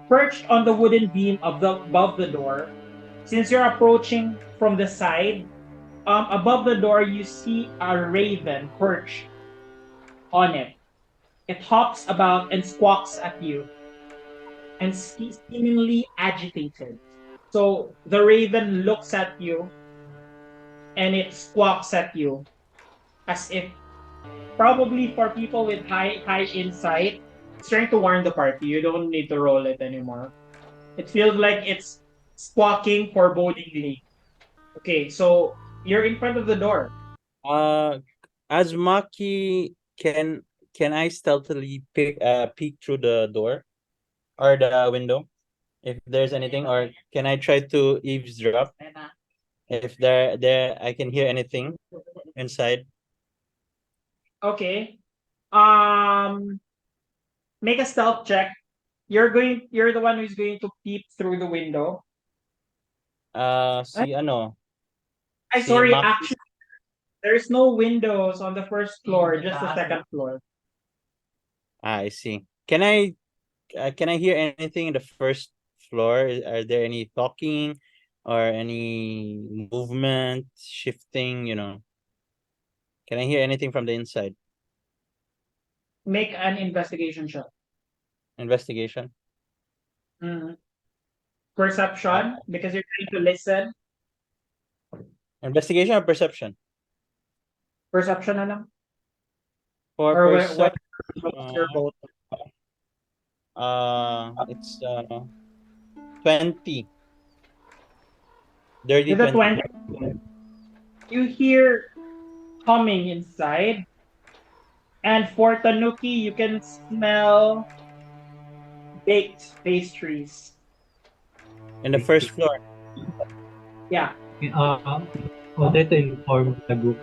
Perched on the wooden beam above the door, since you're approaching from the side, above the door you see a raven perched on it. It hops about and squawks at you and seemingly agitated. So the raven looks at you and it squawks at you as if probably for people with high insight, it's trying to warn the party. You don't need to roll it anymore. It feels like it's squawking forebodingly. Okay, so you're in front of the door. As Maki, can I stealthily peek through the door or the window if there's anything, or can I try to eavesdrop if there I can hear anything inside? Okay. Make a stealth check. You're the one who's going to peep through the window. Si ano, I si sorry, Maki. actually there's no windows on the first floor, just the second floor. I see. Can I hear anything in the first floor? Are there any talking or any movement, shifting, Can I hear anything from the inside? Make an investigation check. Investigation. Mhm. Perception, because you're trying to listen. Investigation or perception? Perception na lang. For Or perception, what's your vote? it's 20. Dirty With a 20. 20, you hear humming inside. And for Tanuki, you can smell baked pastries. In the first floor. Yeah. I'll try to inform the group.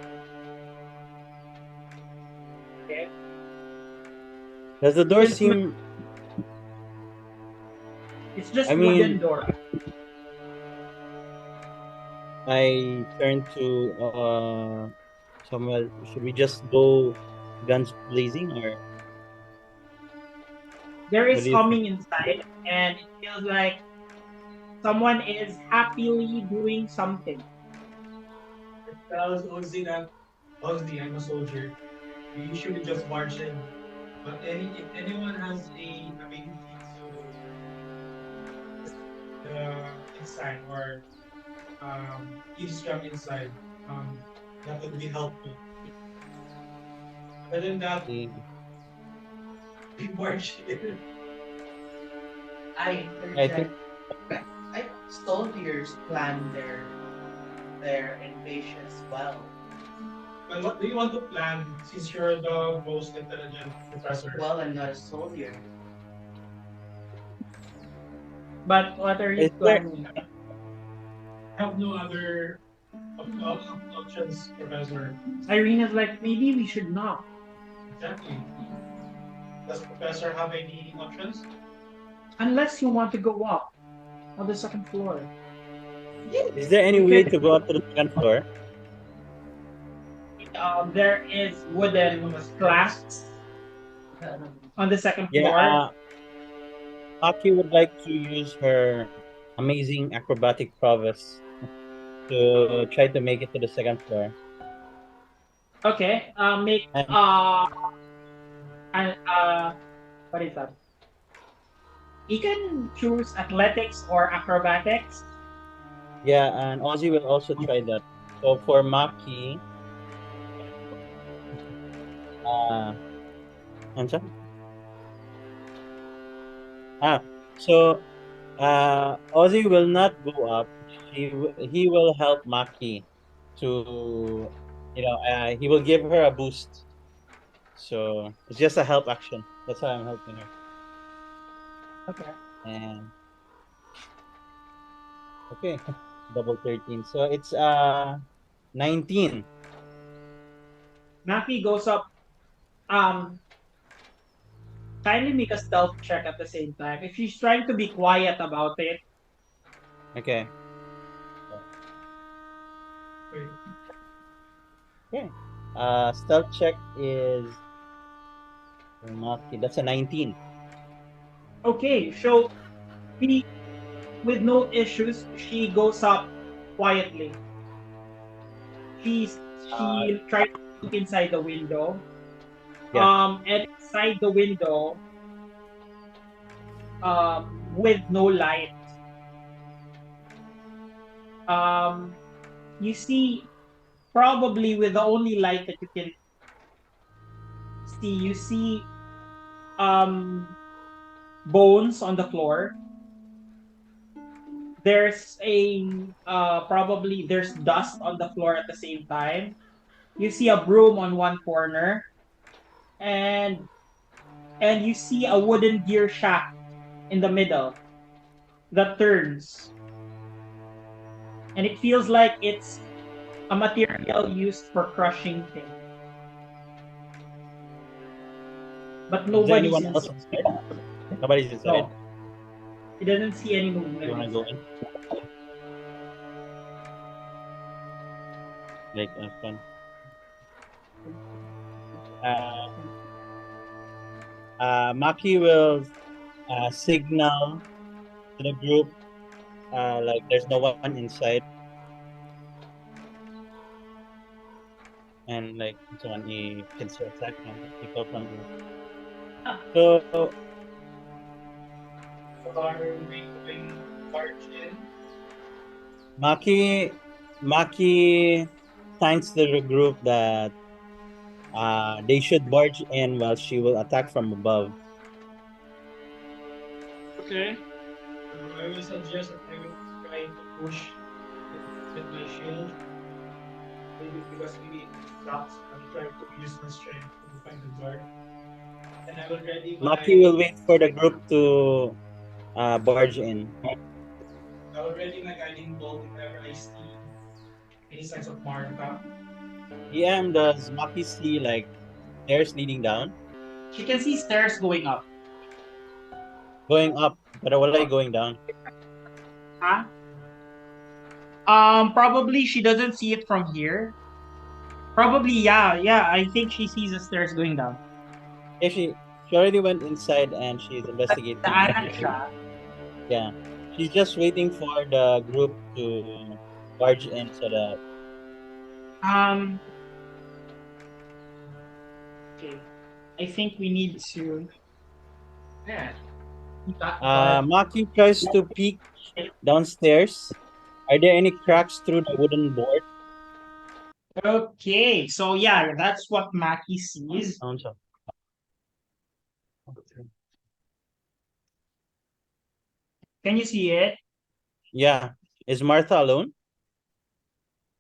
Okay. Does the door You can seem... It's just I wooden mean- door. I turn to Samuel. Should we just go guns blazing, or There what is do you humming inside, and it feels like someone is happily doing something. Tells Ozzy that Ozzy, I'm a soldier. We usually just march in. But if anyone has a ability to inside or eavesdrop inside, that would be helpful. Other than that, think? we march in. I heard I that think soldiers plan their invasion as well. Well, what do you want to plan since you're the most intelligent professor? Well, I'm not a soldier. But what are you Is there- planning? I have no other options, Professor. Irene is like, maybe we should not. Exactly. Does Professor have any options? Unless you want to go up on the second floor. Is there any way to go up to the second floor? There is wooden clasps on the second Yeah, floor. Maki would like to use her amazing acrobatic prowess to try to make it to the second floor. Okay. Make And- and what is that? You can choose athletics or acrobatics. Yeah, and Ozzy will also try that. So for Maki, ano siya? So Ozzy will not go up. He will help Maki to, he will give her a boost. So it's just a help action. That's how I'm helping her. Okay. And okay, double 13. So it's 19. Maki goes up. Um, Kindly make a stealth check at the same time. If she's trying to be quiet about it, Okay. Wait. Okay. Stealth check is Maki. That's a 19. okay. So she, with no issues, she goes up quietly. She tries to look inside the window. Yeah. And inside the window, with no light, um, you see probably with the only light that you can see, you see bones on the floor. There's a probably there's dust on the floor at the same time. You see a broom on one corner, and you see a wooden gear shaft in the middle that turns, and it feels like it's a material used for crushing things. But Is there nobody's anyone else inside. inside? Nobody's inside. No, it doesn't see any You wanna movement. go in? Like fun. Maki will signal to the group like there's no one inside, and like someone he can still attack him. He go from here. So Are we going barge in? Maki thanks the group that they should barge in while she will attack from above. Okay. I will suggest that I will try to push with my shield. Maybe because maybe it blocks. I will try to use my strength to find the guard. And I will ready Maki will wait for the group to barge in. I will ready my guiding bolt if ever I see any signs of Morgantha. Does Maki see like stairs leading down? She can see stairs going up. Going up, but wala going down. Huh? Probably she doesn't see it from here. Probably, yeah. I think she sees the stairs going down. Yeah, she already went inside and she's investigating. Daanan siya. Yeah, she's just waiting for the group to barge in so that Um. Okay. I think we need to. Yeah. Maki tries to peek downstairs. Are there any cracks through the wooden board? Okay, so yeah, that's what Maki sees. Sound siya. Can you see it? Yeah. Is Martha alone?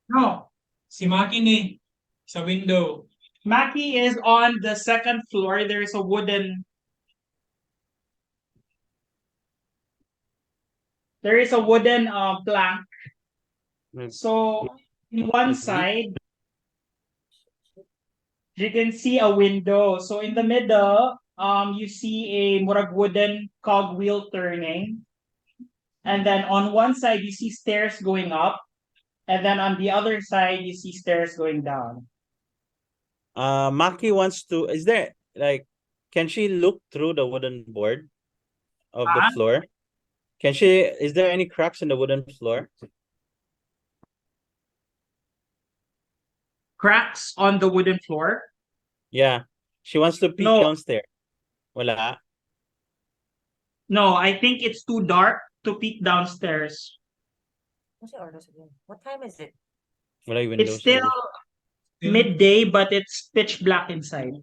No. Si Maki ni sa window. Maki is on the second floor. There is a wooden. There is a wooden plank. So in one side, you can see a window. So in the middle, you see a murag wooden cogwheel turning. And then on one side, you see stairs going up. And then on the other side, you see stairs going down. Maki wants to. Is there like, can she look through the wooden board of the floor? Can she? Is there any cracks in the wooden floor? Cracks on the wooden floor? Yeah, she wants to peek No. downstairs. Wala. No, I think it's too dark to peek downstairs. What time is it? Wala yung windows. It's still midday, but it's pitch black inside.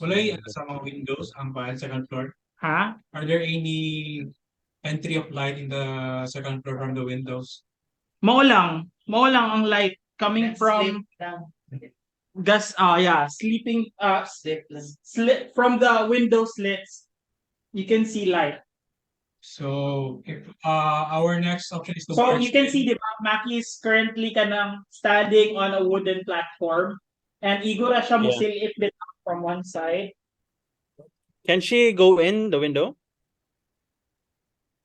Wala yung sa mga windows ang second floor. Huh? Are there any entry of light in the second floor from the windows? Mao lang ang light coming from sleeping slit from the window slits. You can see light. So if our next option is to So barge you can in. see, di ba, Maki is currently kanang standing on a wooden platform. And igura siya Yeah. musilip bitaw from one side. Can she go in the window?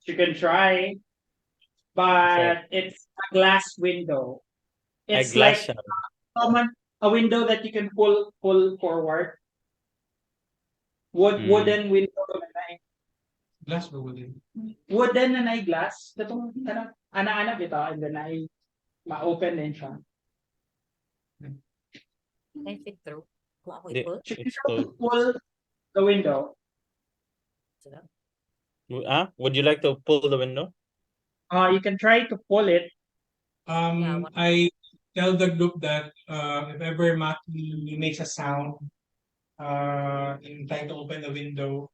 You can try, but it's a glass window. A It's glass. like a window that you can pull forward. Wooden window na Glass ba wooden? wooden na glass. Katong ana-ana bitaw and then ma-open din siya. Can I fit through? Kung ako Di- i-pull? You can It's try to closed. pull the window. Sila? Would you like to pull the window? You can try to pull it. Yeah, I tell the group that if ever Maki makes a sound in trying to open the window,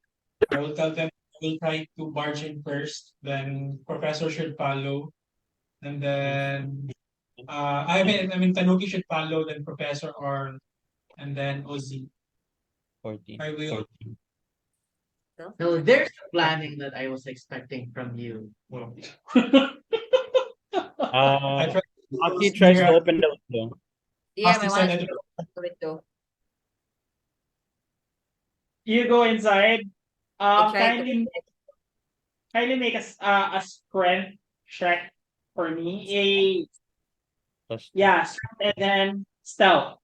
I will tell them I will try to barge in first, then Professor should follow, and then I mean Tanuki should follow, then Professor or and then Ozzy. 14. I will. So there's the planning that I was expecting from you. Well, I try Maki tries to open the window. Yeah, my Plastic one side is to it too. You go inside. I tried to Kindly make a strength check for me. Plus Strength and then stealth.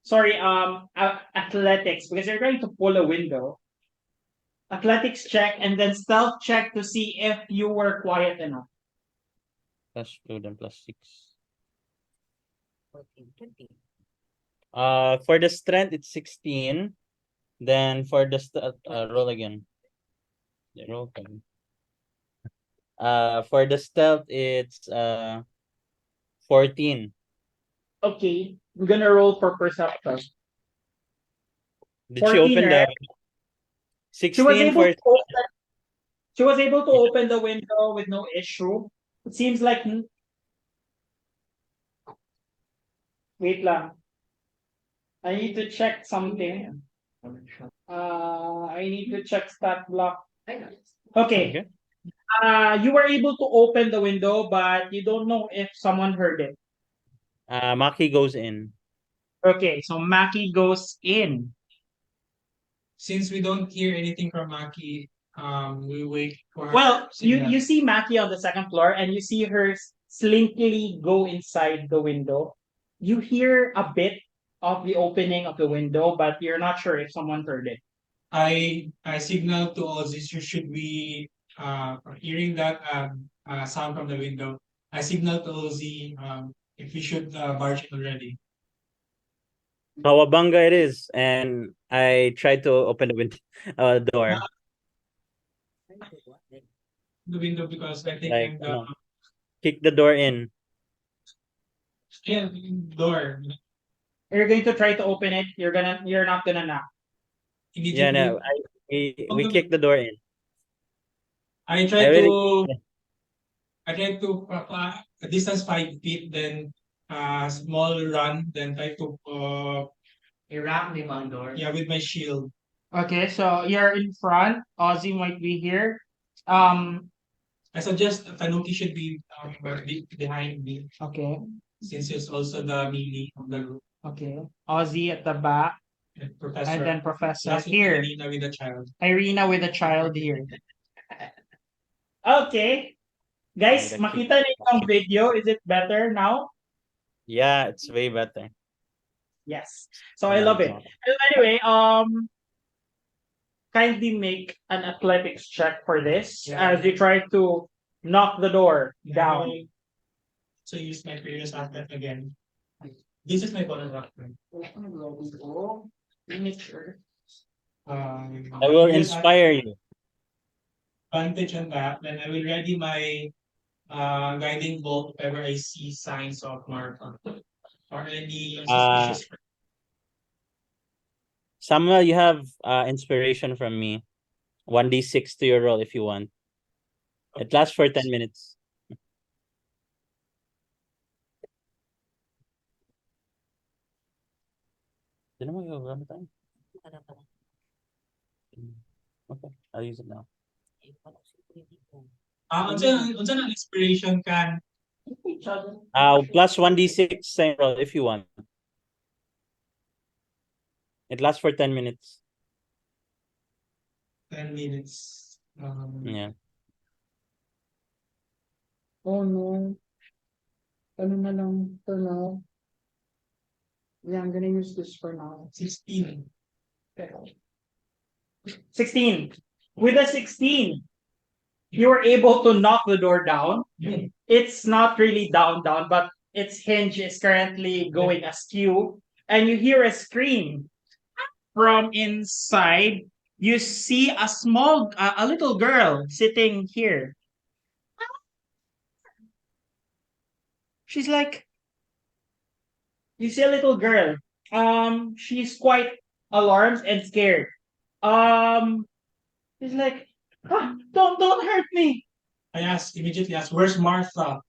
Sorry, athletics, because you're going to pull a window. Athletics check and then stealth check to see if you were quiet enough. plus 2, then plus 6. 14, 20. For the strength, it's 16. Then for the roll again. Yeah, roll again. For the stealth, it's 14. Okay, I'm gonna roll for perception. Did she 14, open the right? She was 16 able for to open. She was able to open the window with no issue. It seems like. Wait lang. I need to check something. I need to check stat block. Okay. Okay. You were able to open the window, but you don't know if someone heard it. Maki goes in. Okay, so Maki goes in. since we don't hear anything from Maki, we wait for her. Well, you signal. you see Maki on the second floor, and you see her slinkily go inside the window. You hear a bit of the opening of the window, but you're not sure if someone heard it. I signal to Ozzy should we hearing that sound from the window. I signal to Ozzy if we should barge in already. Kawabanga it is, and I tried to open the window, door. The window because I think Like, I'm the kick the door in. yeah, door. You're going to try to open it. You're not gonna knock. Yeah, Immediately. no, we kick the door in. I I try already to a distance 5 feet, then small run, then try to Iraq ni Mandor. yeah with my shield. Okay, so you're in front. Ozzy might be here. Um. I suggest Tanuki should be behind me Okay. since he's also the melee of the group. Okay. Ozzy at the back, And Professor. and then Professor Last here. Irina with the child. Irina with a child here. Okay. Guys, I'm gonna makita niyo yung video. Is it better now? Yeah, it's way better. Yes. So I love it. Anyway, kindly make an athletics check for this as you try to knock the door down. So use my previous asset again. This is my bonus action. I will inspire you. Advantage on that. Then I will ready my guiding bolt if ever I see signs of Marfa or any suspicious. Samuel, you have inspiration from me. 1d6 to your roll if you want. It lasts for 10 minutes. Di naman gagamit tayo. Okay, I'll use it now. Unsa ang inspiration kan? Plus 1d6 same roll if you want. It lasts for 10 minutes. 10 minutes. Yeah. Oh no. Ano na lang to now? Yeah, I'm gonna use this for now. 16. 16. With a 16, you were able to knock the door down. It's not really down, but its hinge is currently going askew. And you hear a scream from inside. You see a little girl sitting here. She's like, you see a little girl. She's quite alarmed and scared. She's like, don't hurt me. I immediately asked, where's Martha?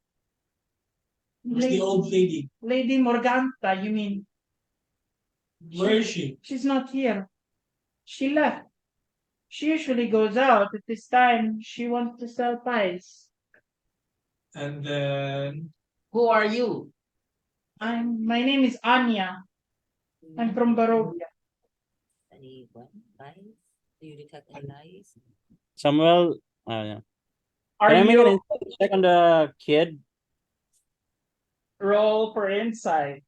Where's the old lady? Lady Morgantha, you mean? Where is she? She's not here. She left. She usually goes out. At this time, she wants to sell pies. And then Who are you? My name is Anya. I'm from Barovia. Any what? Lies? Do you detect any lies? Samuel, yeah. Are Can I make an you insight check on the kid? roll for insight?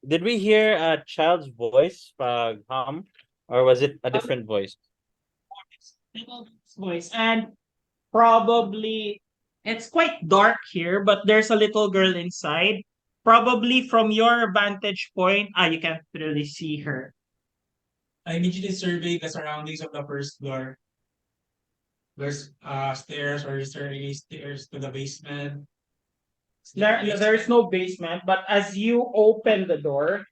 Did we hear a child's voice, hum, or was it a different voice? Little voice. And probably it's quite dark here, but there's a little girl inside. Probably from your vantage point, you can't really see her. I immediately surveyed the surroundings of the first floor. There's stairs, or is there any stairs to the basement? There's no basement, but as you open the door,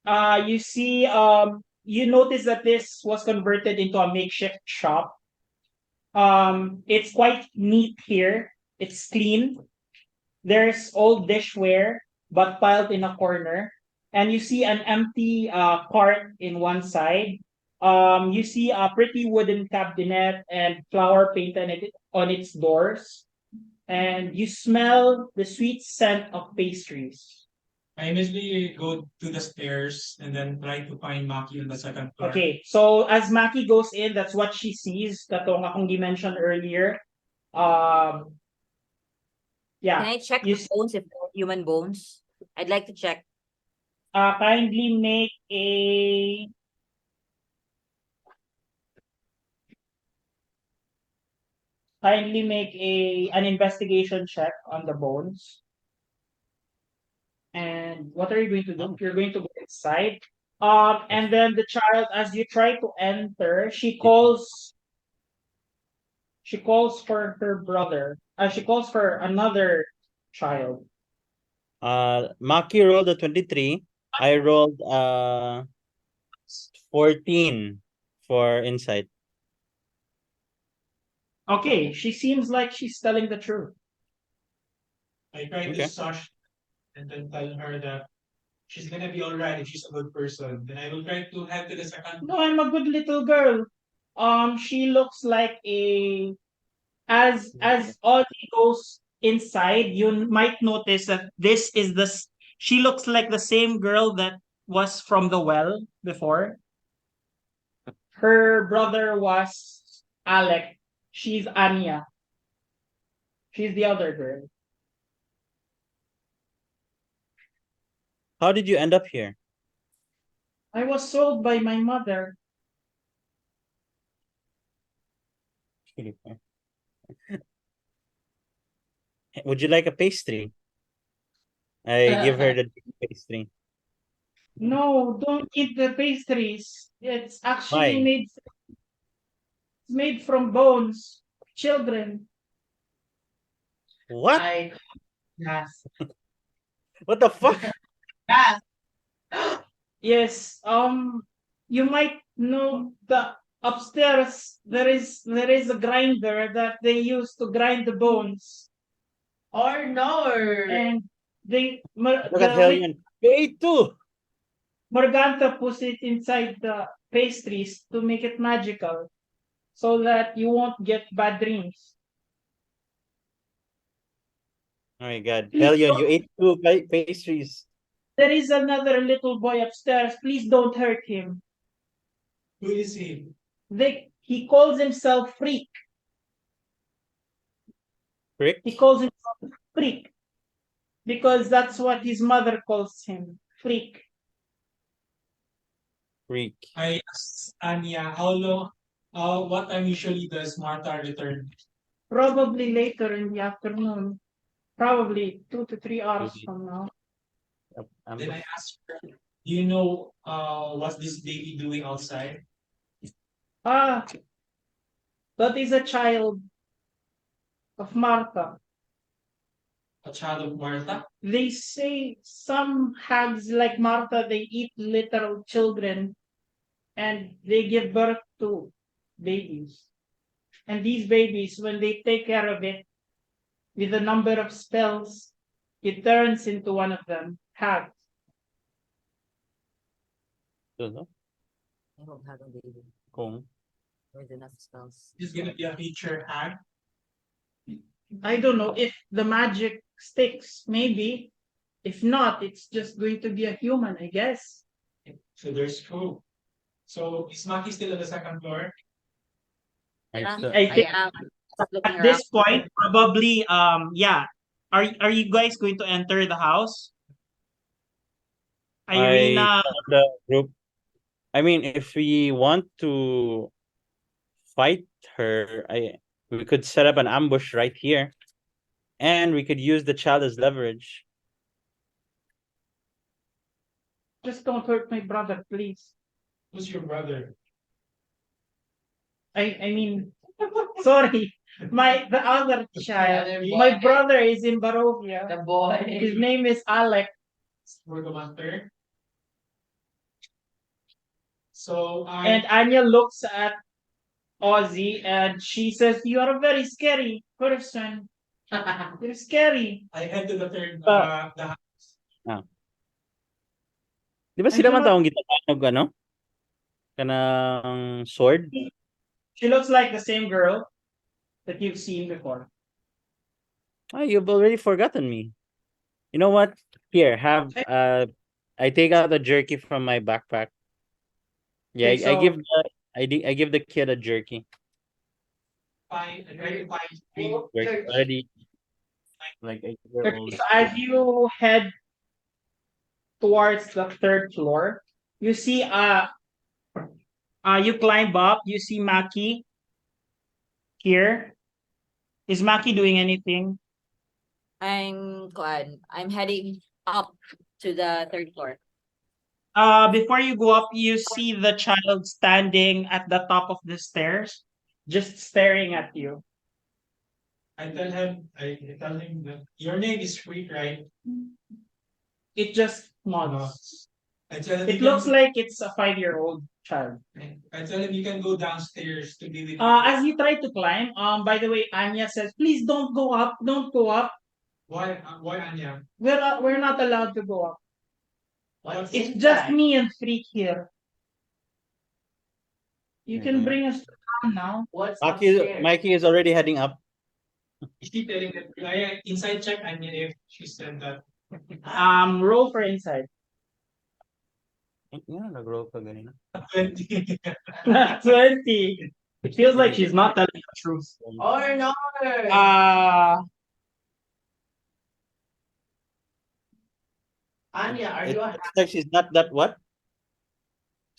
you see, you notice that this was converted into a makeshift shop. It's quite neat here. It's clean. There's old dishware, but piled in a corner. And you see an empty cart in one side. You see a pretty wooden cabinet and flower painted on its doors. And you smell the sweet scent of pastries. I immediately go to the stairs and then try to find Maki on the second floor. Okay, so as Maki goes in, that's what she sees. Katong akong mentioned earlier. Yeah. Can I check the bones if they're human bones? I'd like to check. Kindly make a an investigation check on the bones. And what are you going to do? You're going to go inside. And then the child, as you try to enter, she calls for her brother. She calls for another child. Maki rolled a 23. I rolled 14 for insight. Okay, she seems like she's telling the truth. I try to sush and then tell her that she's gonna be alright if she's a good person. Then I will try to head to the second. No, I'm a good little girl. She looks like as Audrey goes inside, you might notice that she looks like the same girl that was from the well before. Her brother was Alec. She's Anya. She's the other girl. How did you end up here? I was sold by my mother. Would you like a pastry? I give her the pastry. No, don't eat the pastries. It's actually Why? made from bones. Children. What? Yes. What the fuck? Yes. Yes. You might know the upstairs there is a grinder that they use to grind the bones. Or no. And Look at Helion. Pay too. Morgantha puts it inside pastries to make it magical so that you won't get bad dreams. Oh my god. Please Hell, you don't- ate two pastries. There is another little boy upstairs. Please don't hurt him. Who is he? He calls himself Freak. Frick? He calls himself Freak because that's what his mother calls him. Freak. Freak. I asked Anya how long, what time usually does Martha return? Probably later in the afternoon. Probably 2 to 3 hours from now. Then I asked her, do you know what's this baby doing outside? Ah, that is a child of Martha. A child of Martha? They say some hags like Martha, they eat literal children and they give birth to babies. And these babies, when they take care of it with a number of spells, it turns into one of them, hags. Don't know. I hope have a baby Kung. with enough spells. Is gonna be a future hag? I don't know if the magic sticks, maybe. If not, it's just going to be a human, I guess. So there's hope. So is Maki still on the second floor? Yeah, still- I think am looking at this around. point, probably, yeah. Are you guys going to enter the house? Irina, The group. I mean, if we want to fight her, we could set up an ambush right here, and we could use the child as leverage. just don't hurt my brother, please. Who's your brother? I mean, sorry, the other child. other My boy. brother is in Barovia. The boy. His name is Alec. Morgantha. So And Anya looks at Ozzy and she says, "You are a very scary person. You're scary." I head to the third the Di ba I sila do man not- taong gitanog ano? Kanang sword? She looks like the same girl that you've seen before. Oh, you've already forgotten me. You know what? Here, have I take out the jerky from my backpack. Yeah, Okay, I so- give I give the kid a jerky. I try to find Jerky already like 8 year Okay, old. so as you head towards the third floor, you see you climb up, you see Maki here. Is Maki doing anything? I'm glad. I'm heading up to the third floor. Before you go up, you see the child standing at the top of the stairs, just staring at you. I tell him that your name is Freak, right? It just nods. I tell him It looks like it's a 5-year-old child. I tell him you can go downstairs to be with As you try to climb, by the way, Anya says, "Please don't go up. Don't go up. Why Anya? We're not allowed to go up. What's It's inside? just me and Freak here. You can Mhm. bring us down now." What's upstairs? Mikey is already heading up. Is she telling that inside check Anya if she said that? Roll for inside. Yeah, nag-roll ka ganina. 20. 20. It feels like she's not telling the truth. Or no? Anya, are you a It's like she's not that what?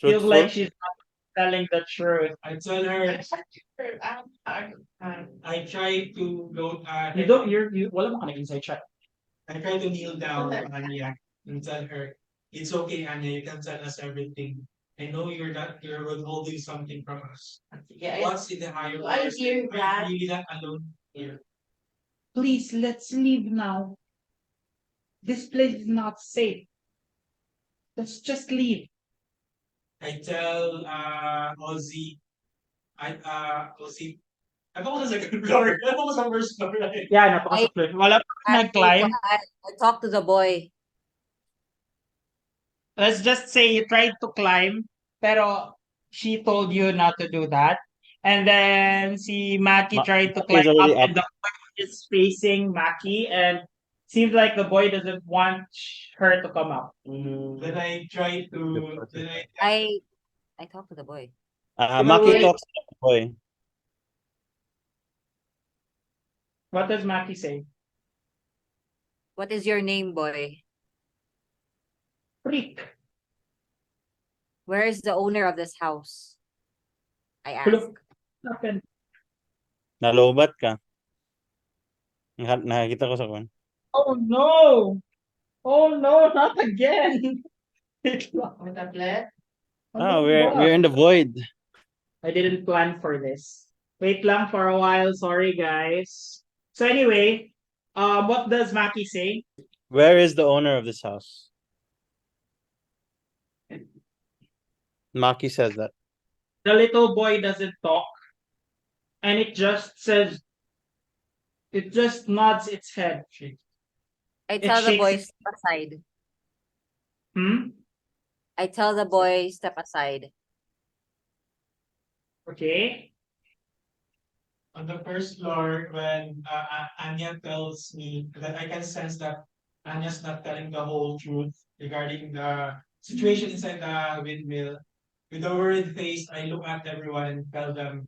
Feels Truthful? like she's not telling the truth. I tell her hack? I try to go You don't. Wala mo ka inside check. I try to kneel down Anya and tell her it's okay Anya, you can tell us everything. I know you're withholding something from us. Yeah, What's in the higher Do I hear that? I'm really not alone here. Please, let's leave now. This place is not safe. Let's just leave. I tell Ozzy, Ozzy, I thought it was a second floor. I thought it was a first floor, right? Yeah, napakasukli. Wala pa nag-climb. I talked to the boy. Let's just say you tried to climb, pero she told you not to do that. And then si Maki tried to Maki is climb up already up. and the boy is facing Maki and seems like the boy doesn't want her to come up. Then I try to then I talked to the boy. Maki talks to the boy. What does Maki say? What is your name, boy? Freak. Where is the owner of this house? I asked. Look. Happened. Nalobat ka. Nakakita ko sa kwan. Oh no! Oh no, not again! We're in the void. I didn't plan for this. Wait lang for a while. Sorry, guys. So anyway, what does Maki say? Where is the owner of this house? Maki says that. The little boy doesn't talk, and it just says, it just nods its head. I It tell the boy shakes. step aside. I tell the boy step aside. Okay. on the first floor when Anya tells me that I can sense that Anya's not telling the whole truth regarding the situation inside the windmill. With a worried face, I look at everyone and tell them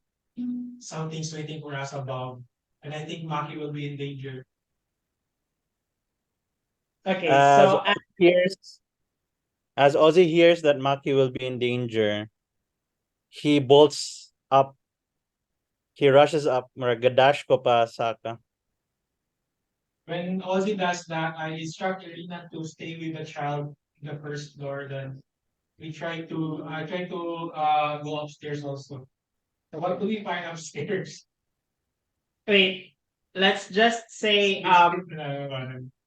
something's waiting for us above. And I think Maki will be in danger. Okay, so as Ozzy hears that Maki will be in danger, he bolts up. He rushes up. Maragadash ko pa saka. When Ozzy does that, I instruct Irina to stay with the child in the first floor. Then I try to go upstairs also. So what do we find upstairs? Wait, let's just say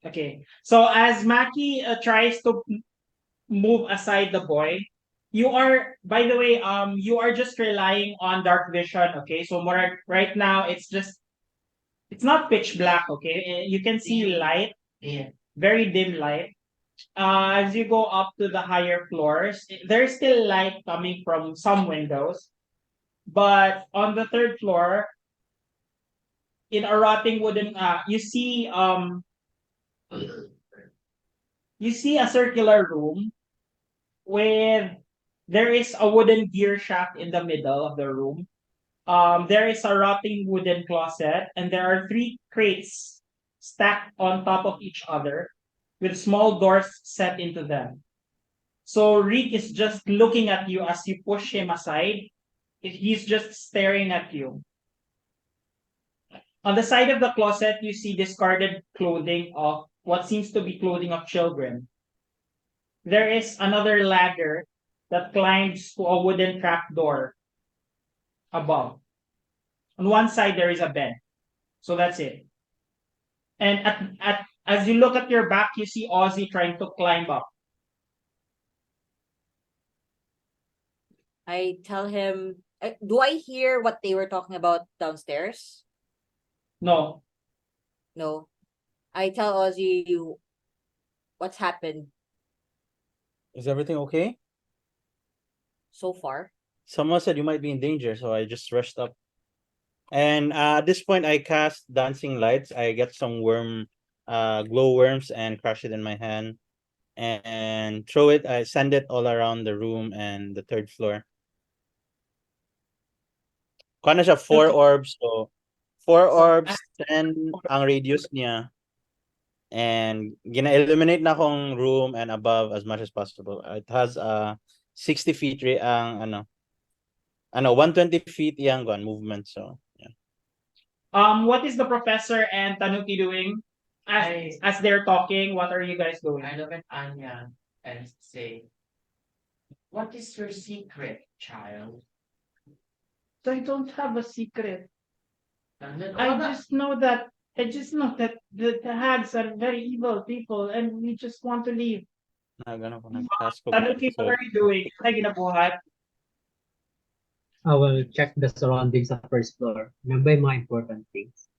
okay. So as Maki tries to move aside the boy, you are, by the way, you are just relying on dark vision. Okay, so more right now it's not pitch black. Okay, you can see light, very dim light. As you go up to the higher floors, there's still light coming from some windows, but on the third floor, in a rotting wooden, you see a circular room with there is a wooden gear shaft in the middle of the room. There is a rotting wooden closet, and there are three crates stacked on top of each other with small doors set into them. So Rick is just looking at you as you push him aside. He's just staring at you. On the side of the closet, you see discarded clothing of what seems to be clothing of children. There is another ladder that climbs to a wooden trapdoor above. On one side, there is a bed. So that's it. And as you look at your back, you see Ozzy trying to climb up. I tell him, do I hear what they were talking about downstairs? No. No. I tell Ozzy what's happened Is everything okay? so far. Someone said you might be in danger, so I just rushed up. And at this point, I cast dancing lights. I get some glow worms and crush it in my hand, and throw it. I send it all around the room and the third floor. Kuha na siya 4 orbs, so 4 orbs, 10 ang radius niya. And gina-illuminate na akong room and above as much as possible. It has 60 feet ang 120 feet yang movement, so yeah. What is the professor and Tanuki doing as they're talking? What are you guys doing? I look at Anya and say, "What is your secret, child?" I don't have a secret. And then, I just know that the hags are very evil people and we just want to leave. Tanuki, what are you doing? Ano ginabuhat? I will check the surroundings of first floor. Remember my important things.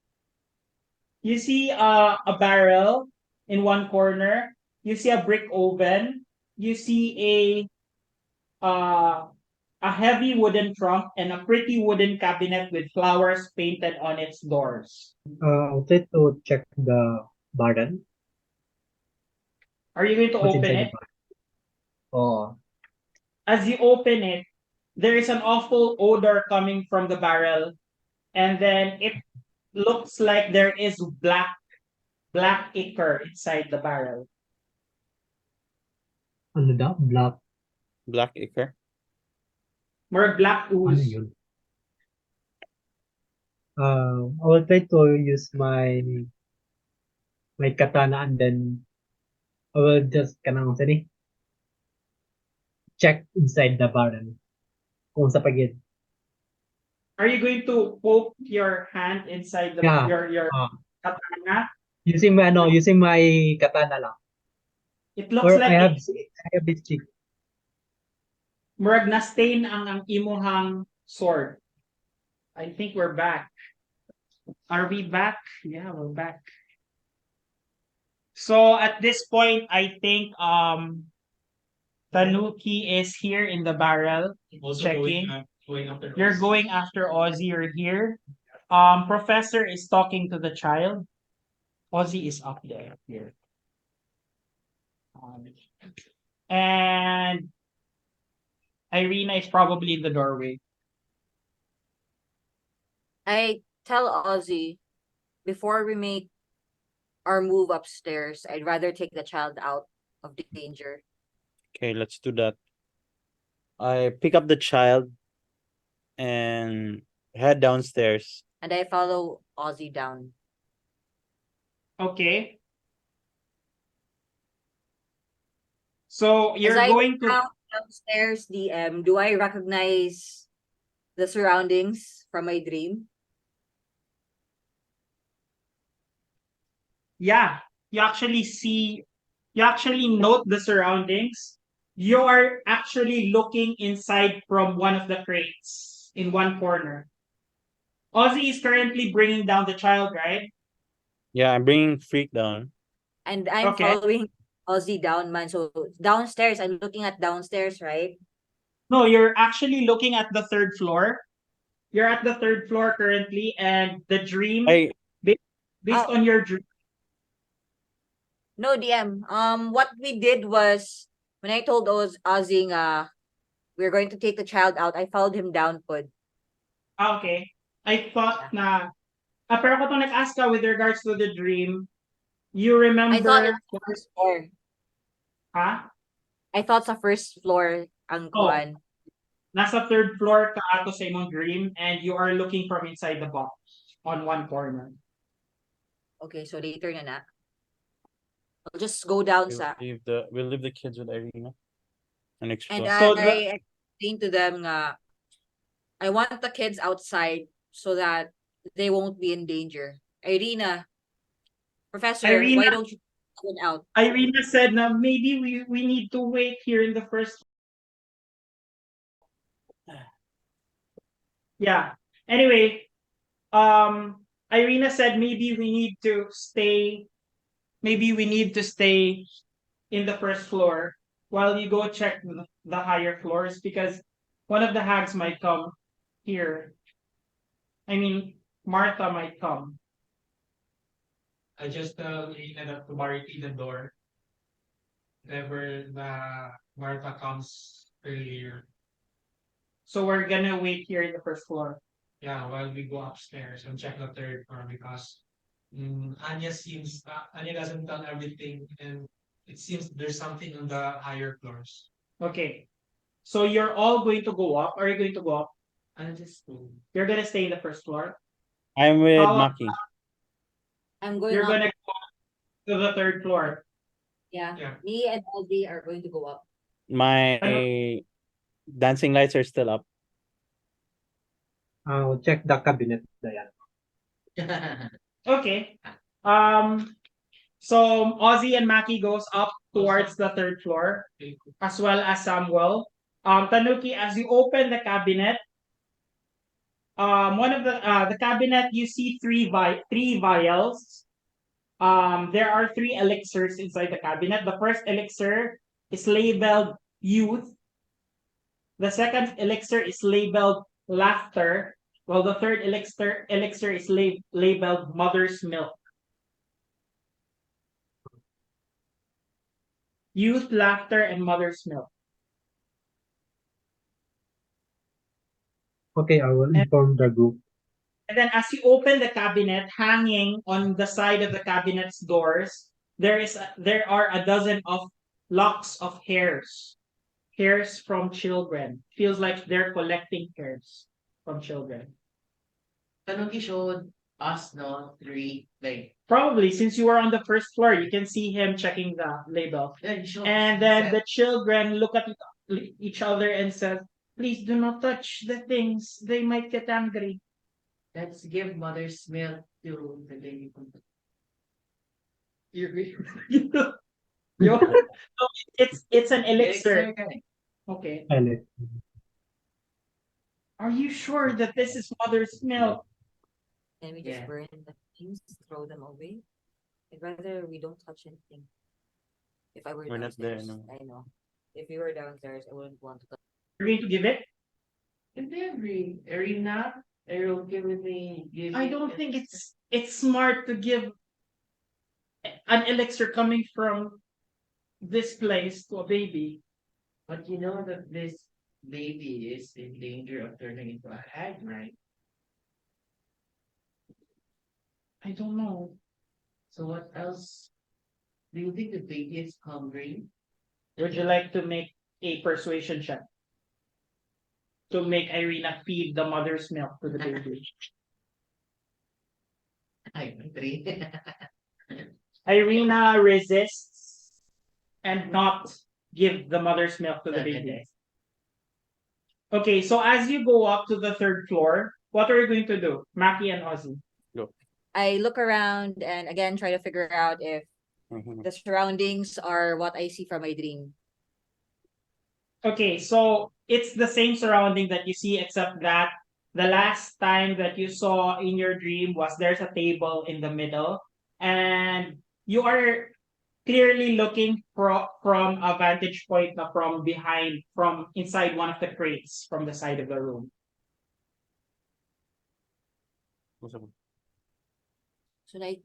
You see a barrel in one corner. You see a brick oven. You see a heavy wooden trunk, and a pretty wooden cabinet with flowers painted on its doors. I'll try to check the barrel. Are you going to What's open inside the it? barrel? Oh, As you open it, there is an awful odor coming from the barrel, and then it looks like there is black ichor inside the barrel. ano daw? Black ichor. More black Ano ooze. yun? I will try to use my katana and then I will just check inside the barrel kung sa pagid. Are you going to poke your hand inside Yeah. your Uh, katana? using my katana lang. It looks Or like I have this stick. murag na stain ang imuhang sword. I think we're back. Are we back? Yeah, we're back. So at this point, I think Tanuki is here in the barrel. Also Checking. going after You're going after Ozzy. You're here. Professor is talking to the child. Ozzy is up there here. And Irina is probably in the doorway. I tell Ozzy, before we make our move upstairs, I'd rather take the child out of danger. Okay, let's do that. I pick up the child and head downstairs. And I follow Ozzy down. Okay. So you're As I going go to downstairs, DM, do I recognize the surroundings from my dream? yeah, you actually note the surroundings. You are actually looking inside from one of the crates in one corner. Ozzy is currently bringing down the child, right? Yeah, I'm bringing Freak down. And I'm Okay. following Ozzy down, man. So downstairs, I'm looking at downstairs, right? No, you're actually looking at the third floor. You're at the third floor currently, and the dream, I based on your dream. No, DM. What we did was, when I told Ozzy, we're going to take the child out, I followed him down, pod. Okay. I thought na, pero kapag nag-ask ka with regards to the dream, you I thought remember, it's the first floor. ha? I thought sa first floor ang Oh. kuan. Nasa third floor ka ato sa imong dream, and you are looking from inside the box on one corner. Okay, so later na. I'll just go down sa. we'll leave the kids with Irina and explore. And So I explained to them nga, I want the kids outside so that they won't be in danger. Irina, Professor, Irina- why don't you go out? Irina said na maybe we need to wait here in the first. Yeah. Anyway, Irina said maybe we need to stay. Maybe we need to stay in the first floor while you go check the higher floors, because one of the hags might come here. I mean, Martha might come. I just ended up to barricade the door. Whenever the Martha comes earlier. So we're gonna wait here in the first floor. Yeah, while we go upstairs and check the third floor, because Anya doesn't tell everything, and it seems there's something on the higher floors. Okay. So you're all going to go up. Are you going to go up? You're gonna stay in the first floor. I'm with How- Maki. I'm going You're up. gonna go to the third floor. Yeah. Yeah. Me and Ozzy are going to go up. My dancing lights are still up. I'll check the cabinet. Dayan. Okay. So Ozzy and Maki goes up towards the third floor, as well as Samuel. Tanuki, as you open the cabinet, one of the cabinet, you see three vials. There are three elixirs inside the cabinet. The first elixir is labeled youth. The second elixir is labeled laughter, while the third elixir is labeled mother's milk. Youth, laughter, and mother's milk. Okay, I will inform the group. And then as you open the cabinet, hanging on the side of the cabinet's doors, there are a dozen of locks of hairs. Hairs from children. Feels like they're collecting hairs from children. Tanuki showed us no three like Probably since you were on the first floor, you can see him checking the label. yeah, he showed And then the children look at each other and says, "Please do not touch the things. They might get angry." let's give mother's milk to the baby. You agree? Yo, it's an elixir. Okay. Elite. Are you sure that this is mother's milk? And we just Yeah. burn the things, throw them away. I'd rather we don't touch anything. If I were We're not there, downstairs, no. I know. If we were downstairs, I wouldn't want to touch. You're going to give it? If they agree, Arena, are you okay with me giving? I don't think it's smart to give an elixir coming from this place to a baby. But you know that this baby is in danger of turning into a hag, right? I don't know. So what else? Do you think the baby is hungry? Would you like to make a persuasion check? To make Irina feed the mother's milk to the baby. I agree. Irina resists and not give the mother's milk to the baby. Okay, so as you go up to the third floor, what are you going to do? Maki and Ozzy. I look around and again try to figure out if Mhm. the surroundings are what I see from my dream. Okay, so it's the same surrounding that you see, except that the last time that you saw in your dream was there's a table in the middle, and you are clearly looking from a vantage point na from behind, from inside one of the crates from the side of the room. So I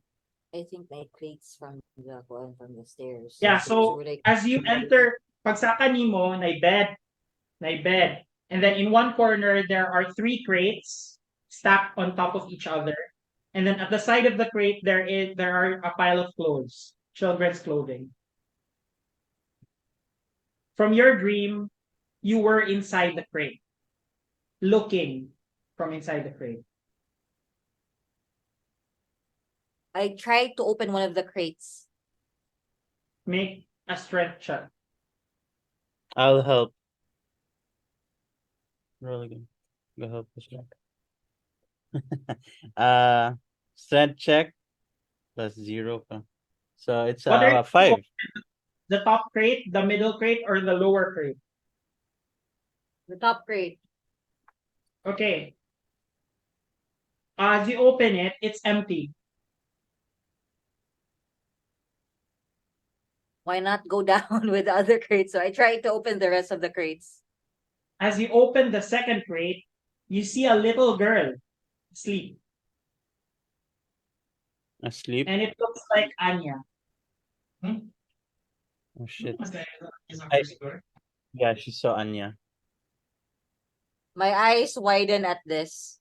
think my crates from the stairs. Yeah, so we're like, as you enter, pagsaka nimo, na bed. And then in one corner, there are three crates stacked on top of each other. And then at the side of the crate, there are a pile of clothes, children's clothing. From your dream, you were inside the crate, looking from inside the crate. I tried to open one of the crates. Make a strength check. I'll help. Roll again. Go help us check. Strength check plus 0 pa. So it's What are you 5. The top crate, the middle crate, or the lower crate? The top crate. Okay. As you open it, it's empty. Why not go down with the other crates? So I tried to open the rest of the crates. As you open the second crate, you see a little girl asleep, Asleep. and it looks like Anya. Oh shit. Is that I- first floor? Yeah, she saw Anya. My eyes widen at this.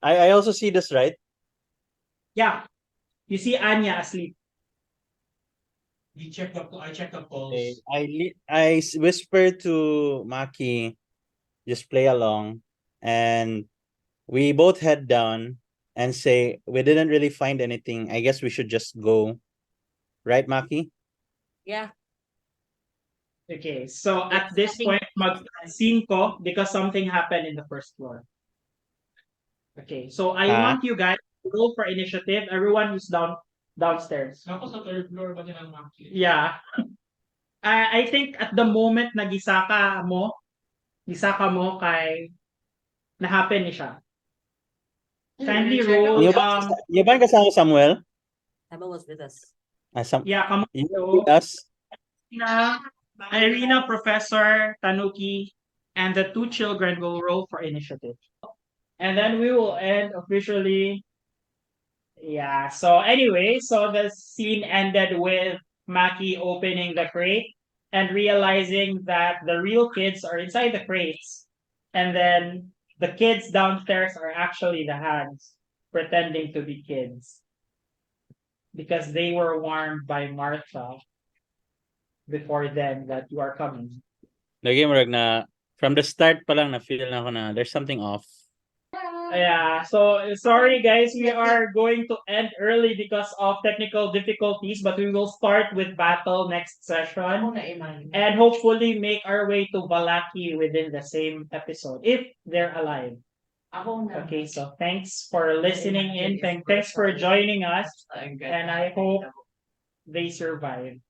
I also see this, right? Yeah, you see Anya asleep. I checked the pulse. Okay. I whisper to Maki, just play along, and we both head down and say we didn't really find anything. I guess we should just go, right, Maki? Yeah. Okay, so at this point, mag-scene ko because something happened in the first floor. Okay, so I want you guys to roll for initiative. Everyone who's downstairs. Tapos sa third floor ba nilang Maki? Yeah. I think at the moment na gisaka mo kay na-happen ni siya. Kindly roll. Yung ba kasama Samuel? Emma was with us. Yeah, come You on. with us? Irina, Professor, Tanuki, and the two children will roll for initiative. And then we will end officially. Yeah. So anyway, so the scene ended with Maki opening the crate and realizing that the real kids are inside the crates. And then the kids downstairs are actually the hags pretending to be kids because they were warned by Martha before then that you are coming. Lagi marag na from the start pa lang na feel na ako na there's something off. Yeah, so sorry guys, we are going to end early because of technical difficulties, but we will start with battle next session and hopefully make our way to Vallaki within the same episode if they're alive. Okay, so thanks for listening in. Thanks for joining us, and I hope they survive.